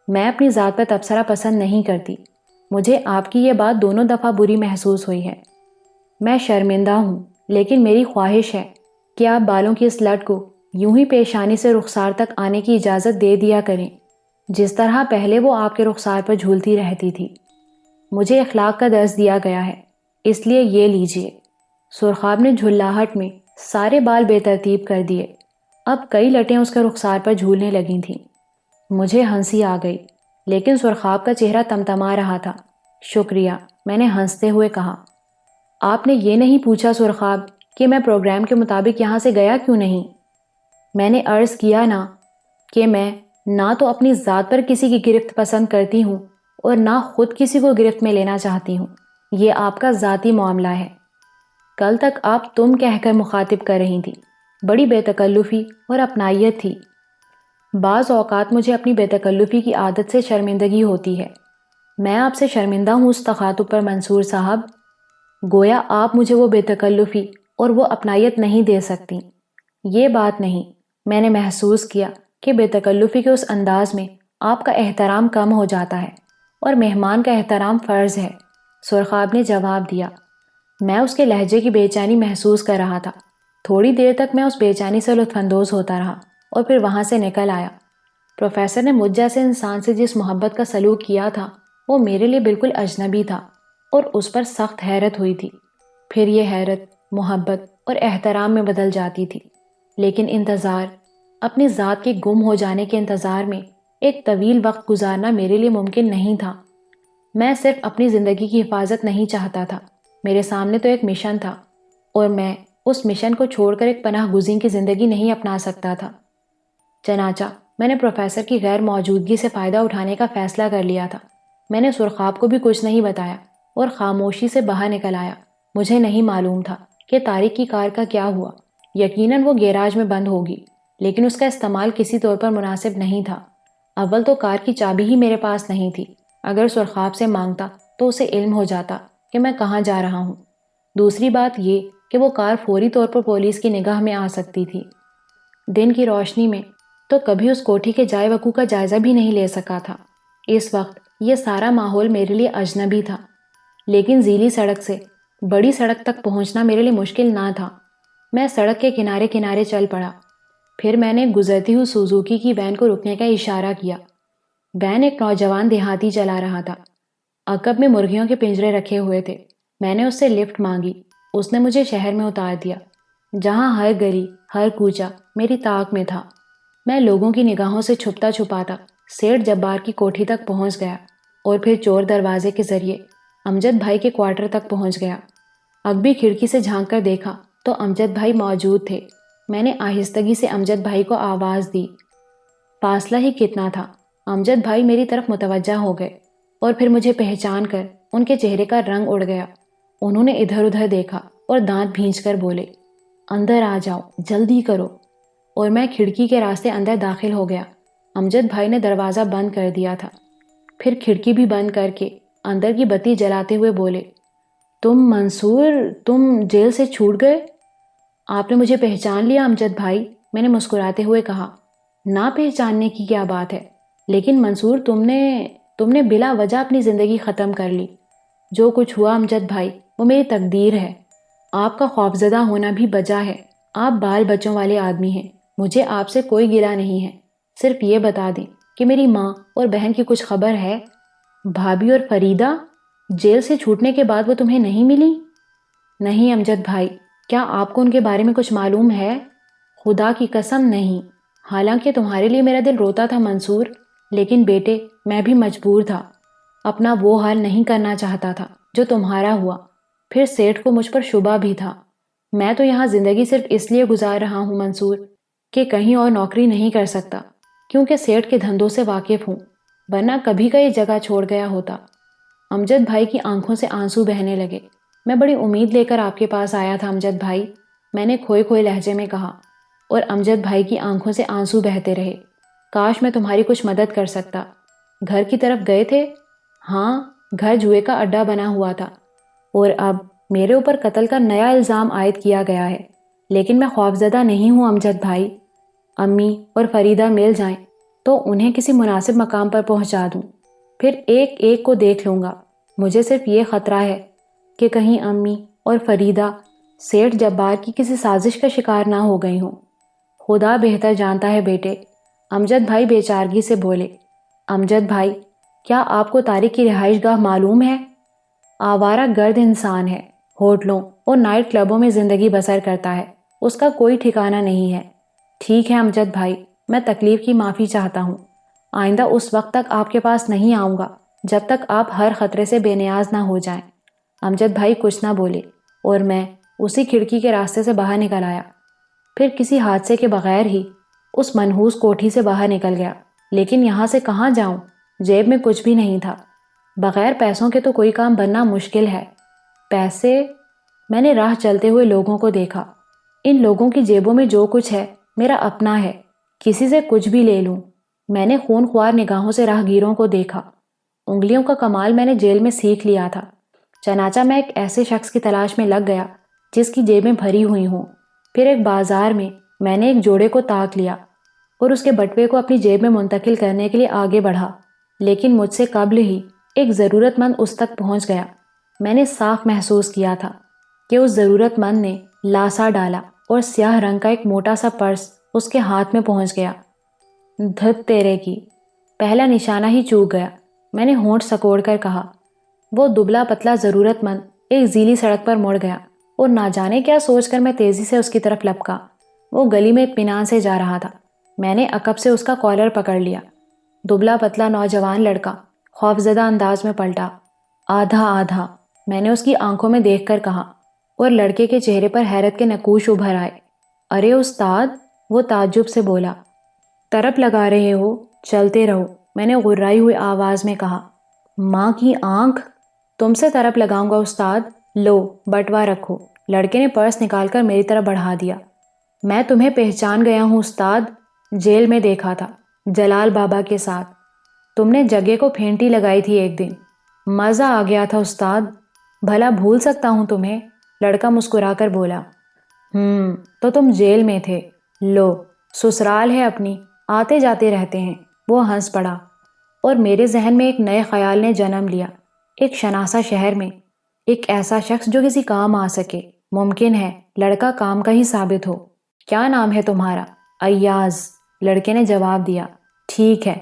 میں اپنی ذات پر تبصرہ پسند نہیں کرتی۔ مجھے آپ کی یہ بات دونوں دفعہ بری محسوس ہوئی ہے۔ میں شرمندہ ہوں، لیکن میری خواہش ہے کہ آپ بالوں کی اس لٹ کو یوں ہی پیشانی سے رخسار تک آنے کی اجازت دے دیا کریں، جس طرح پہلے وہ آپ کے رخسار پر جھولتی رہتی تھی۔ مجھے اخلاق کا درس دیا گیا ہے، اس لیے یہ لیجئے۔ سرخاب نے جھلاہٹ میں سارے بال بے ترتیب کر دیے۔ اب کئی لٹیں اس کے رخسار پر جھولنے لگی تھیں۔ مجھے ہنسی آ گئی، لیکن سرخاب کا چہرہ تمتما رہا تھا۔ شکریہ، میں نے ہنستے ہوئے کہا۔ آپ نے یہ نہیں پوچھا سرخاب کہ میں پروگرام کے مطابق یہاں سے گیا کیوں نہیں؟ میں نے عرض کیا نا کہ میں نہ تو اپنی ذات پر کسی کی گرفت پسند کرتی ہوں اور نہ خود کسی کو گرفت میں لینا چاہتی ہوں۔ یہ آپ کا ذاتی معاملہ ہے۔ کل تک آپ تم کہہ کر مخاطب کر رہی تھی، بڑی بے تکلفی اور اپنائیت تھی۔ بعض اوقات مجھے اپنی بے تکلفی کی عادت سے شرمندگی ہوتی ہے۔ میں آپ سے شرمندہ ہوں اس تخاطب پر منصور صاحب۔ گویا آپ مجھے وہ بے تکلفی اور وہ اپنائیت نہیں دے سکتی۔ یہ بات نہیں، میں نے محسوس کیا کہ بے تکلفی کے اس انداز میں آپ کا احترام کم ہو جاتا ہے، اور مہمان کا احترام فرض ہے۔ سرخاب نے جواب دیا۔ میں اس کے لہجے کی بے چینی محسوس کر رہا تھا۔ تھوڑی دیر تک میں اس بے چینی سے لطف اندوز ہوتا رہا اور پھر وہاں سے نکل آیا۔ پروفیسر نے مجھ جیسے انسان سے جس محبت کا سلوک کیا تھا وہ میرے لیے بالکل اجنبی تھا، اور اس پر سخت حیرت ہوئی تھی۔ پھر یہ حیرت محبت اور احترام میں بدل جاتی تھی۔ لیکن انتظار، اپنی ذات کے گم ہو جانے کے انتظار میں ایک طویل وقت گزارنا میرے لیے ممکن نہیں تھا۔ میں صرف اپنی زندگی کی حفاظت نہیں چاہتا تھا، میرے سامنے تو ایک مشن تھا، اور میں اس مشن کو چھوڑ کر ایک پناہ گزین کی زندگی نہیں اپنا سکتا تھا۔ چنانچہ میں نے پروفیسر کی غیر موجودگی سے فائدہ اٹھانے کا فیصلہ کر لیا تھا۔ میں نے سرخاب کو بھی کچھ نہیں بتایا اور خاموشی سے باہر نکل آیا۔ مجھے نہیں معلوم تھا کہ طارق کی کار کا کیا ہوا۔ یقیناً وہ گیراج میں بند ہوگی، لیکن اس کا استعمال کسی طور پر مناسب نہیں تھا۔ اول تو کار کی چابی ہی میرے پاس نہیں تھی۔ اگر سرخاب سے مانگتا تو اسے علم ہو جاتا کہ میں کہاں جا رہا ہوں۔ دوسری بات یہ کہ وہ کار فوری طور پر پولیس کی نگاہ میں آ سکتی تھی۔ دن کی روشنی میں تو کبھی اس کوٹھی کے جائے وقوع کا جائزہ بھی نہیں لے سکا تھا۔ اس وقت یہ سارا ماحول میرے لیے اجنبی تھا، لیکن ذیلی سڑک سے بڑی سڑک تک پہنچنا میرے لیے مشکل نہ تھا۔ میں سڑک کے کنارے کنارے چل پڑا۔ پھر میں نے گزرتی ہوئی سوزوکی کی وین کو رکنے کا اشارہ کیا۔ وین ایک نوجوان دیہاتی چلا رہا تھا۔ عقب میں مرغیوں کے پنجرے رکھے ہوئے تھے۔ میں نے اس سے لفٹ مانگی۔ اس نے مجھے شہر میں اتار دیا، جہاں ہر گلی، ہر کوچہ میری طاق میں تھا۔ میں لوگوں کی نگاہوں سے چھپتا چھپاتا سیٹھ جبار کی کوٹھی تک پہنچ گیا، اور پھر چور دروازے کے ذریعے امجد بھائی کے کوارٹر تک پہنچ گیا۔ اگبی کھڑکی سے جھانک کر دیکھا تو امجد بھائی موجود تھے۔ میں نے آہستگی سے امجد بھائی کو آواز دی۔ فاصلہ ہی کتنا تھا، امجد بھائی میری طرف متوجہ ہو گئے، اور پھر مجھے پہچان کر ان کے چہرے کا رنگ اڑ گیا۔ انہوں نے ادھر ادھر دیکھا اور دانت بھینچ کر بولے، اندر آ جاؤ، جلدی کرو۔ اور میں کھڑکی کے راستے اندر داخل ہو گیا۔ امجد بھائی نے دروازہ بند کر دیا تھا۔ پھر کھڑکی بھی بند کر کے اندر کی بتی جلاتے ہوئے بولے، تم منصور، تم جیل سے چھوٹ گئے؟ آپ نے مجھے پہچان لیا امجد بھائی؟ میں نے مسکراتے ہوئے کہا۔ نہ پہچاننے کی کیا بات ہے، لیکن منصور تم نے بلا وجہ اپنی زندگی ختم کر لی۔ جو کچھ ہوا امجد بھائی وہ میری تقدیر ہے۔ آپ کا خوفزدہ ہونا بھی بجا ہے۔ آپ بال بچوں والے آدمی ہیں۔ مجھے آپ سے کوئی گلہ نہیں ہے۔ صرف یہ بتا دیں کہ میری ماں اور بہن کی کچھ خبر ہے؟ بھابھی اور فریدہ جیل سے چھوٹنے کے بعد وہ تمہیں نہیں ملی؟ نہیں امجد بھائی، کیا آپ کو ان کے بارے میں کچھ معلوم ہے؟ خدا کی قسم نہیں۔ حالانکہ تمہارے لیے میرا دل روتا تھا منصور، لیکن بیٹے میں بھی مجبور تھا۔ اپنا وہ حال نہیں کرنا چاہتا تھا جو تمہارا ہوا۔ پھر سیٹھ کو مجھ پر شبہ بھی تھا۔ میں تو یہاں زندگی صرف اس لیے گزار رہا ہوں منصور کہ کہیں اور نوکری نہیں کر سکتا، کیونکہ سیٹھ کے دھندوں سے واقف ہوں، ورنہ کبھی کا یہ جگہ چھوڑ گیا ہوتا۔ امجد بھائی کی آنکھوں سے آنسو بہنے لگے۔ میں بڑی امید لے کر آپ کے پاس آیا تھا امجد بھائی، میں نے کھوئے کھوئے لہجے میں کہا، اور امجد بھائی کی آنکھوں سے آنسو بہتے رہے۔ کاش میں تمہاری کچھ مدد کر سکتا۔ گھر کی طرف گئے تھے؟ ہاں، گھر جوئے کا اڈا بنا ہوا تھا، اور اب میرے اوپر قتل کا نیا الزام عائد کیا گیا ہے، لیکن میں خوفزدہ نہیں ہوں امجد بھائی۔ امی اور فریدہ مل جائیں تو انہیں کسی مناسب مقام پر پہنچا دوں، پھر ایک ایک کو دیکھ لوں گا۔ مجھے صرف یہ خطرہ ہے کہ کہیں امی اور فریدہ سیٹھ جبار کی کسی سازش کا شکار نہ ہو گئی ہوں۔ خدا بہتر جانتا ہے بیٹے، امجد بھائی بے چارگی سے بولے۔ امجد بھائی، کیا آپ کو طارق کی رہائش گاہ معلوم ہے؟ آوارہ گرد انسان ہے، ہوٹلوں اور نائٹ کلبوں میں زندگی بسر کرتا ہے، اس کا کوئی ٹھکانہ نہیں ہے۔ ٹھیک ہے امجد بھائی، میں تکلیف کی معافی چاہتا ہوں۔ آئندہ اس وقت تک آپ کے پاس نہیں آؤں گا جب تک آپ ہر خطرے سے بے نیاز نہ ہو جائیں۔ امجد بھائی کچھ نہ بولے، اور میں اسی کھڑکی کے راستے سے باہر نکل آیا۔ پھر کسی حادثے کے بغیر ہی اس منحوس کوٹھی سے باہر نکل گیا، لیکن یہاں سے کہاں جاؤں؟ جیب میں کچھ بھی نہیں تھا۔ بغیر پیسوں کے تو کوئی کام بننا مشکل ہے۔ پیسے؟ میں نے راہ چلتے ہوئے لوگوں کو دیکھا۔ ان لوگوں کی جیبوں میں جو کچھ ہے میرا اپنا ہے، کسی سے کچھ بھی لے لوں۔ میں نے خون خوار نگاہوں سے راہگیروں کو دیکھا۔ انگلیوں کا کمال میں نے جیل میں سیکھ لیا تھا۔ چنانچہ میں ایک ایسے شخص کی تلاش میں لگ گیا جس کی جیبیں بھری ہوئی ہوں۔ پھر ایک بازار میں نے ایک جوڑے کو تاک لیا اور اس کے بٹوے کو اپنی جیب میں منتقل کرنے کے لیے آگے بڑھا، لیکن مجھ سے قبل ہی ایک ضرورت مند اس تک پہنچ گیا۔ میں نے صاف محسوس کیا تھا کہ اس ضرورت مند نے لاسا ڈالا اور سیاہ رنگ کا ایک موٹا سا پرس اس کے ہاتھ میں پہنچ گیا۔ دھت تیرے کی، پہلا نشانہ ہی چوک گیا، میں نے ہونٹ سکوڑ کر کہا۔ وہ دبلا پتلا ضرورت مند ایک زیلی سڑک پر مڑ گیا، اور نہ جانے کیا سوچ کر میں تیزی سے اس کی طرف لپکا۔ وہ گلی میں اطمینان سے جا رہا تھا۔ میں نے عقب سے اس کا کالر پکڑ لیا۔ دبلا پتلا نوجوان لڑکا خوفزدہ انداز میں پلٹا۔ آدھا آدھا، میں نے اس کی آنکھوں میں دیکھ کر کہا، اور لڑکے کے چہرے پر حیرت کے نقوش ابھر آئے۔ ارے استاد، وہ تعجب سے بولا۔ طرپ لگا رہے ہو؟ چلتے رہو، میں نے غرائی ہوئی آواز میں کہا۔ ماں کی آنکھ! تم سے طرپ لگاؤں گا استاد، لو بٹوا رکھو۔ لڑکے نے پرس نکال کر میری طرف بڑھا دیا۔ میں تمہیں پہچان گیا ہوں استاد، جیل میں دیکھا تھا، جلال بابا کے ساتھ۔ تم نے جگہ کو پھینٹی لگائی تھی ایک دن، مزہ آ گیا تھا استاد۔ بھلا بھول سکتا ہوں تمہیں؟ لڑکا مسکرا کر بولا۔ تو تم جیل میں تھے، لو سسرال ہے اپنی، آتے جاتے رہتے ہیں۔ وہ ہنس پڑا، اور میرے ذہن میں ایک نئے خیال نے جنم لیا۔ ایک شناسا شہر میں ایک ایسا شخص جو کسی کام آ سکے، ممکن ہے لڑکا کام کا ہی ثابت ہو۔ کیا نام ہے تمہارا؟ ایاز، لڑکے نے جواب دیا۔ ٹھیک ہے،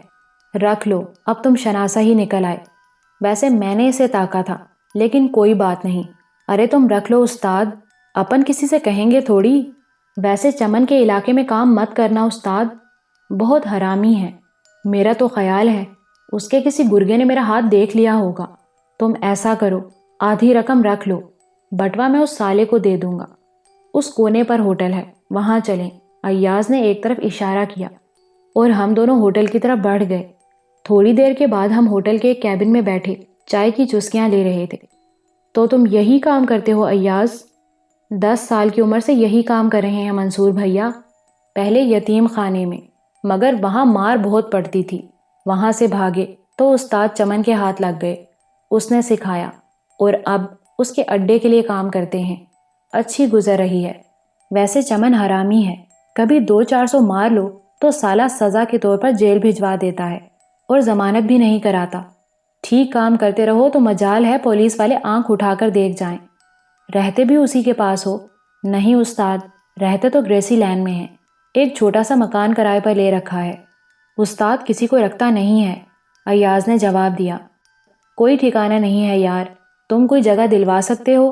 رکھ لو، اب تم شناسا ہی نکل آئے۔ ویسے میں نے اسے تاکا تھا، لیکن کوئی بات نہیں۔ ارے تم رکھ لو استاد، اپن کسی سے کہیں گے تھوڑی۔ ویسے چمن کے علاقے میں کام مت کرنا استاد، بہت حرامی ہے۔ میرا تو خیال ہے اس کے کسی گرگے نے میرا ہاتھ دیکھ لیا ہوگا۔ تم ایسا کرو، آدھی رقم رکھ لو، بٹوا میں اس سالے کو دے دوں گا۔ اس کونے پر ہوٹل ہے، وہاں چلیں۔ ایاز نے ایک طرف اشارہ کیا، اور ہم دونوں ہوٹل کی طرف بڑھ گئے۔ تھوڑی دیر کے بعد ہم ہوٹل کے ایک کیبن میں بیٹھے چائے کی چسکیاں لے رہے تھے۔ تو تم یہی کام کرتے ہو ایاز؟ 10 سال کی عمر سے یہی کام کر رہے ہیں منصور بھیا۔ پہلے یتیم خانے میں، مگر وہاں مار بہت پڑتی تھی، وہاں سے بھاگے تو استاد چمن کے ہاتھ لگ گئے، اس نے سکھایا، اور اب اس کے اڈے کے لیے کام کرتے ہیں۔ اچھی گزر رہی ہے۔ ویسے چمن حرامی ہے، کبھی 200-400 مار لو تو سالہ سزا کے طور پر جیل بھجوا دیتا ہے، اور ضمانت بھی نہیں کراتا۔ ٹھیک کام کرتے رہو تو مجال ہے پولیس والے آنکھ اٹھا کر دیکھ جائیں۔ رہتے بھی اسی کے پاس ہو؟ نہیں استاد، رہتے تو گریسی لین میں ہیں، ایک چھوٹا سا مکان کرائے پر لے رکھا ہے۔ استاد کسی کو رکھتا نہیں ہے، ایاز نے جواب دیا۔ کوئی ٹھکانہ نہیں ہے یار، تم کوئی جگہ دلوا سکتے ہو؟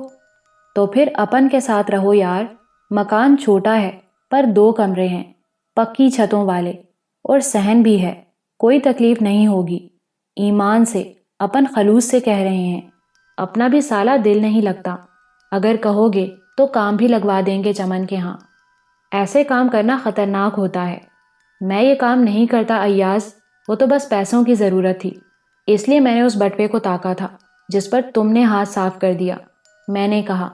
تو پھر اپن کے ساتھ رہو یار۔ مکان چھوٹا ہے پر 2 کمرے ہیں، پکی چھتوں والے، اور صحن بھی ہے، کوئی تکلیف نہیں ہوگی۔ ایمان سے، اپن خلوص سے کہہ رہے ہیں۔ اپنا بھی سالہ دل نہیں لگتا، اگر کہو گے تو کام بھی لگوا دیں گے چمن کے ہاں۔ ایسے کام کرنا خطرناک ہوتا ہے۔ میں یہ کام نہیں کرتا ایاز، وہ تو بس پیسوں کی ضرورت تھی، اس لیے میں نے اس بٹوے کو تاکا تھا جس پر تم نے ہاتھ صاف کر دیا۔ میں نے کہا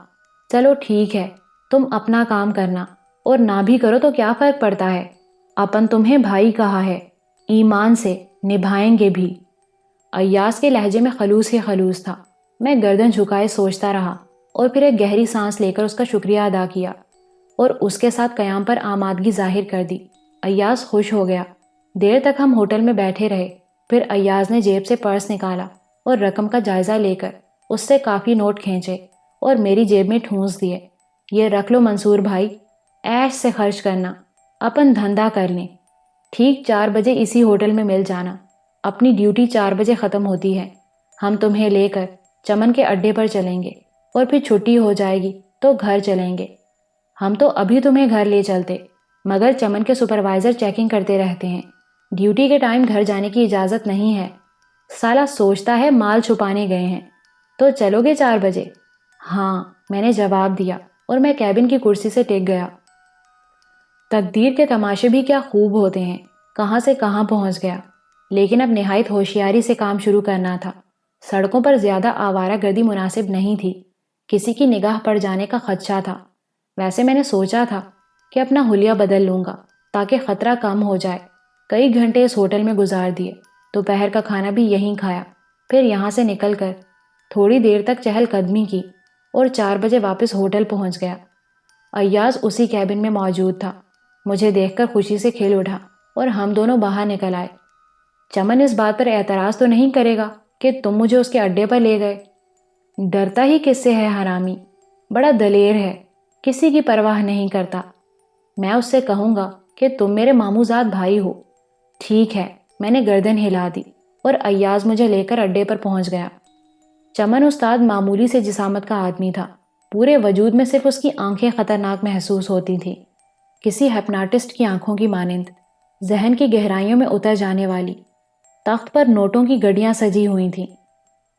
چلو ٹھیک ہے، تم اپنا کام کرنا، اور نہ بھی کرو تو کیا فرق پڑتا ہے، اپن تمہیں بھائی کہا ہے، ایمان سے نبھائیں گے بھی۔ ایاز کے لہجے میں خلوص ہی خلوص تھا۔ میں گردن جھکائے سوچتا رہا اور پھر ایک گہری سانس لے کر اس کا شکریہ ادا کیا اور اس کے ساتھ قیام پر آمادگی ظاہر کر دی۔ ایاز خوش ہو گیا۔ دیر تک ہم ہوٹل میں بیٹھے رہے، پھر ایاز نے جیب سے پرس نکالا اور رقم کا جائزہ لے کر اس سے کافی نوٹ کھینچے اور میری جیب میں ٹھونس دیے۔ یہ رکھ لو منصور بھائی، عیش سے خرچ کرنا، اپن دھندا کر لیں۔ ٹھیک 4 بجے اسی ہوٹل میں مل جانا، اپنی ڈیوٹی 4 بجے ختم ہوتی ہے، ہم تمہیں لے کر چمن کے اڈے پر چلیں گے اور پھر چھٹی ہو جائے گی تو گھر چلیں گے۔ ہم تو ابھی تمہیں گھر لے چلتے، مگر چمن کے سپروائزر چیکنگ کرتے رہتے ہیں، ڈیوٹی کے ٹائم گھر جانے کی اجازت نہیں ہے۔ سالا سوچتا ہے مال چھپانے گئے ہیں۔ تو چلو گے 4 بجے؟ ہاں، میں نے جواب دیا اور میں کیبن کی کرسی سے ٹک گیا۔ تقدیر کے تماشے بھی کیا خوب ہوتے ہیں، کہاں سے کہاں پہنچ گیا۔ لیکن اب نہایت ہوشیاری سے کام شروع کرنا تھا۔ سڑکوں پر زیادہ آوارہ گردی مناسب نہیں تھی، کسی کی نگاہ پڑ جانے کا خدشہ تھا۔ ویسے میں نے سوچا تھا کہ اپنا حلیہ بدل لوں گا تاکہ خطرہ کم ہو جائے۔ کئی گھنٹے اس ہوٹل میں گزار دیے، دوپہر کا کھانا بھی یہیں کھایا، پھر یہاں سے نکل کر تھوڑی دیر تک چہل قدمی کی اور 4 بجے واپس ہوٹل پہنچ گیا۔ ایاز اسی کیبن میں موجود تھا، مجھے دیکھ کر خوشی سے کھل اٹھا اور ہم دونوں باہر نکل آئے۔ چمن اس بات پر اعتراض تو نہیں کرے گا کہ تم مجھے اس کے اڈے پر لے گئے؟ ڈرتا ہی کس سے ہے حرامی، بڑا دلیر ہے، کسی کی پرواہ نہیں کرتا۔ میں اس سے کہوں گا کہ تم میرے ماموزاد بھائی ہو۔ ٹھیک ہے، میں نے گردن ہلا دی اور ایاز مجھے لے کر اڈے پر پہنچ گیا۔ چمن استاد معمولی سے جسامت کا آدمی تھا، پورے وجود میں صرف اس کی آنکھیں خطرناک محسوس ہوتی تھیں، کسی ہپناٹسٹ کی آنکھوں کی مانند، ذہن کی گہرائیوں میں اتر جانے والی۔ تخت پر نوٹوں کی گڈیاں سجی ہوئی تھیں،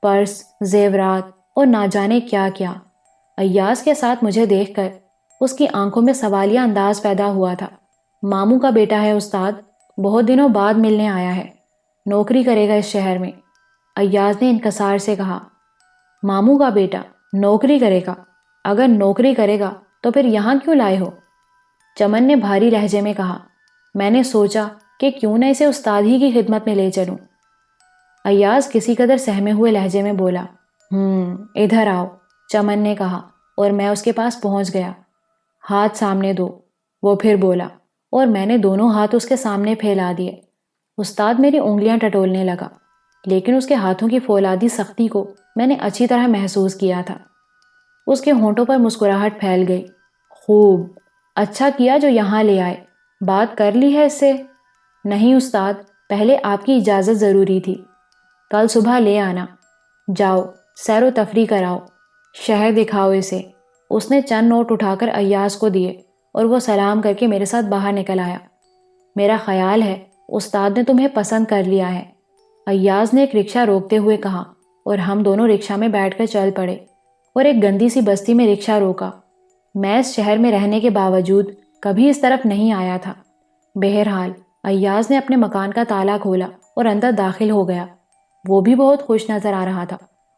پرس، زیورات اور نہ جانے کیا کیا۔ ایاز کے ساتھ مجھے دیکھ کر اس کی آنکھوں میں سوالیہ انداز پیدا ہوا تھا۔ ماموں کا بیٹا ہے استاد، بہت دنوں بعد ملنے آیا ہے، نوکری کرے گا اس شہر میں۔ ایاز نے انکسار سے کہا۔ ماموں کا بیٹا نوکری کرے گا؟ اگر نوکری کرے گا تو پھر یہاں کیوں لائے ہو؟ چمن نے بھاری لہجے میں کہا۔ میں نے سوچا کہ کیوں نہ اسے استاد ہی کی خدمت میں لے چلوں۔ ایاز کسی قدر سہمے ہوئے لہجے میں بولا۔ ادھر آؤ، چمن نے کہا اور میں اس کے پاس پہنچ گیا۔ ہاتھ سامنے دو، وہ پھر بولا اور میں نے دونوں ہاتھ اس کے سامنے پھیلا دیے۔ استاد میری انگلیاں ٹٹولنے لگا، لیکن اس کے ہاتھوں کی فولادی سختی کو میں نے اچھی طرح محسوس کیا تھا۔ اس کے ہونٹوں پر مسکراہٹ پھیل گئی۔ خوب، اچھا کیا جو یہاں لے آئے۔ بات کر لی ہے اس سے؟ نہیں استاد، پہلے آپ کی اجازت ضروری تھی۔ کل صبح لے آنا۔ جاؤ، سیر و تفریح کراؤ، شہر دکھاؤ اسے۔ اس نے چند نوٹ اٹھا کر ایاز کو دیے اور وہ سلام کر کے میرے ساتھ باہر نکل آیا۔ میرا خیال ہے استاد نے تمہیں پسند کر لیا ہے، ایاز نے ایک رکشہ روکتے ہوئے کہا، اور ہم دونوں رکشہ میں بیٹھ کر چل پڑے اور ایک گندی سی بستی میں رکشہ روکا۔ میں اس شہر میں رہنے کے باوجود کبھی اس طرف نہیں آیا تھا۔ بہرحال ایاز نے اپنے مکان کا تالا کھولا اور اندر داخل ہو گیا۔ وہ بھی بہت خوش نظر آ رہا تھا۔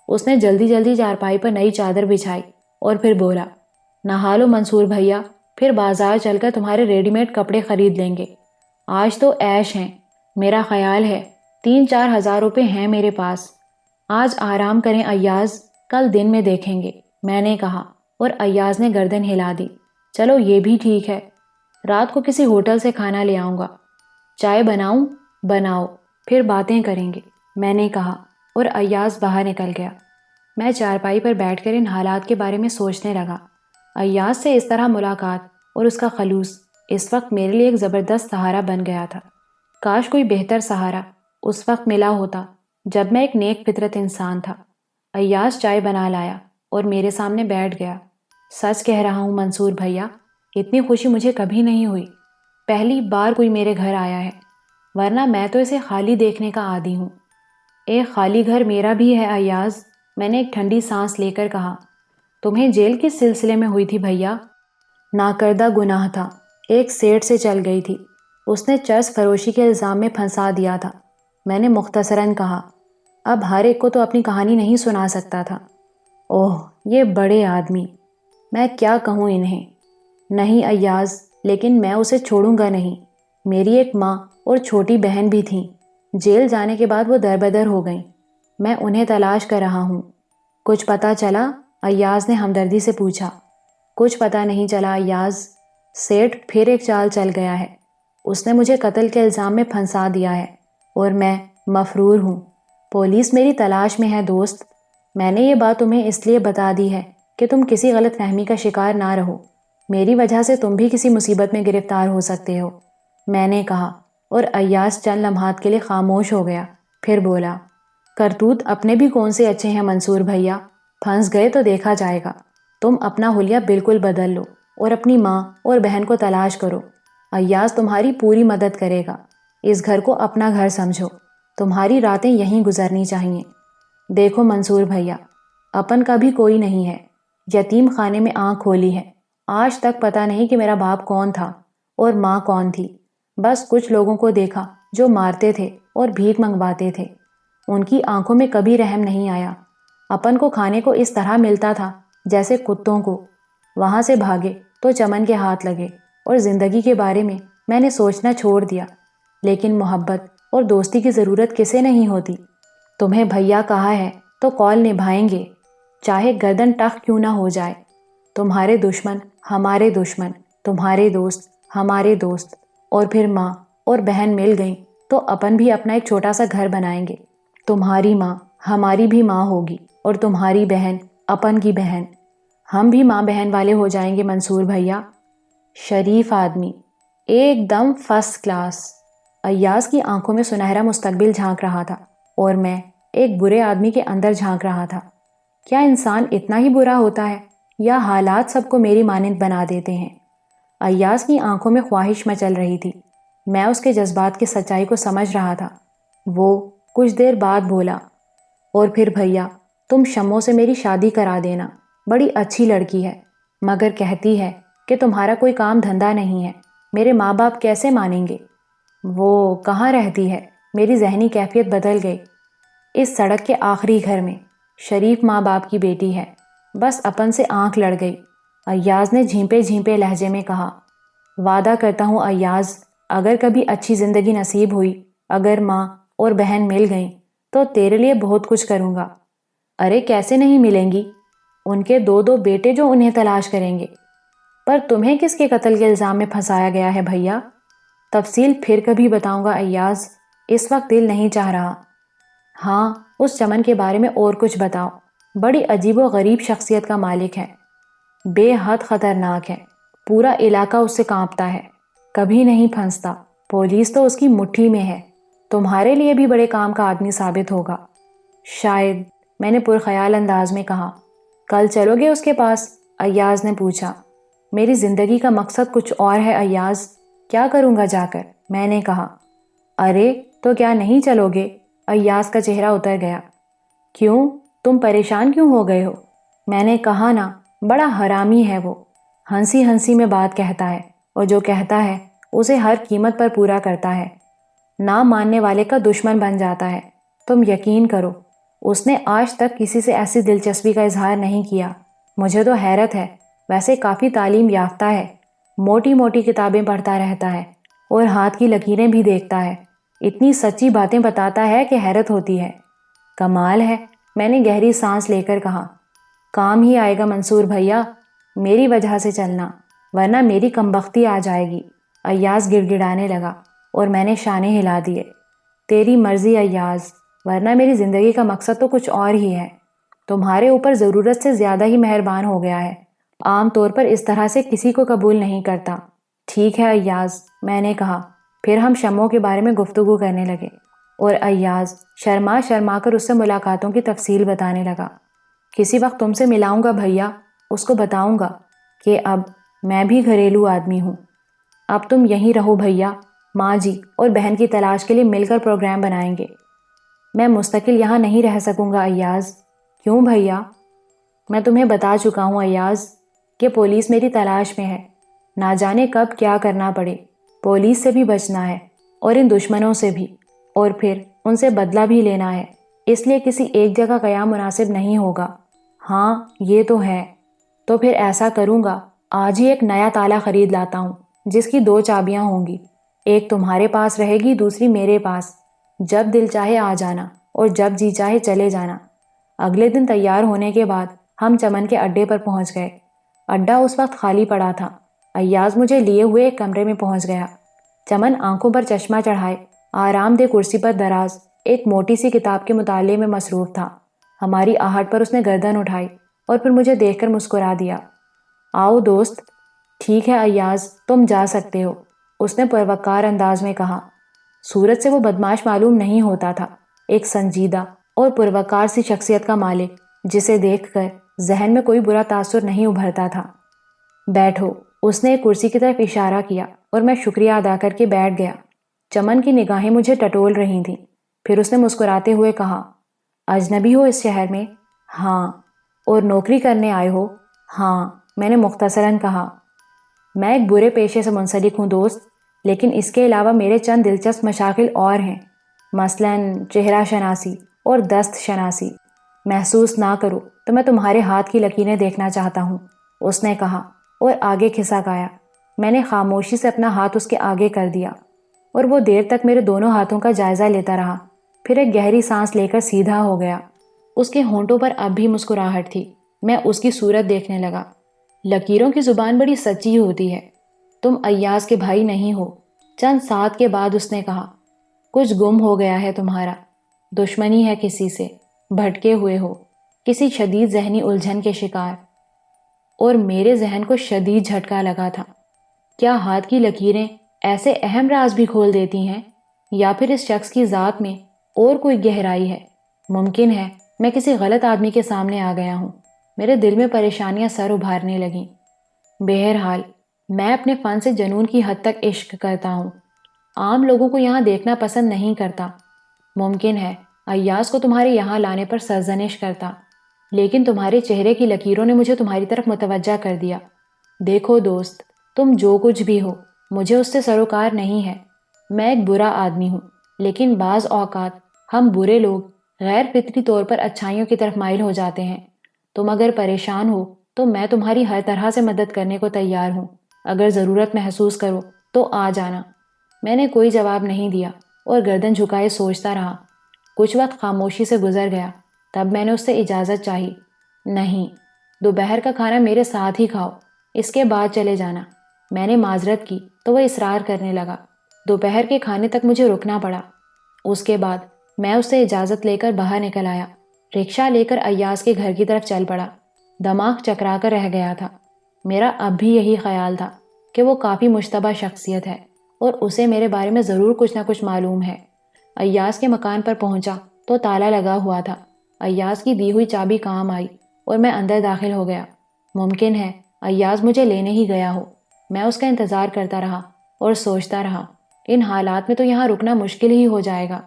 اس نے جلدی جلدی چارپائی پر نئی چادر بچھائی اور پھر بولا، نہا لو منصور بھیا، پھر بازار چل کر تمہارے ریڈی میڈ کپڑے خرید لیں گے۔ آج تو عیش ہیں، میرا خیال ہے 3-4 ہزار روپے ہیں میرے پاس۔ آج آرام کریں ایاز، کل دن میں دیکھیں گے، میں نے کہا، اور ایاز نے گردن ہلا دی۔ چلو یہ بھی ٹھیک ہے، رات کو کسی ہوٹل سے کھانا لے آؤں گا۔ چائے بناؤں؟ بناؤ، پھر باتیں کریں گے، میں نے کہا، اور ایاز باہر نکل گیا۔ میں چارپائی پر بیٹھ کر ان حالات کے بارے میں سوچنے لگا۔ ایاز سے اس طرح ملاقات اور اس کا خلوص اس وقت میرے لیے ایک زبردست سہارا بن گیا تھا۔ کاش کوئی بہتر سہارا اس وقت ملا ہوتا جب میں ایک نیک فطرت انسان تھا۔ ایاز چائے بنا لایا اور میرے سامنے بیٹھ گیا۔ سچ کہہ رہا ہوں منصور بھیا، اتنی خوشی مجھے کبھی نہیں ہوئی۔ پہلی بار کوئی میرے گھر آیا ہے، ورنہ میں تو اسے خالی دیکھنے کا عادی ہوں۔ ایک خالی گھر میرا بھی ہے ایاز، میں نے ایک ٹھنڈی سانس لے کر کہا۔ تمہیں جیل کس سلسلے میں ہوئی تھی بھیا؟ ناکردہ گناہ تھا، ایک سیٹ سے چل گئی تھی، اس نے چرس فروشی کے الزام میں پھنسا دیا تھا، میں نے مختصراً کہا۔ اب ہر ایک کو تو اپنی کہانی نہیں سنا سکتا تھا۔ اوہ یہ بڑے آدمی، میں کیا کہوں انہیں۔ نہیں ایاز، لیکن میں اسے چھوڑوں گا نہیں۔ میری ایک ماں اور چھوٹی بہن بھی تھیں، جیل جانے کے بعد وہ دربدر ہو گئیں، میں انہیں تلاش کر رہا ہوں۔ کچھ پتہ چلا؟ ایاز نے ہمدردی سے پوچھا۔ کچھ پتہ نہیں چلا ایاز، سیٹ پھر ایک چال چل گیا ہے، اس نے مجھے قتل کے الزام میں پھنسا دیا ہے اور میں مفرور ہوں۔ پولیس میری تلاش میں ہے دوست۔ میں نے یہ بات تمہیں اس لیے بتا دی ہے کہ تم کسی غلط فہمی کا شکار نہ رہو، میری وجہ سے تم بھی کسی مصیبت میں گرفتار ہو سکتے ہو، میں نے کہا، اور ایاز چند لمحات کے لیے خاموش ہو گیا، پھر بولا۔ کرتوت اپنے بھی کون سے اچھے ہیں منصور بھیا، پھنس گئے تو دیکھا جائے گا۔ تم اپنا حلیہ بالکل بدل لو اور اپنی ماں اور بہن کو تلاش کرو، ایاز تمہاری پوری مدد کرے گا۔ اس گھر کو اپنا گھر سمجھو، تمہاری راتیں یہیں گزرنی چاہیے۔ دیکھو منصور بھیا، اپن کا بھی کوئی نہیں ہے، یتیم خانے میں آنکھ کھولی ہے، آج تک پتہ نہیں کہ میرا باپ کون تھا اور ماں کون تھی، بس کچھ لوگوں کو دیکھا جو مارتے تھے اور بھیک منگواتے تھے، ان کی آنکھوں میں کبھی رحم نہیں آیا۔ اپن کو کھانے کو اس طرح ملتا تھا جیسے کتوں کو، وہاں سے بھاگے تو چمن کے ہاتھ لگے، اور زندگی کے بارے میں نے سوچنا چھوڑ دیا۔ لیکن محبت اور دوستی کی ضرورت کسے نہیں ہوتی؟ تمہیں بھیا کہا ہے تو قول نبھائیں گے، چاہے گردن ٹخ کیوں نہ ہو جائے۔ تمہارے دشمن ہمارے دشمن، تمہارے دوست ہمارے دوست، اور پھر ماں اور بہن مل گئیں تو اپن بھی اپنا ایک چھوٹا سا گھر بنائیں گے۔ تمہاری ماں ہماری بھی ماں ہوگی اور تمہاری بہن اپن کی بہن، ہم بھی ماں بہن والے ہو جائیں گے منصور بھیا۔ شریف آدمی، ایک دم فرسٹ کلاس۔ ایاز کی آنکھوں میں سنہرا مستقبل جھانک رہا تھا اور میں ایک برے آدمی کے اندر جھانک رہا تھا۔ کیا انسان اتنا ہی برا ہوتا ہے یا حالات سب کو میری مانند بنا دیتے ہیں؟ ایاز کی آنکھوں میں خواہش مچل رہی تھی، میں اس کے جذبات کی سچائی کو سمجھ رہا تھا۔ وہ کچھ دیر بعد بولا، اور پھر بھیا تم شموں سے میری شادی کرا دینا، بڑی اچھی لڑکی ہے، مگر کہتی ہے کہ تمہارا کوئی کام دھندہ نہیں ہے، میرے ماں باپ کیسے مانیں گے؟ وہ کہاں رہتی ہے؟ میری ذہنی کیفیت بدل گئی۔ اس سڑک کے آخری گھر میں، شریف ماں باپ کی بیٹی ہے، بس اپن سے آنکھ لڑ گئی، ایاز نے جھیمپے جھیمپے لہجے میں کہا۔ وعدہ کرتا ہوں ایاز، اگر کبھی اچھی زندگی نصیب ہوئی، اگر ماں اور بہن مل گئیں تو تیرے لیے بہت کچھ کروں گا۔ ارے کیسے نہیں ملیں گی؟ ان کے دو دو بیٹے جو انہیں تلاش کریں گے۔ پر تمہیں کس کے قتل کے الزام میں پھنسایا گیا ہے بھیا؟ تفصیل پھر کبھی بتاؤں گا ایاز، اس وقت دل نہیں چاہ رہا۔ ہاں اس چمن کے بارے میں اور کچھ بتاؤ، بڑی عجیب و غریب شخصیت کا مالک ہے، بے حد خطرناک ہے، پورا علاقہ اس سے کانپتا ہے، کبھی نہیں پھنستا، پولیس تو اس کی مٹھی میں ہے، تمہارے لیے بھی بڑے کام کا آدمی ثابت ہوگا۔ شاید، میں نے پرخیال انداز میں کہا۔ کل چلو گے اس کے پاس؟ ایاز نے پوچھا۔ میری زندگی کا مقصد کچھ اور ہے ایاز، کیا کروں گا جا کر؟ میں نے کہا۔ ارے تو کیا نہیں چلو گے؟ ایاز کا چہرہ اتر گیا۔ کیوں؟ تم پریشان کیوں ہو گئے ہو؟ میں نے کہا نا، بڑا حرامی ہے وہ، ہنسی ہنسی میں بات کہتا ہے اور جو کہتا ہے اسے ہر قیمت پر پورا کرتا ہے، نہ ماننے والے کا دشمن بن جاتا ہے۔ تم یقین کرو، اس نے آج تک کسی سے ایسی دلچسپی کا اظہار نہیں کیا۔ مجھے تو حیرت ہے، ویسے کافی تعلیم یافتہ ہے، موٹی موٹی کتابیں پڑھتا رہتا ہے اور ہاتھ کی لکیریں بھی دیکھتا ہے، اتنی سچی باتیں بتاتا ہے کہ حیرت ہوتی ہے۔ کمال ہے، میں نے گہری سانس لے کر کہا۔ کام ہی آئے گا منصور بھیا، میری وجہ سے چلنا، ورنہ میری کمبختی آ جائے گی۔ ایاز گڑ گڑانے لگا اور میں نے شانے ہلا دیے۔ تیری مرضی ایاز، ورنہ میری زندگی کا مقصد تو کچھ اور ہی ہے، تمہارے اوپر ضرورت سے زیادہ ہی مہربان ہو گیا ہے، عام طور پر اس طرح سے کسی کو قبول نہیں کرتا۔ ٹھیک ہے ایاز، میں نے کہا، پھر ہم شموں کے بارے میں گفتگو کرنے لگے، اور ایاز شرما شرما کر اس سے ملاقاتوں کی تفصیل بتانے لگا۔ کسی وقت تم سے ملاؤں گا بھیا، اس کو بتاؤں گا کہ اب میں بھی گھریلو آدمی ہوں۔ اب تم یہیں رہو بھیا، ماں جی اور بہن کی تلاش کے لیے مل کر پروگرام بنائیں گے۔ میں مستقل یہاں نہیں رہ سکوں گا ایاز۔ کیوں بھیا؟ میں تمہیں بتا چکا ہوں ایاز کہ پولیس میری تلاش میں ہے، نہ جانے کب کیا کرنا پڑے۔ پولیس سے بھی بچنا ہے اور ان دشمنوں سے بھی، اور پھر ان سے بدلہ بھی لینا ہے، اس لیے کسی ایک جگہ قیام مناسب نہیں ہوگا۔ ہاں یہ تو ہے۔ تو پھر ایسا کروں گا، آج ہی ایک نیا تالا خرید لاتا ہوں جس کی 2 چابیاں ہوں گی، ایک تمہارے پاس رہے گی، دوسری میرے پاس۔ جب دل چاہے آ جانا اور جب جی چاہے چلے جانا۔ اگلے دن تیار ہونے کے بعد ہم چمن کے اڈے پر پہنچ گئے۔ اڈا اس وقت خالی پڑا تھا۔ ایاز مجھے لیے ہوئے ایک کمرے میں پہنچ گیا۔ چمن آنکھوں پر چشمہ چڑھائے آرام دہ کرسی پر دراز ایک موٹی سی کتاب کے مطالعے میں مصروف تھا۔ ہماری آہٹ پر اس نے گردن اٹھائی اور پھر مجھے دیکھ کر مسکرا دیا۔ آؤ دوست۔ ٹھیک ہے ایاز، تم جا سکتے ہو، اس نے پروقار انداز میں کہا۔ صورت سے وہ بدماش معلوم نہیں ہوتا تھا، ایک سنجیدہ اور پروقار سی شخصیت کا مالک جسے دیکھ کر ذہن میں کوئی برا تاثر نہیں ابھرتا تھا۔ بیٹھو، اس نے ایک کرسی کی طرف اشارہ کیا اور میں شکریہ ادا کر کے بیٹھ گیا۔ چمن کی نگاہیں مجھے ٹٹول رہی تھیں۔ پھر اس نے مسکراتے ہوئے کہا، اجنبی ہو اس شہر میں؟ ہاں۔ اور نوکری کرنے آئے ہو؟ ہاں، میں نے مختصراً کہا۔ میں ایک برے پیشے سے منسلک ہوں دوست، لیکن اس کے علاوہ میرے چند دلچسپ مشاغل اور ہیں، مثلاً چہرہ شناسی اور دست شناسی۔ محسوس نہ کرو تو میں تمہارے ہاتھ کی لکیریں دیکھنا چاہتا ہوں، اس نے کہا اور آگے کھسک آیا۔ میں نے خاموشی سے اپنا ہاتھ اس کے آگے کر دیا اور وہ دیر تک میرے دونوں ہاتھوں کا جائزہ لیتا رہا، پھر ایک گہری سانس لے کر سیدھا ہو گیا۔ اس کے ہونٹوں پر اب بھی مسکراہٹ تھی۔ میں اس کی صورت دیکھنے لگا۔ لکیروں کی زبان بڑی سچی ہوتی ہے۔ تم ایاز کے بھائی نہیں ہو، چند ساتھ کے بعد اس نے کہا۔ کچھ گم ہو گیا ہے تمہارا، دشمنی ہے کسی سے، بھٹکے ہوئے ہو، کسی شدید ذہنی الجھن کے شکار۔ اور میرے ذہن کو شدید جھٹکا لگا تھا۔ کیا ہاتھ کی لکیریں ایسے اہم راز بھی کھول دیتی ہیں، یا پھر اس شخص کی ذات میں اور کوئی گہرائی ہے؟ ممکن ہے میں کسی غلط آدمی کے سامنے آ گیا ہوں۔ میرے دل میں پریشانیاں سر ابھارنے لگیں۔ بہرحال میں اپنے فن سے جنون کی حد تک عشق کرتا ہوں۔ عام لوگوں کو یہاں دیکھنا پسند نہیں کرتا۔ ممکن ہے ایاز کو تمہارے یہاں لانے پر سرزنش کرتا، لیکن تمہارے چہرے کی لکیروں نے مجھے تمہاری طرف متوجہ کر دیا۔ دیکھو دوست، تم جو کچھ بھی ہو، مجھے اس سے سروکار نہیں ہے۔ میں ایک برا آدمی ہوں، لیکن بعض اوقات ہم برے لوگ غیر فطری طور پر اچھائیوں کی طرف مائل ہو جاتے ہیں۔ تم اگر پریشان ہو تو میں تمہاری ہر طرح سے مدد کرنے کو تیار ہوں۔ اگر ضرورت محسوس کرو تو آ جانا۔ میں نے کوئی جواب نہیں دیا اور گردن جھکائے سوچتا رہا۔ کچھ وقت خاموشی سے گزر گیا، تب میں نے اس سے اجازت چاہی۔ نہیں، دوپہر کا کھانا میرے ساتھ ہی کھاؤ، اس کے بعد چلے جانا۔ میں نے معذرت کی تو وہ اصرار کرنے لگا۔ دوپہر کے کھانے تک مجھے رکنا پڑا۔ اس کے بعد میں اس سے اجازت لے کر باہر نکل آیا، رکشہ لے کر ایاز کے گھر کی طرف چل پڑا۔ دماغ چکرا کر رہ گیا تھا۔ میرا اب بھی یہی خیال تھا کہ وہ کافی مشتبہ شخصیت ہے اور اسے میرے بارے میں ضرور کچھ نہ کچھ معلوم ہے۔ ایاز کے مکان پر پہنچا تو تالا لگا ہوا تھا۔ ایاز کی دی ہوئی چابی کام آئی اور میں اندر داخل ہو گیا۔ ممکن ہے ایاز مجھے لینے ہی گیا ہو۔ میں اس کا انتظار کرتا رہا اور سوچتا رہا، ان حالات میں تو یہاں رکنا مشکل ہی ہو جائے گا۔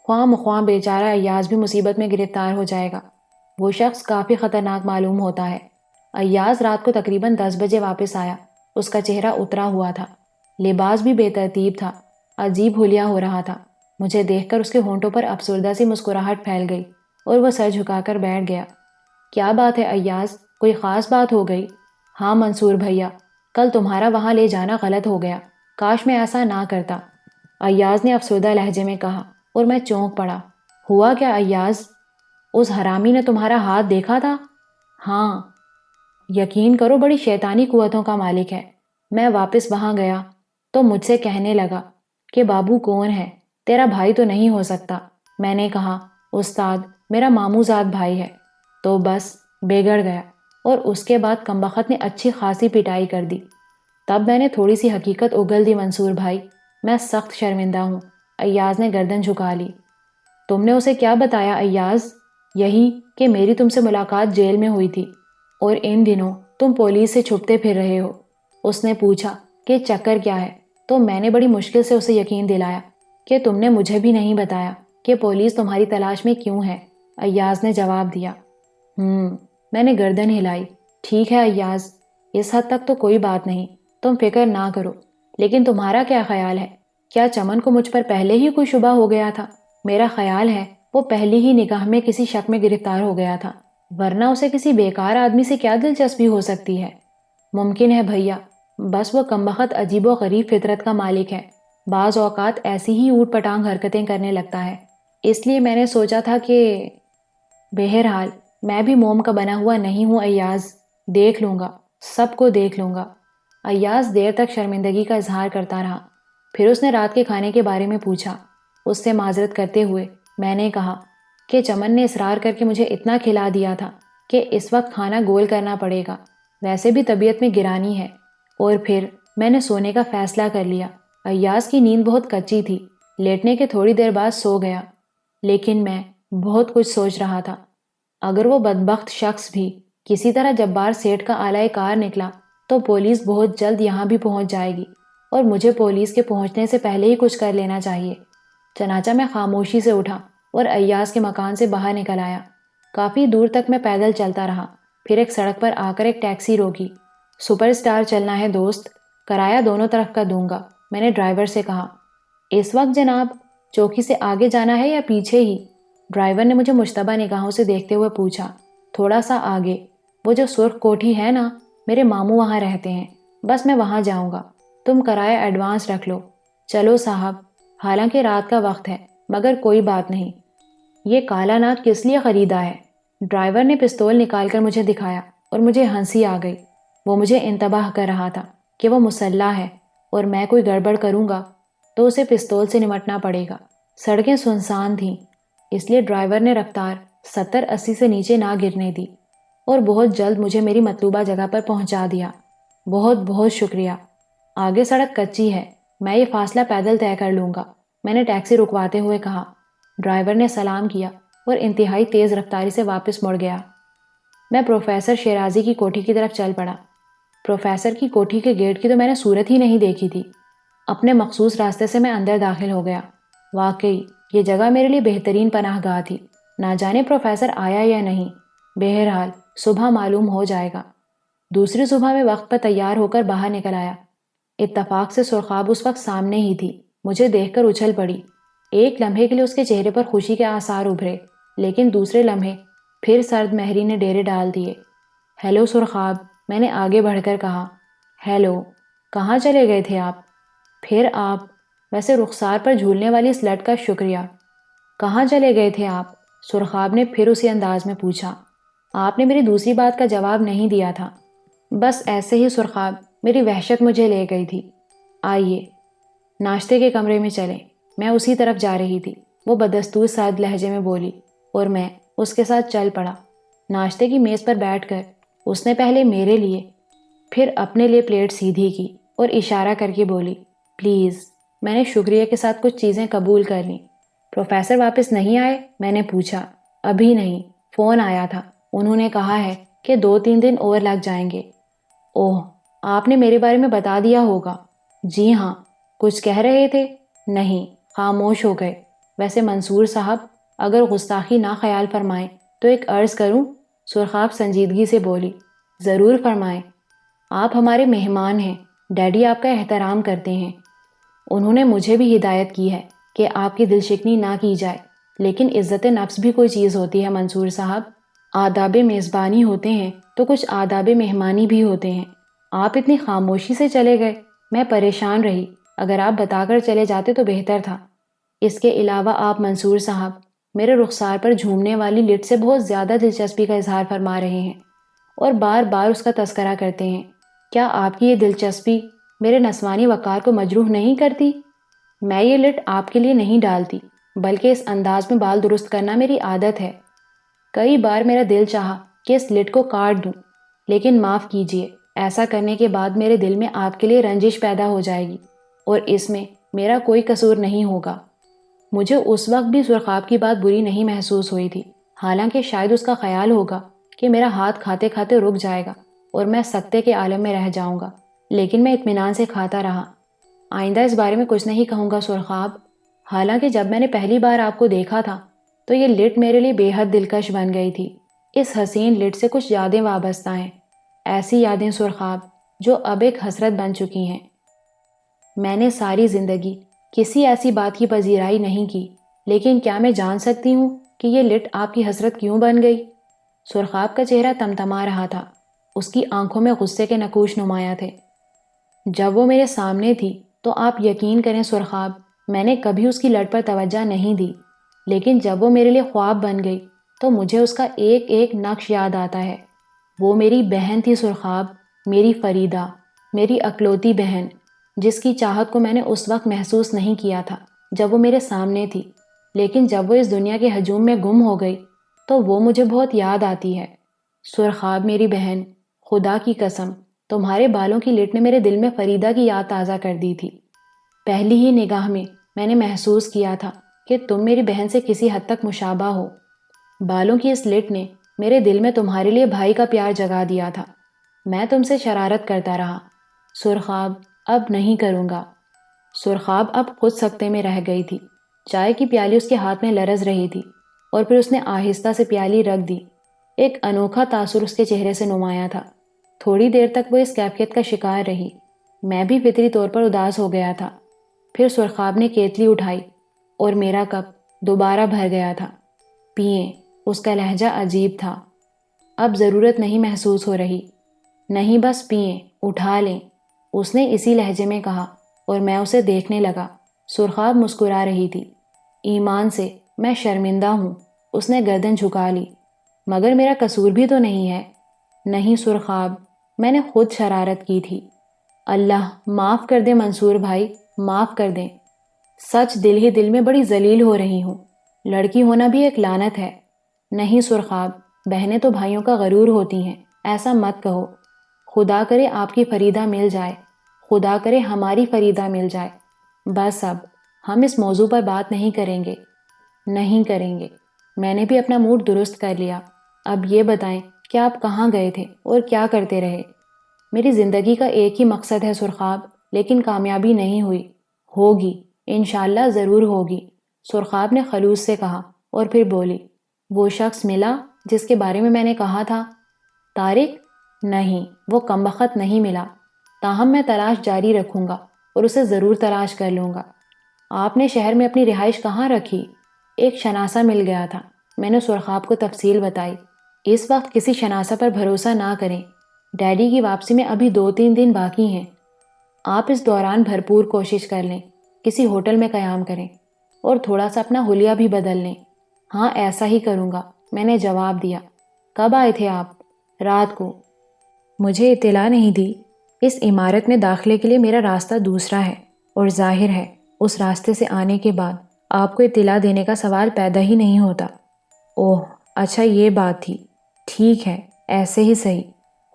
خواہ مخواہ بیچارہ ایاز بھی مصیبت میں گرفتار ہو جائے گا۔ وہ شخص کافی خطرناک معلوم ہوتا ہے۔ ایاز رات کو تقریباً 10 بجے واپس آیا۔ اس کا چہرہ اترا ہوا تھا، لباس بھی بے ترتیب تھا، عجیب حلیہ ہو رہا تھا۔ مجھے دیکھ کر اس کے ہونٹوں پر افسردہ سی مسکراہٹ پھیل گئی اور وہ سر جھکا کر بیٹھ گیا۔ کیا بات ہے ایاز، کوئی خاص بات ہو گئی؟ ہاں منصور بھیا، کل تمہارا وہاں لے جانا غلط ہو گیا، کاش میں ایسا نہ کرتا، ایاز نے افسردہ لہجے میں کہا اور میں چونک پڑا۔ ہوا کیا ایاز؟ اس حرامی نے تمہارا ہاتھ دیکھا تھا؟ ہاں۔ یقین کرو بڑی شیطانی قوتوں کا مالک ہے۔ میں واپس وہاں گیا تو مجھ سے کہنے لگا کہ بابو کون ہے، تیرا بھائی تو نہیں ہو سکتا۔ میں نے کہا استاد، میرا ماموں زاد بھائی ہے۔ تو بس بگڑ گیا اور اس کے بعد کمبخت نے اچھی خاصی پٹائی کر دی۔ تب میں نے تھوڑی سی حقیقت اگل دی منصور بھائی، میں سخت شرمندہ ہوں۔ ایاز نے گردن جھکا لی۔ تم نے اسے کیا بتایا ایاز؟ یہی کہ میری تم سے ملاقات جیل میں ہوئی تھی اور ان دنوں تم پولیس سے چھپتے پھر رہے ہو۔ اس نے پوچھا کہ چکر کیا ہے، تو میں نے بڑی مشکل سے اسے یقین دلایا کہ تم نے مجھے بھی نہیں بتایا کہ پولیس تمہاری تلاش میں کیوں ہے۔ ایاز نے جواب دیا، میں نے گردن ہلائی۔ ٹھیک ہے ایاز، اس حد تک تو کوئی بات نہیں، تم فکر نہ کرو، لیکن تمہارا کیا خیال ہے؟ کیا چمن کو مجھ پر پہلے ہی کوئی شبہ ہو گیا تھا؟ میرا خیال ہے وہ پہلی ہی نگاہ میں کسی شک میں گرفتار ہو گیا تھا، ورنہ اسے کسی بیکار آدمی سے کیا دلچسپی ہو سکتی ہے؟ ممکن ہے بھیا، بس وہ کمبخت عجیب و غریب فطرت کا مالک ہے، بعض اوقات ایسی ہی اوٹ پٹانگ حرکتیں کرنے لگتا ہے، اس لیے میں نے سوچا تھا کہ… بہرحال میں بھی موم کا بنا ہوا نہیں ہوں ایاز، دیکھ لوں گا، سب کو دیکھ لوں گا۔ ایاز دیر تک شرمندگی کا اظہار کرتا رہا، پھر اس نے رات کے کھانے کے بارے میں پوچھا۔ اس سے معذرت کرتے ہوئے میں نے کہا کہ چمن نے اصرار کر کے مجھے اتنا کھلا دیا تھا کہ اس وقت کھانا گول کرنا پڑے گا، ویسے بھی طبیعت میں گرانی ہے، اور پھر میں نے سونے کا فیصلہ کر لیا۔ ایاز کی نیند بہت کچی تھی، لیٹنے کے تھوڑی دیر بعد سو گیا، لیکن میں بہت کچھ سوچ رہا تھا۔ اگر وہ بدبخت شخص بھی کسی طرح جبار سیٹھ کا آلۂ کار نکلا تو پولیس بہت جلد یہاں بھی پہنچ جائے گی، اور مجھے پولیس کے پہنچنے سے پہلے ہی کچھ کر لینا چاہیے۔ چنانچہ میں خاموشی سے اٹھا اور ایاز کے مکان سے باہر نکل آیا۔ کافی دور تک میں پیدل چلتا رہا، پھر ایک سڑک پر آ کر ایک ٹیکسی روکی۔ سپر اسٹار چلنا ہے دوست، کرایہ دونوں طرف کا دوں گا، میں نے ڈرائیور سے کہا۔ اس وقت جناب، چوکی سے آگے جانا ہے یا پیچھے ہی؟ ڈرائیور نے مجھے مشتبہ نگاہوں سے دیکھتے ہوئے پوچھا۔ تھوڑا سا آگے، وہ جو سرخ کوٹھی ہے نا، میرے ماموں وہاں رہتے ہیں، بس میں وہاں جاؤں گا، تم کرایہ ایڈوانس رکھ لو۔ چلو صاحب، حالانکہ رات کا وقت ہے، مگر کوئی بات نہیں۔ یہ کالا ناگ کس لیے خریدا ہے؟ ڈرائیور نے پستول نکال کر مجھے دکھایا اور مجھے ہنسی آ گئی۔ وہ مجھے انتباہ کر رہا تھا کہ وہ مسلح ہے، اور میں کوئی گڑبڑ کروں گا تو اسے پستول سے نمٹنا پڑے گا۔ سڑکیں سنسان تھیں، اس لیے ڈرائیور نے رفتار 70-80 سے نیچے نہ گرنے دی، اور بہت جلد مجھے میری مطلوبہ جگہ پر پہنچا دیا۔ بہت بہت شکریہ۔ آگے سڑک کچی ہے، میں یہ فاصلہ پیدل طے کر لوں گا، میں نے ٹیکسی رکواتے ہوئے کہا۔ ڈرائیور نے سلام کیا اور انتہائی تیز رفتاری سے واپس مڑ گیا۔ میں پروفیسر شیرازی کی کوٹھی کی طرف چل پڑا۔ پروفیسر کی کوٹھی کے گیٹ کی تو میں نے صورت ہی نہیں دیکھی تھی۔ اپنے مخصوص راستے سے میں اندر داخل ہو گیا۔ واقعی یہ جگہ میرے لیے بہترین پناہ گاہ تھی، نہ جانے پروفیسر آیا یا نہیں۔ بہرحال صبح معلوم ہو جائے گا۔ دوسری صبح میں وقت پر تیار ہو کر باہر نکل آیا۔ اتفاق سے سرخاب اس وقت سامنے ہی تھی، مجھے دیکھ کر اچھل پڑی۔ ایک لمحے کے لیے اس کے چہرے پر خوشی کے آثار ابھرے، لیکن دوسرے لمحے پھر سرد مہری نے ڈیرے ڈال دیے۔ ہیلو سرخاب، میں نے آگے بڑھ کر کہا۔ ہیلو، کہاں چلے گئے تھے آپ؟ پھر آپ، ویسے رخسار پر جھولنے والی اس لٹ کا شکریہ۔ کہاں چلے گئے تھے آپ؟ سرخاب نے پھر اسی انداز میں پوچھا۔ آپ نے میری دوسری بات کا جواب نہیں دیا تھا۔ بس ایسے ہی سرخاب، میری وحشت مجھے لے گئی تھی۔ آئیے ناشتے کے کمرے میں چلیں، میں اسی طرف جا رہی تھی، وہ بدستور سرد لہجے میں بولی، اور میں اس کے ساتھ چل پڑا۔ ناشتے کی میز پر بیٹھ کر اس نے پہلے میرے لیے پھر اپنے لیے پلیٹ سیدھی کی اور اشارہ کر کے بولی، پلیز۔ میں نے شکریہ کے ساتھ کچھ چیزیں قبول کر لیں۔ پروفیسر واپس نہیں آئے؟ میں نے پوچھا۔ ابھی نہیں، فون آیا تھا، انہوں نے کہا ہے کہ 2-3 دن اور لگ جائیں گے۔ اوہ، آپ نے میرے بارے میں بتا دیا ہوگا۔ جی ہاں، کچھ کہہ رہے تھے؟ نہیں، خاموش ہو گئے۔ ویسے منصور صاحب، اگر گستاخی نہ خیال فرمائیں تو ایک عرض کروں؟ سرخاب سنجیدگی سے بولی۔ ضرور فرمائیں۔ آپ ہمارے مہمان ہیں، ڈیڈی آپ کا احترام کرتے ہیں۔ انہوں نے مجھے بھی ہدایت کی ہے کہ آپ کی دل شکنی نہ کی جائے، لیکن عزت نفس بھی کوئی چیز ہوتی ہے منصور صاحب۔ آداب میزبانی ہوتے ہیں تو کچھ آداب مہمانی بھی ہوتے ہیں۔ آپ اتنی خاموشی سے چلے گئے، میں پریشان رہی، اگر آپ بتا کر چلے جاتے تو بہتر تھا۔ اس کے علاوہ آپ منصور صاحب میرے رخسار پر جھومنے والی لٹ سے بہت زیادہ دلچسپی کا اظہار فرما رہے ہیں اور بار بار اس کا تذکرہ کرتے ہیں۔ کیا آپ کی یہ دلچسپی میرے نسوانی وقار کو مجروح نہیں کرتی؟ میں یہ لٹ آپ کے لیے نہیں ڈالتی، بلکہ اس انداز میں بال درست کرنا میری عادت ہے۔ کئی بار میرا دل چاہا کہ اس لٹ کو کاٹ دوں، لیکن معاف کیجیے، ایسا کرنے کے بعد میرے دل میں آپ کے لیے رنجش پیدا ہو جائے گی، اور اس میں میرا کوئی قصور نہیں ہوگا۔ مجھے اس وقت بھی سرخاب کی بات بری نہیں محسوس ہوئی تھی، حالانکہ شاید اس کا خیال ہوگا کہ میرا ہاتھ کھاتے کھاتے رک جائے گا اور میں سکتے کے عالم میں رہ جاؤں گا، لیکن میں اطمینان سے کھاتا رہا۔ آئندہ اس بارے میں کچھ نہیں کہوں گا سرخاب۔ حالانکہ جب میں نے پہلی بار آپ کو دیکھا تھا تو یہ لٹ میرے لیے بے حد دلکش بن گئی تھی۔ اس حسین لٹ سے کچھ یادیں وابستہ ہیں، ایسی یادیں سرخاب جو اب ایک حسرت بن چکی ہیں۔ میں نے ساری زندگی کسی ایسی بات کی پذیرائی نہیں کی، لیکن کیا میں جان سکتی ہوں کہ یہ لٹ آپ کی حسرت کیوں بن گئی؟ سرخاب کا چہرہ تمتما رہا تھا، اس کی آنکھوں میں غصے کے نقوش نمایاں تھے۔ جب وہ میرے سامنے تھی تو آپ یقین کریں سرخاب، میں نے کبھی اس کی لٹ پر توجہ نہیں دی، لیکن جب وہ میرے لیے خواب بن گئی تو مجھے اس کا ایک ایک نقش یاد آتا ہے۔ وہ میری بہن تھی سرخاب، میری فریدہ، میری اکلوتی بہن، جس کی چاہت کو میں نے اس وقت محسوس نہیں کیا تھا جب وہ میرے سامنے تھی، لیکن جب وہ اس دنیا کے ہجوم میں گم ہو گئی تو وہ مجھے بہت یاد آتی ہے۔ سرخاب میری بہن، خدا کی قسم تمہارے بالوں کی لٹ نے میرے دل میں فریدہ کی یاد تازہ کر دی تھی۔ پہلی ہی نگاہ میں نے محسوس کیا تھا کہ تم میری بہن سے کسی حد تک مشابہ ہو۔ بالوں کی اس لٹ نے میرے دل میں تمہارے لیے بھائی کا پیار جگا دیا تھا۔ میں تم سے شرارت کرتا رہا، سرخاب اب نہیں کروں گا۔ سرخاب اب خود سکتے میں رہ گئی تھی، چائے کی پیالی اس کے ہاتھ میں لرز رہی تھی، اور پھر اس نے آہستہ سے پیالی رکھ دی۔ ایک انوکھا تاثر اس کے چہرے سے نمایاں تھا۔ تھوڑی دیر تک وہ اس کیفیت کا شکار رہی، میں بھی فطری طور پر اداس ہو گیا تھا۔ پھر سرخاب نے کیتلی اٹھائی اور میرا کپ دوبارہ بھر گیا تھا۔ پئیں، اس کا لہجہ عجیب تھا۔ اب ضرورت نہیں محسوس ہو رہی۔ نہیں بس پئیں، اٹھا لیں، اس نے اسی لہجے میں کہا، اور میں اسے دیکھنے لگا۔ سرخاب مسکرا رہی تھی۔ ایمان سے میں شرمندہ ہوں، اس نے گردن جھکا لی۔ مگر میرا قصور بھی تو نہیں ہے۔ نہیں سرخاب، میں نے خود شرارت کی تھی۔ اللہ معاف کر دے منصور بھائی، معاف کر دیں۔ سچ دل ہی دل میں بڑی ذلیل ہو رہی ہوں۔ لڑکی ہونا بھی ایک لعنت ہے۔ نہیں سرخاب، بہنیں تو بھائیوں کا غرور ہوتی ہیں، ایسا مت کہو۔ خدا کرے آپ کی فریدہ مل جائے، خدا کرے ہماری فریدہ مل جائے۔ بس اب ہم اس موضوع پر بات نہیں کریں گے، نہیں کریں گے۔ میں نے بھی اپنا موڈ درست کر لیا۔ اب یہ بتائیں کہ آپ کہاں گئے تھے اور کیا کرتے رہے؟ میری زندگی کا ایک ہی مقصد ہے سرخاب، لیکن کامیابی نہیں ہوئی۔ ہوگی، انشاءاللہ ضرور ہوگی، سرخاب نے خلوص سے کہا، اور پھر بولی، وہ شخص ملا جس کے بارے میں نے کہا تھا؟ طارق؟ نہیں، وہ کمبخت نہیں ملا، تاہم میں تلاش جاری رکھوں گا اور اسے ضرور تلاش کر لوں گا۔ آپ نے شہر میں اپنی رہائش کہاں رکھی؟ ایک شناسہ مل گیا تھا، میں نے سرخاب کو تفصیل بتائی۔ اس وقت کسی شناسہ پر بھروسہ نہ کریں، ڈیڈی کی واپسی میں ابھی 2-3 دن باقی ہیں۔ آپ اس دوران بھرپور کوشش کر لیں، کسی ہوٹل میں قیام کریں اور تھوڑا سا اپنا حلیہ بھی بدل لیں۔ ہاں ایسا ہی کروں گا، میں نے جواب دیا۔ کب آئے تھے آپ؟ رات کو۔ مجھے اطلاع نہیں دی۔ اس عمارت میں داخلے کے لیے میرا راستہ دوسرا ہے، اور ظاہر ہے اس راستے سے آنے کے بعد آپ کو اطلاع دینے کا سوال پیدا ہی نہیں ہوتا۔ اوہ اچھا یہ بات تھی، ٹھیک ہے، ایسے ہی صحیح۔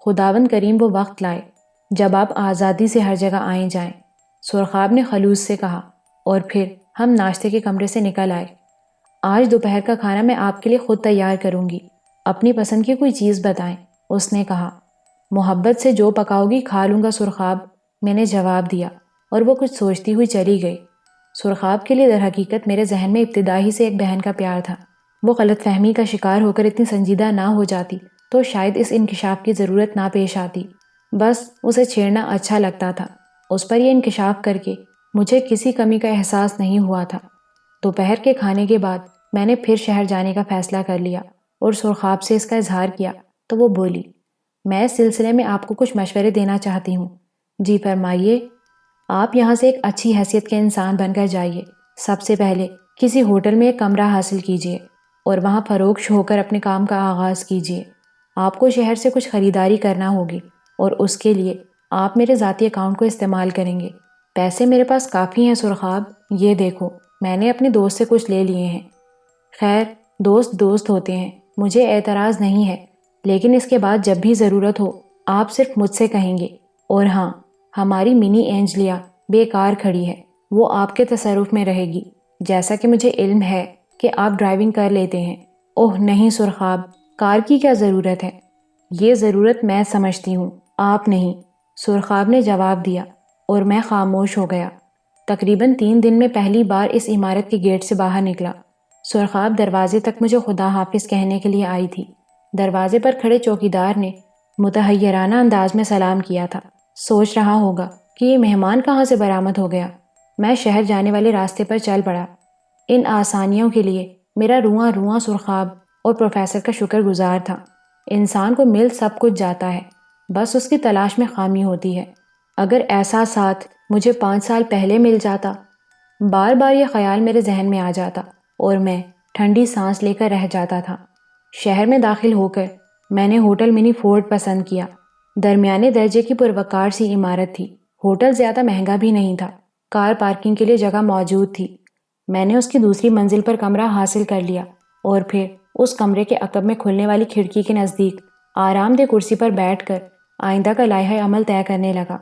خداوند کریم وہ وقت لائے جب آپ آزادی سے ہر جگہ آئیں جائیں، سرخاب نے خلوص سے کہا، اور پھر ہم ناشتے کے کمرے سے نکل آئے۔ آج دوپہر کا کھانا میں آپ کے لیے خود تیار کروں گی، اپنی پسند کی کوئی چیز بتائیں، اس نے کہا۔ محبت سے جو پکاؤ گی کھا لوں گا سرخاب، میں نے جواب دیا، اور وہ کچھ سوچتی ہوئی چلی گئی۔ سرخاب کے لیے در حقیقت میرے ذہن میں ابتدا ہی سے ایک بہن کا پیار تھا۔ وہ غلط فہمی کا شکار ہو کر اتنی سنجیدہ نہ ہو جاتی تو شاید اس انکشاف کی ضرورت نہ پیش آتی۔ بس اسے چھیڑنا اچھا لگتا تھا۔ اس پر یہ انکشاف کر کے مجھے کسی کمی کا احساس نہیں ہوا تھا۔ دوپہر کے کھانے کے بعد میں نے پھر شہر جانے کا فیصلہ کر لیا اور سرخاب سے اس کا اظہار کیا تو وہ بولی، میں اس سلسلے میں آپ کو کچھ مشورے دینا چاہتی ہوں۔ جی فرمائیے۔ آپ یہاں سے ایک اچھی حیثیت کے انسان بن کر جائیے۔ سب سے پہلے کسی ہوٹل میں ایک کمرہ حاصل کیجیے اور وہاں فروخت ہو کر اپنے کام کا آغاز کیجیے۔ آپ کو شہر سے کچھ خریداری کرنا ہوگی اور اس کے لیے آپ میرے ذاتی اکاؤنٹ کو استعمال کریں گے۔ پیسے میرے پاس کافی ہیں سرخاب، یہ دیکھو میں نے اپنے دوست سے کچھ لے لیے ہیں۔ خیر دوست دوست ہوتے ہیں، مجھے اعتراض نہیں ہے، لیکن اس کے بعد جب بھی ضرورت ہو آپ صرف مجھ سے کہیں گے۔ اور ہاں، ہماری منی اینجلیا بیکار کھڑی ہے، وہ آپ کے تصرف میں رہے گی، جیسا کہ مجھے علم ہے کہ آپ ڈرائیونگ کر لیتے ہیں۔ اوہ نہیں سرخاب، کار کی کیا ضرورت ہے؟ یہ ضرورت میں سمجھتی ہوں، آپ نہیں، سرخاب نے جواب دیا، اور میں خاموش ہو گیا۔ تقریباً 3 دن میں پہلی بار اس عمارت کے گیٹ سے باہر نکلا۔ سرخاب دروازے تک مجھے خدا حافظ کہنے کے لیے آئی تھی۔ دروازے پر کھڑے چوکیدار نے متحیرانہ انداز میں سلام کیا تھا۔ سوچ رہا ہوگا کہ یہ مہمان کہاں سے برآمد ہو گیا۔ میں شہر جانے والے راستے پر چل پڑا۔ ان آسانیوں کے لیے میرا رواں رواں سرخاب اور پروفیسر کا شکر گزار تھا۔ انسان کو مل سب کچھ جاتا ہے، بس اس کی تلاش میں خامی ہوتی ہے۔ اگر ایسا ساتھ مجھے 5 سال پہلے مل جاتا، بار بار یہ خیال میرے ذہن میں آ جاتا اور میں ٹھنڈی سانس لے کر رہ جاتا تھا۔ شہر میں داخل ہو کر میں نے ہوٹل منی فورٹ پسند کیا۔ درمیانے درجے کی پروقار سی عمارت تھی۔ ہوٹل زیادہ مہنگا بھی نہیں تھا۔ کار پارکنگ کے لیے جگہ موجود تھی۔ میں نے اس کی دوسری منزل پر کمرہ حاصل کر لیا اور پھر اس کمرے کے عقب میں کھلنے والی کھڑکی کے نزدیک آرام دہ کرسی پر بیٹھ کر آئندہ کا لائحہ عمل طے کرنے لگا۔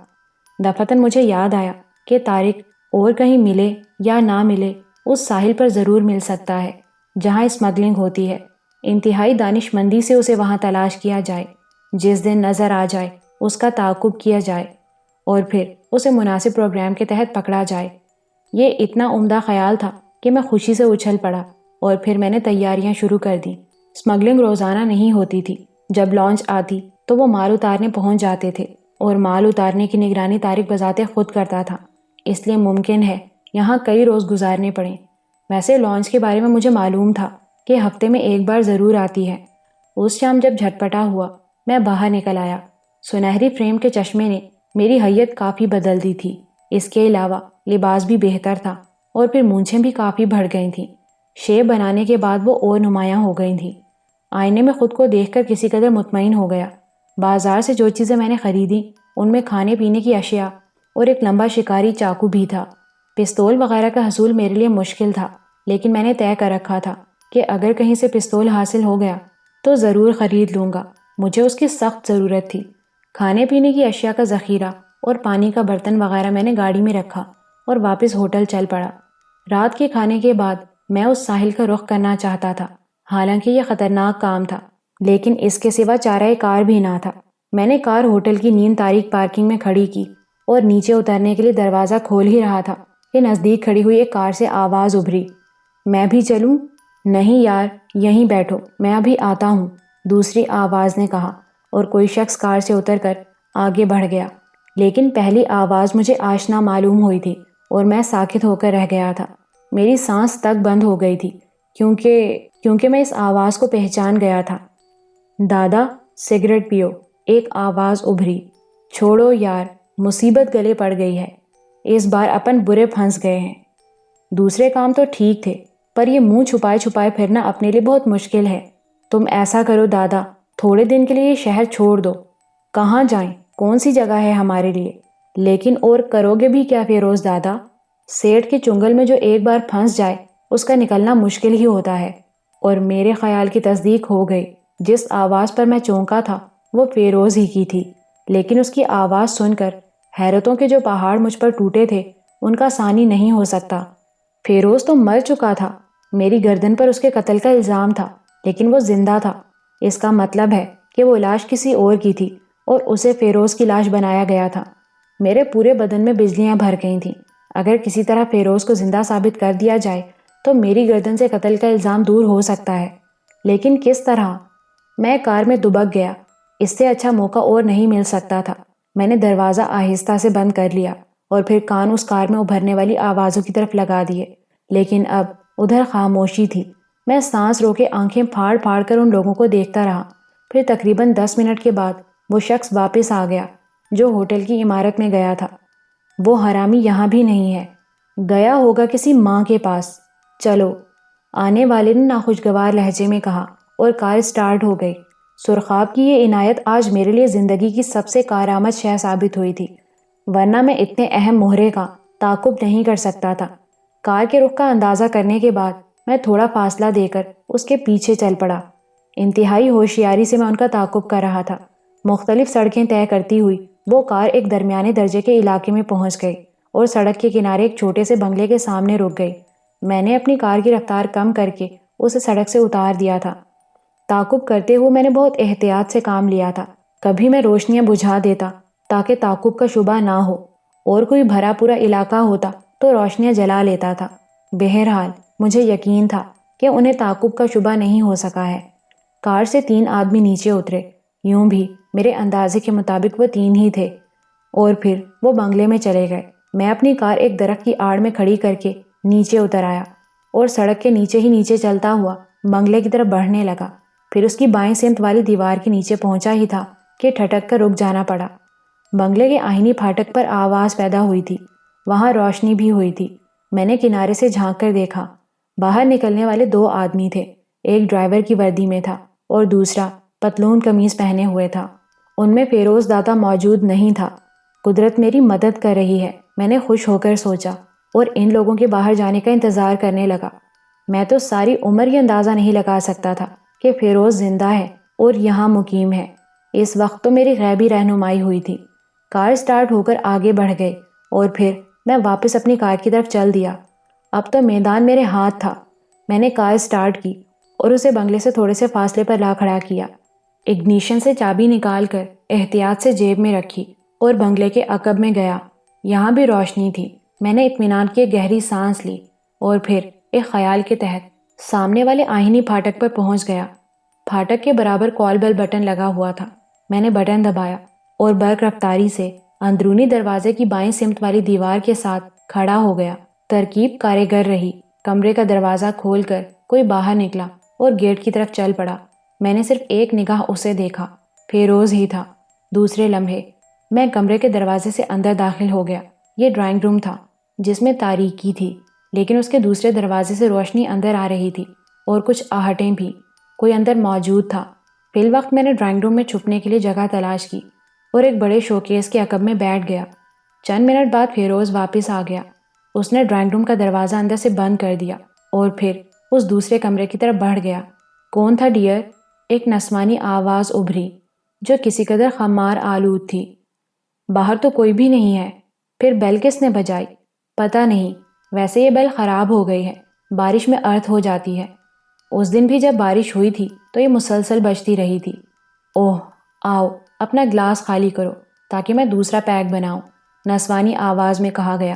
دفعتاً مجھے یاد آیا کہ طارق اور کہیں ملے یا نہ ملے اس ساحل پر ضرور مل سکتا ہے جہاں اسمگلنگ ہوتی ہے۔ انتہائی دانش مندی سے اسے وہاں تلاش کیا جائے، جس دن نظر آ جائے اس کا تعاقب کیا جائے اور پھر اسے مناسب پروگرام کے تحت پکڑا جائے۔ یہ اتنا عمدہ خیال تھا کہ میں خوشی سے اچھل پڑا اور پھر میں نے تیاریاں شروع کر دیں۔ اسمگلنگ روزانہ نہیں ہوتی تھی۔ جب لانچ آتی تو وہ مال اتارنے پہنچ جاتے تھے اور مال اتارنے کی نگرانی طارق بذات خود کرتا تھا، اس لیے ممکن ہے یہاں کئی روز گزارنے پڑیں۔ ویسے لانچ کے بارے میں مجھے معلوم تھا کہ ہفتے میں ایک بار ضرور آتی ہے۔ اس شام جب جھٹپٹا ہوا میں باہر نکل آیا۔ سنہری فریم کے چشمے نے میری حیت کافی بدل دی تھی۔ اس کے علاوہ لباس بھی بہتر تھا اور پھر مونچھیں بھی کافی بڑھ گئی تھیں۔ شیو بنانے کے بعد وہ اور نمایاں ہو گئی تھیں۔ آئینے میں خود کو دیکھ کر کسی قدر مطمئن ہو گیا۔ بازار سے جو چیزیں میں نے خریدی ان میں کھانے پینے کی اشیاء اور ایک لمبا شکاری چاقو بھی تھا۔ پستول وغیرہ کا حصول میرے لیے مشکل تھا، لیکن میں نے طے کر رکھا تھا کہ اگر کہیں سے پستول حاصل ہو گیا تو ضرور خرید لوں گا۔ مجھے اس کی سخت ضرورت تھی۔ کھانے پینے کی اشیاء کا ذخیرہ اور پانی کا برتن وغیرہ میں نے گاڑی میں رکھا اور واپس ہوٹل چل پڑا۔ رات کے کھانے کے بعد میں اس ساحل کا رخ کرنا چاہتا تھا، حالانکہ یہ خطرناک کام تھا، لیکن اس کے سوا چارہ کار بھی نہ تھا۔ میں نے کار ہوٹل کی نیند تاریک پارکنگ میں کھڑی کی اور نیچے اترنے کے لیے دروازہ کھول ہی رہا تھا کہ نزدیک کھڑی ہوئی ایک کار سے آواز ابھری، میں بھی چلوں؟ نہیں یار، یہیں بیٹھو، میں ابھی آتا ہوں، دوسری آواز نے کہا، اور کوئی شخص کار سے اتر کر آگے بڑھ گیا۔ لیکن پہلی آواز مجھے آشنا معلوم ہوئی تھی اور میں ساکت ہو کر رہ گیا تھا۔ میری سانس تک بند ہو گئی تھی کیونکہ میں اس آواز کو پہچان گیا تھا۔ دادا، سگریٹ پیو، ایک آواز ابھری۔ چھوڑو یار، مصیبت گلے پڑ گئی ہے، اس بار اپن برے پھنس گئے ہیں۔ دوسرے کام تو ٹھیک تھے، پر یہ منہ چھپائے چھپائے پھرنا اپنے لیے بہت مشکل ہے۔ تم ایسا کرو دادا، تھوڑے دن کے لیے یہ شہر چھوڑ دو۔ کہاں جائیں؟ کون سی جگہ ہے ہمارے لیے؟ لیکن اور کرو گے بھی کیا فیروز دادا؟ سیٹھ کے چنگل میں جو ایک بار پھنس جائے اس کا نکلنا مشکل ہی ہوتا ہے۔ اور میرے خیال کی تصدیق ہو گئی۔ جس آواز پر میں چونکا تھا وہ فیروز ہی کی تھی، لیکن اس کی آواز سن کر حیرتوں کے جو پہاڑ مجھ پر ٹوٹے تھے ان کا ثانی نہیں ہو سکتا۔ فیروز تو مر چکا تھا، میری گردن پر اس کے قتل کا الزام تھا، لیکن وہ زندہ تھا۔ اس کا مطلب ہے کہ وہ لاش کسی اور کی تھی اور اسے فیروز کی لاش بنایا گیا تھا۔ میرے پورے بدن میں بجلیاں بھر گئی تھیں۔ اگر کسی طرح فیروز کو زندہ ثابت کر دیا جائے تو میری گردن سے قتل کا الزام دور ہو سکتا ہے، لیکن کس طرح؟ میں کار میں دبک گیا۔ اس سے اچھا موقع اور نہیں مل سکتا تھا۔ میں نے دروازہ آہستہ سے بند کر لیا اور پھر کان اس کار میں ابھرنے والی آوازوں کی طرف لگا دیے، لیکن اب ادھر خاموشی تھی۔ میں سانس روکے آنکھیں پھاڑ پھاڑ کر ان لوگوں کو دیکھتا رہا۔ پھر تقریباً 10 منٹ کے بعد وہ شخص واپس آ گیا جو ہوٹل کی عمارت میں گیا تھا۔ وہ حرامی یہاں بھی نہیں ہے، گیا ہوگا کسی ماں کے پاس۔ چلو، آنے والے نے ناخوشگوار لہجے میں کہا اور کار سٹارٹ ہو گئی۔ سرخاب کی یہ عنایت آج میرے لیے زندگی کی سب سے کارآمد شے ثابت ہوئی تھی، ورنہ میں اتنے اہم مہرے کا تعاقب نہیں کر سکتا تھا۔ کار کے رخ کا اندازہ کرنے کے بعد میں تھوڑا فاصلہ دے کر اس کے پیچھے چل پڑا۔ انتہائی ہوشیاری سے میں ان کا تعاقب کر رہا تھا۔ مختلف سڑکیں طے کرتی ہوئی وہ کار ایک درمیانے درجے کے علاقے میں پہنچ گئی اور سڑک کے کنارے ایک چھوٹے سے بنگلے کے سامنے رک گئی۔ میں نے اپنی کار کی رفتار کم کر کے اسے سڑک سے اتار دیا تھا۔ تعاقب کرتے ہوئے میں نے بہت احتیاط سے کام لیا تھا۔ کبھی میں روشنیاں بجھا دیتا تاکہ تعاقب کا شبہ نہ ہو، اور کوئی بھرا پورا علاقہ ہوتا تو روشنیاں جلا لیتا تھا۔ بہرحال مجھے یقین تھا کہ انہیں تعاقب کا شبہ نہیں ہو سکا ہے۔ کار سے 3 آدمی نیچے اترے، یوں بھی میرے اندازے کے مطابق وہ 3 ہی تھے، اور پھر وہ بنگلے میں چلے گئے۔ میں اپنی کار ایک درخت کی آڑ میں کھڑی کر کے نیچے اتر آیا اور سڑک کے نیچے ہی نیچے چلتا ہوا بنگلے کی طرف بڑھنے لگا۔ پھر اس کی بائیں سمت والی دیوار کے نیچے پہنچا ہی تھا کہ ٹھٹک کر رک جانا پڑا۔ بنگلے کے آہنی پھاٹک پر آواز پیدا ہوئی تھی، وہاں روشنی بھی ہوئی تھی۔ میں نے کنارے سے جھانک کر دیکھا، باہر نکلنے والے 2 آدمی تھے، ایک ڈرائیور کی وردی میں تھا اور دوسرا پتلون قمیض پہنے ہوئے تھا۔ ان میں فیروز دادا موجود نہیں تھا۔ قدرت میری مدد کر رہی ہے، میں نے خوش ہو کر سوچا، اور ان لوگوں کے باہر جانے کا انتظار کرنے لگا۔ میں تو ساری عمر یہ اندازہ نہیں لگا سکتا تھا کہ فیروز زندہ ہے اور یہاں مقیم ہے۔ اس وقت تو میری غیبی رہنمائی ہوئی تھی۔ کار سٹارٹ ہو کر آگے بڑھ گئی اور پھر میں واپس اپنی کار کی طرف چل دیا۔ اب تو میدان میرے ہاتھ تھا۔ میں نے کار سٹارٹ کی اور اسے بنگلے سے تھوڑے سے فاصلے پر لا کھڑا کیا۔ اگنیشن سے چابی نکال کر احتیاط سے جیب میں رکھی اور بنگلے کے عقب میں گیا۔ یہاں بھی روشنی تھی۔ میں نے اطمینان کی ایک گہری سانس لی اور پھر ایک خیال کے تحت سامنے والے آہنی پھاٹک پر پہنچ گیا۔ پھاٹک کے برابر کال بیل بٹن لگا ہوا تھا۔ میں نے بٹن دبایا اور برق رفتاری سے اندرونی دروازے کی بائیں سمت والی دیوار کے ساتھ کھڑا ہو گیا۔ ترکیب کارگر رہی۔ کمرے کا دروازہ کھول کر کوئی باہر نکلا اور گیٹ کی طرف چل پڑا۔ میں نے صرف ایک نگاہ اسے دیکھا، فیروز ہی تھا۔ دوسرے لمحے میں کمرے کے دروازے سے اندر داخل ہو گیا۔ یہ ڈرائنگ روم تھا جس میں تاریکی تھی، لیکن اس کے دوسرے دروازے سے روشنی اندر آ رہی تھی اور کچھ آہٹیں بھی۔ کوئی اندر موجود تھا۔ فی الوقت میں نے ڈرائنگ روم میں چھپنے کے لیے جگہ تلاش کی اور ایک بڑے شوکیس کے عقب میں بیٹھ گیا۔ چند منٹ بعد فیروز واپس آ گیا۔ اس نے ڈرائنگ روم کا دروازہ اندر سے بند کر دیا اور پھر اس دوسرے کمرے کی طرف بڑھ گیا۔ کون تھا ڈیئر؟ ایک نسوانی آواز ابھری جو کسی قدر خمار آلود تھی۔ باہر تو کوئی بھی نہیں ہے۔ پھر بیل کس نے بجائی؟ پتہ نہیں، ویسے یہ بیل خراب ہو گئی ہے، بارش میں ارتھ ہو جاتی ہے۔ اس دن بھی جب بارش ہوئی تھی تو یہ مسلسل بجتی رہی تھی۔ اوہ، آؤ اپنا گلاس خالی کرو تاکہ میں دوسرا پیک بناؤں، نسوانی آواز میں کہا گیا،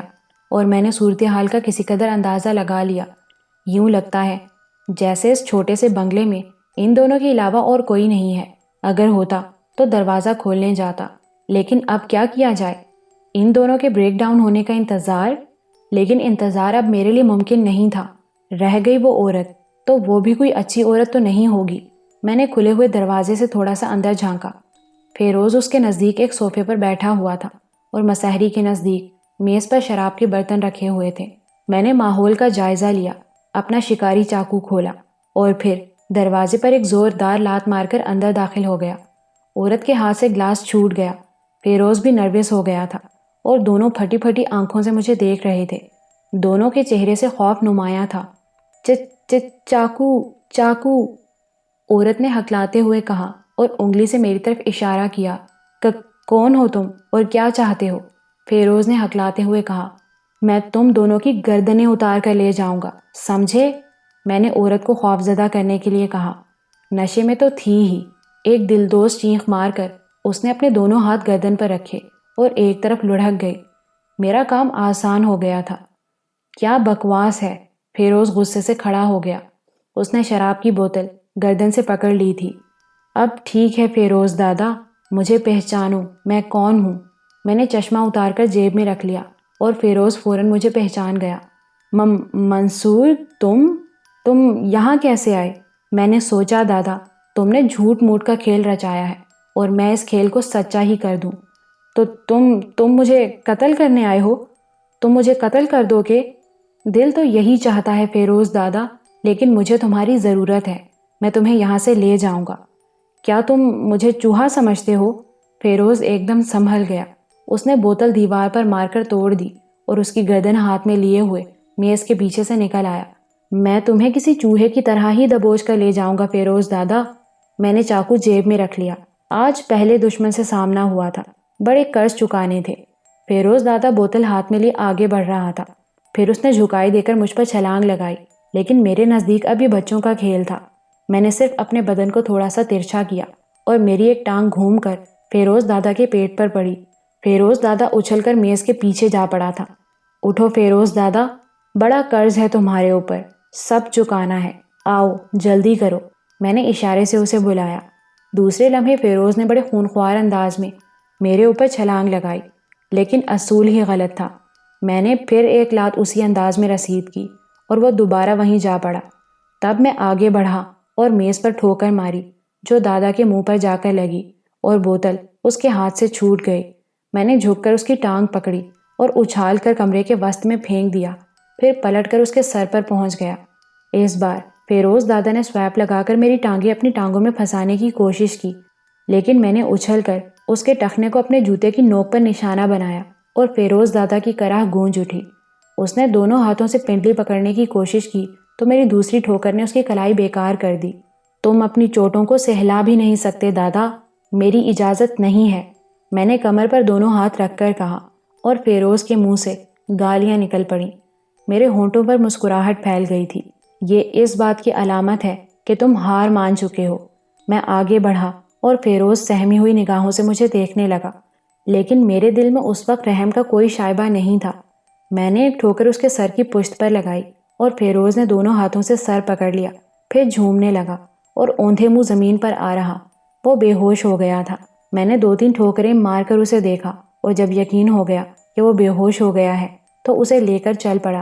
اور میں نے صورتحال کا کسی قدر اندازہ لگا لیا۔ یوں لگتا ہے جیسے اس چھوٹے سے بنگلے میں ان دونوں کے علاوہ اور کوئی نہیں ہے۔ اگر ہوتا تو دروازہ کھولنے جاتا، لیکن اب کیا کیا جائے؟ ان دونوں کے بریک ڈاؤن ہونے کا انتظار؟ لیکن انتظار اب میرے لیے ممکن نہیں تھا۔ رہ گئی وہ عورت، تو وہ بھی کوئی اچھی عورت تو نہیں ہوگی۔ میں نے کھلے ہوئے دروازے سے تھوڑا سا اندر جھانکا۔ فیروز اس کے نزدیک ایک صوفے پر بیٹھا ہوا تھا اور مسحری کے نزدیک میز پر شراب کے برتن رکھے ہوئے تھے۔ میں نے ماحول کا جائزہ لیا، اپنا شکاری چاقو کھولا اور پھر دروازے پر ایک زوردار لات مار کر اندر داخل ہو گیا۔ عورت کے ہاتھ سے گلاس چھوٹ گیا۔ فیروز بھی نروس ہو گیا تھا اور دونوں پھٹی پھٹی آنکھوں سے مجھے دیکھ رہے تھے۔ دونوں کے چہرے سے خوف نمایاں تھا۔ چاقو چاقو، عورت نے ہکلاتے ہوئے کہا اور انگلی سے میری طرف اشارہ کیا۔ کون ہو تم اور کیا چاہتے ہو؟ فیروز نے ہکلاتے ہوئے کہا۔ میں تم دونوں کی گردنیں اتار کر لے جاؤں گا، سمجھے؟ میں نے عورت کو خوفزدہ کرنے کے لیے کہا۔ نشے میں تو تھی ہی۔ ایک دلدوز چینخ مار کر اس نے اپنے دونوں ہاتھ گردن پر رکھے اور ایک طرف لڑھک گئی۔ میرا کام آسان ہو گیا تھا۔ کیا بکواس ہے! فیروز غصے سے کھڑا ہو گیا۔ اس نے شراب کی بوتل گردن سے پکڑ لی تھی۔ اب ٹھیک ہے فیروز دادا، مجھے پہچانو، میں کون ہوں؟ میں نے چشمہ اتار کر جیب میں رکھ لیا اور فیروز فوراً مجھے پہچان گیا۔ منصور، تم یہاں کیسے آئے؟ میں نے سوچا دادا تم نے جھوٹ موٹ کا کھیل رچایا ہے اور میں اس کھیل کو سچا ہی کر دوں۔ تو تم مجھے قتل کرنے آئے ہو؟ تم مجھے قتل کر دو گے؟ دل تو یہی چاہتا ہے فیروز دادا، لیکن مجھے تمہاری ضرورت ہے۔ میں تمہیں یہاں سے لے جاؤں گا۔ کیا تم مجھے چوہا سمجھتے ہو؟ فیروز ایک دم سنبھل گیا۔ اس نے بوتل دیوار پر مار کر توڑ دی اور اس کی گردن ہاتھ میں لیے ہوئے میز کے پیچھے سے نکل آیا۔ میں تمہیں کسی چوہے کی طرح ہی دبوچ کر لے جاؤں گا فیروز دادا۔ میں نے چاقو جیب میں رکھ لیا۔ آج پہلے دشمن سے سامنا ہوا تھا، بڑے قرض چکانے تھے۔ فیروز دادا بوتل ہاتھ میں لیے آگے بڑھ رہا تھا۔ پھر اس نے جھکائی دے کر مجھ پر چھلانگ لگائی، لیکن میرے نزدیک اب یہ بچوں کا کھیل تھا۔ میں نے صرف اپنے بدن کو تھوڑا سا ترچھا کیا اور میری ایک ٹانگ گھوم کر فیروز دادا کے پیٹ پر پڑی۔ فیروز دادا اچھل کر میز کے پیچھے جا پڑا تھا۔ اٹھو فیروز دادا، بڑا قرض ہے تمہارے اوپر، سب چکانا ہے، آؤ جلدی کرو۔ میں نے اشارے سے اسے بلایا۔ دوسرے لمحے فیروز نے بڑے خونخوار انداز میں میرے اوپر چھلانگ لگائی، لیکن اصول ہی غلط تھا۔ میں نے پھر ایک لات اسی انداز میں رسید کی اور وہ دوبارہ وہیں جا پڑا۔ تب میں آگے بڑھا اور میز پر ٹھوکر ماری جو دادا کے منہ پر جا کر لگی اور بوتل اس کے ہاتھ سے چھوٹ گئی۔ میں نے جھک کر اس کی ٹانگ پکڑی اور اچھال کر کمرے کے وسط میں پھینک دیا، پھر پلٹ کر اس کے سر پر پہنچ گیا۔ اس بار فیروز دادا نے سویپ لگا کر میری ٹانگیں اپنی ٹانگوں میں پھنسانے کی کوشش کی، لیکن میں نے اچھل کر اس کے ٹخنے کو اپنے جوتے کی نوک پر نشانہ بنایا اور فیروز دادا کی کراہ گونج اٹھی۔ اس نے دونوں ہاتھوں سے پنڈلی پکڑنے کی کوشش کی تو میری دوسری ٹھوکر نے اس کی کلائی بیکار کر دی۔ تم اپنی چوٹوں کو سہلا بھی نہیں سکتے دادا، میری اجازت نہیں ہے، میں نے کمر پر دونوں ہاتھ رکھ کر کہا، اور فیروز کے منہ سے گالیاں نکل پڑیں۔ میرے ہونٹوں پر مسکراہٹ پھیل گئی تھی۔ یہ اس بات کی علامت ہے کہ تم ہار مان چکے ہو۔ میں آگے بڑھا اور فیروز سہمی ہوئی نگاہوں سے مجھے دیکھنے لگا، لیکن میرے دل میں اس وقت رحم کا کوئی شائبہ نہیں تھا۔ میں نے ایک ٹھوکر اس کے سر کی پشت پر لگائی اور فیروز نے دونوں ہاتھوں سے سر پکڑ لیا، پھر جھومنے لگا اور اوندھے منہ زمین پر آ رہا۔ وہ بے ہوش ہو گیا تھا۔ میں نے 2-3 ٹھوکریں مار کر اسے دیکھا اور جب یقین ہو گیا کہ وہ بے ہوش ہو گیا ہے تو اسے لے کر چل پڑا۔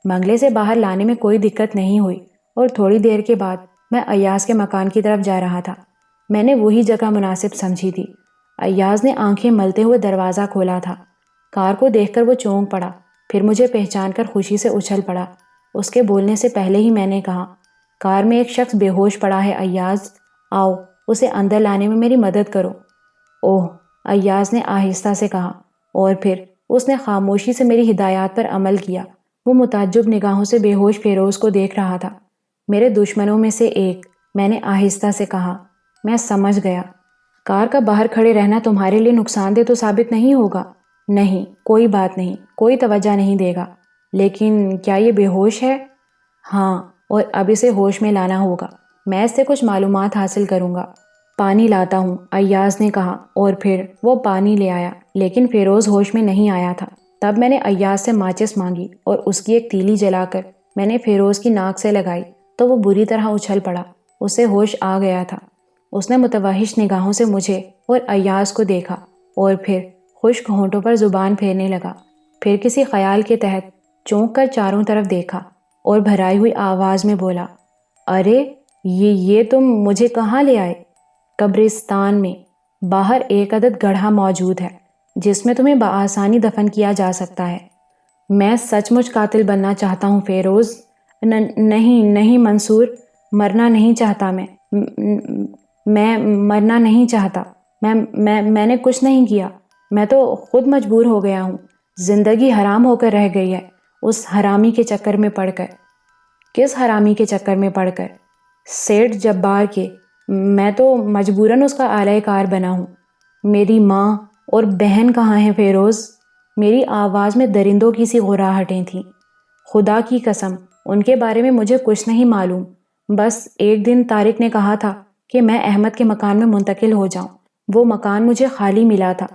بنگلے سے باہر لانے میں کوئی دقت نہیں ہوئی اور تھوڑی دیر کے بعد میں ایاز کے مکان کی طرف جا رہا تھا۔ میں نے وہی جگہ مناسب سمجھی تھی۔ ایاز نے آنکھیں ملتے ہوئے دروازہ کھولا تھا۔ کار کو دیکھ کر وہ چونک پڑا، پھر مجھے پہچان کر خوشی سے اچھل پڑا۔ اس کے بولنے سے پہلے ہی میں نے کہا، کار میں ایک شخص بے ہوش پڑا ہے ایاز، آؤ اسے اندر لانے میں میری مدد کرو۔ اوہ، ایاز نے آہستہ سے کہا، اور پھر اس نے خاموشی سے میری ہدایات پر عمل کیا۔ وہ متعجب نگاہوں سے بے ہوش فیروز کو دیکھ رہا تھا۔ میرے دشمنوں میں سے ایک، میں نے آہستہ سے کہا۔ میں سمجھ گیا۔ کار کا باہر کھڑے رہنا تمہارے لیے نقصان دہ تو ثابت نہیں ہوگا؟ نہیں، کوئی بات نہیں، کوئی توجہ نہیں دے گا۔ لیکن کیا یہ بے ہوش ہے؟ ہاں، اور اب اسے ہوش میں لانا ہوگا۔ میں اس سے کچھ معلومات حاصل کروں گا۔ پانی لاتا ہوں، ایاز نے کہا، اور پھر وہ پانی لے آیا، لیکن فیروز ہوش میں نہیں آیا تھا۔ تب میں نے ایاز سے ماچس مانگی اور اس کی ایک تیلی جلا کر میں نے فیروز کی ناک سے لگائی تو وہ بری طرح اچھل پڑا۔ اسے ہوش آ گیا تھا۔ اس نے متوحش نگاہوں سے مجھے اور ایاز کو دیکھا اور پھر خشک ہونٹوں پر زبان پھیرنے لگا، پھر کسی خیال کے تحت چونک کر چاروں طرف دیکھا اور بھرائی ہوئی آواز میں بولا، ارے یہ تم مجھے کہاں لے آئے؟ قبرستان میں۔ باہر ایک عدد گڑھا موجود ہے جس میں تمہیں بآسانی دفن کیا جا سکتا ہے۔ میں سچ مچ قاتل بننا چاہتا ہوں فیروز۔ نہیں منصور، مرنا نہیں چاہتا میں مرنا نہیں چاہتا۔ میں نے کچھ نہیں کیا، میں تو خود مجبور ہو گیا ہوں۔ زندگی حرام ہو کر رہ گئی ہے اس حرامی کے چکر میں پڑ کر۔ کس حرامی کے چکر میں پڑ کر؟ سیٹھ جبار کے۔ میں تو مجبوراً اس کا اعلی کار بنا ہوں۔ میری ماں اور بہن کہاں ہیں فیروز؟ میری آواز میں درندوں کی سی غراہٹیں تھیں۔ خدا کی قسم ان کے بارے میں مجھے کچھ نہیں معلوم۔ بس ایک دن طارق نے کہا تھا کہ میں احمد کے مکان میں منتقل ہو جاؤں۔ وہ مکان مجھے خالی ملا تھا۔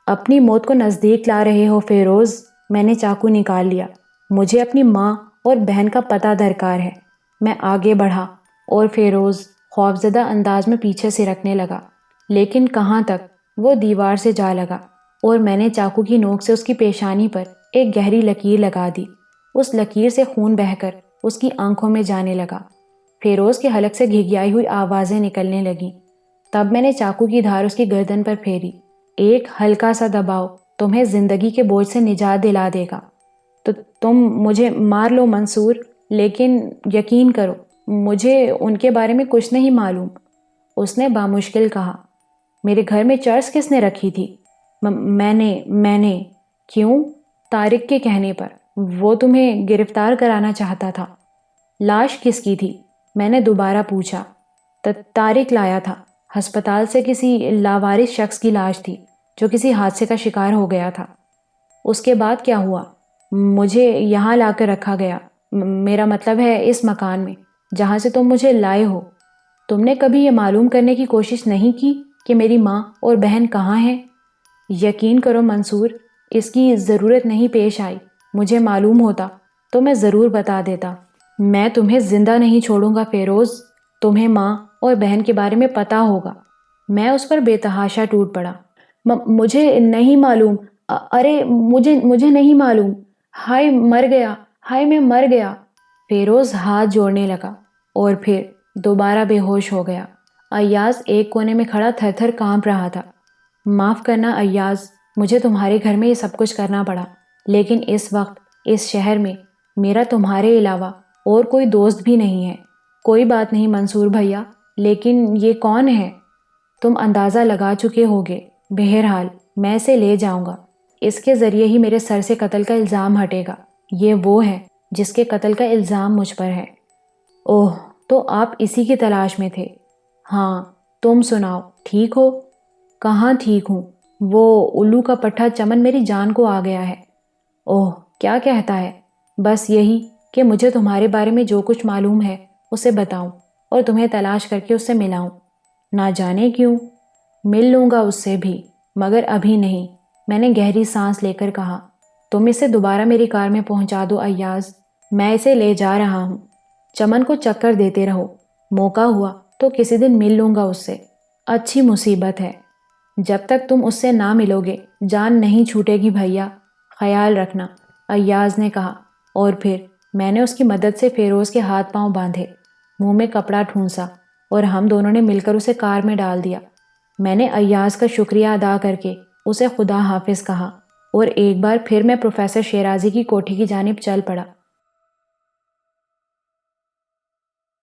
اپنی موت کو نزدیک لا رہے ہو فیروز؟ میں نے چاقو نکال لیا۔ مجھے اپنی ماں اور بہن کا پتہ درکار ہے۔ میں آگے بڑھا اور فیروز خوفزدہ انداز میں پیچھے سے رکھنے لگا، لیکن کہاں تک؟ وہ دیوار سے جا لگا اور میں نے چاقو کی نوک سے اس کی پیشانی پر ایک گہری لکیر لگا دی۔ اس لکیر سے خون بہہ کر اس کی آنکھوں میں جانے لگا۔ فیروز کے حلق سے گھگیائی ہوئی آوازیں نکلنے لگیں۔ تب میں نے چاقو کی دھار اس کی گردن پر پھیری۔ ایک ہلکا سا دباؤ تمہیں زندگی کے بوجھ سے نجات دلا دے گا۔ تو تم مجھے مار لو منصور، لیکن یقین کرو مجھے ان کے بارے میں کچھ نہیں معلوم۔ اس نے بامشکل کہا، میرے گھر میں چرس کس نے رکھی تھی؟ میں نے۔ کیوں؟ طارق کے کہنے پر۔ وہ تمہیں گرفتار کرانا چاہتا تھا۔ لاش کس کی تھی؟ میں نے دوبارہ پوچھا۔ طارق لایا تھا۔ ہسپتال سے کسی لاوارث شخص کی لاش تھی جو کسی حادثے کا شکار ہو گیا تھا۔ اس کے بعد کیا ہوا؟ مجھے یہاں لا کر رکھا گیا، میرا مطلب ہے اس مکان میں جہاں سے تم مجھے لائے ہو۔ تم نے کبھی یہ معلوم کرنے کی کوشش نہیں کی کہ میری ماں اور بہن کہاں ہیں؟ یقین کرو منصور، اس کی ضرورت نہیں پیش آئی۔ مجھے معلوم ہوتا تو میں ضرور بتا دیتا۔ میں تمہیں زندہ نہیں چھوڑوں گا فیروز۔ تمہیں ماں اور بہن کے بارے میں پتہ ہوگا۔ میں اس پر بے تحاشا ٹوٹ پڑا۔ مجھے نہیں معلوم، ارے مجھے نہیں معلوم، ہائے مر گیا، ہائے میں مر گیا۔ فیروز ہاتھ جوڑنے لگا اور پھر دوبارہ بے ہوش ہو گیا۔ ایاز ایک کونے میں کھڑا تھر تھر کانپ رہا تھا۔ معاف کرنا ایاز، مجھے تمہارے گھر میں یہ سب کچھ کرنا پڑا، لیکن اس وقت اس شہر میں میرا تمہارے علاوہ اور کوئی دوست بھی نہیں ہے۔ کوئی بات نہیں منصور بھیا، لیکن یہ کون ہے؟ تم اندازہ لگا چکے ہوگے۔ بہرحال میں اسے لے جاؤں گا، اس کے ذریعے ہی میرے سر سے قتل کا الزام ہٹے گا۔ یہ وہ ہے جس کے قتل کا الزام مجھ پر ہے۔ اوہ، تو آپ اسی کی تلاش میں تھے؟ ہاں، تم سناؤ، ٹھیک ہو؟ کہاں ٹھیک ہوں، وہ الو کا پٹھا چمن میری جان کو آ گیا ہے۔ اوہ، کیا کہتا ہے؟ بس یہی کہ مجھے تمہارے بارے میں جو کچھ معلوم ہے اسے بتاؤں اور تمہیں تلاش کر کے اس سے ملاؤں۔ نہ جانے کیوں، مل لوں گا اس سے بھی، مگر ابھی نہیں۔ میں نے گہری سانس لے کر کہا۔ تم اسے دوبارہ میری کار میں پہنچا دو ایاز، میں اسے لے جا رہا ہوں۔ چمن کو چکر دیتے رہو، موقع ہوا تو کسی دن مل لوں گا اس سے۔ اچھی مصیبت ہے، جب تک تم اس سے نہ ملو گے جان نہیں چھوٹے گی بھیا، خیال رکھنا، ایاز نے کہا۔ اور پھر میں نے اس کی مدد سے فیروز کے ہاتھ پاؤں باندھے، منہ میں کپڑا ٹھونسا اور ہم دونوں نے مل کر اسے کار میں ڈال دیا۔ میں نے ایاز کا شکریہ ادا کر کے اسے خدا حافظ کہا اور ایک بار پھر میں پروفیسر شیرازی کی کوٹھی کی جانب چل پڑا۔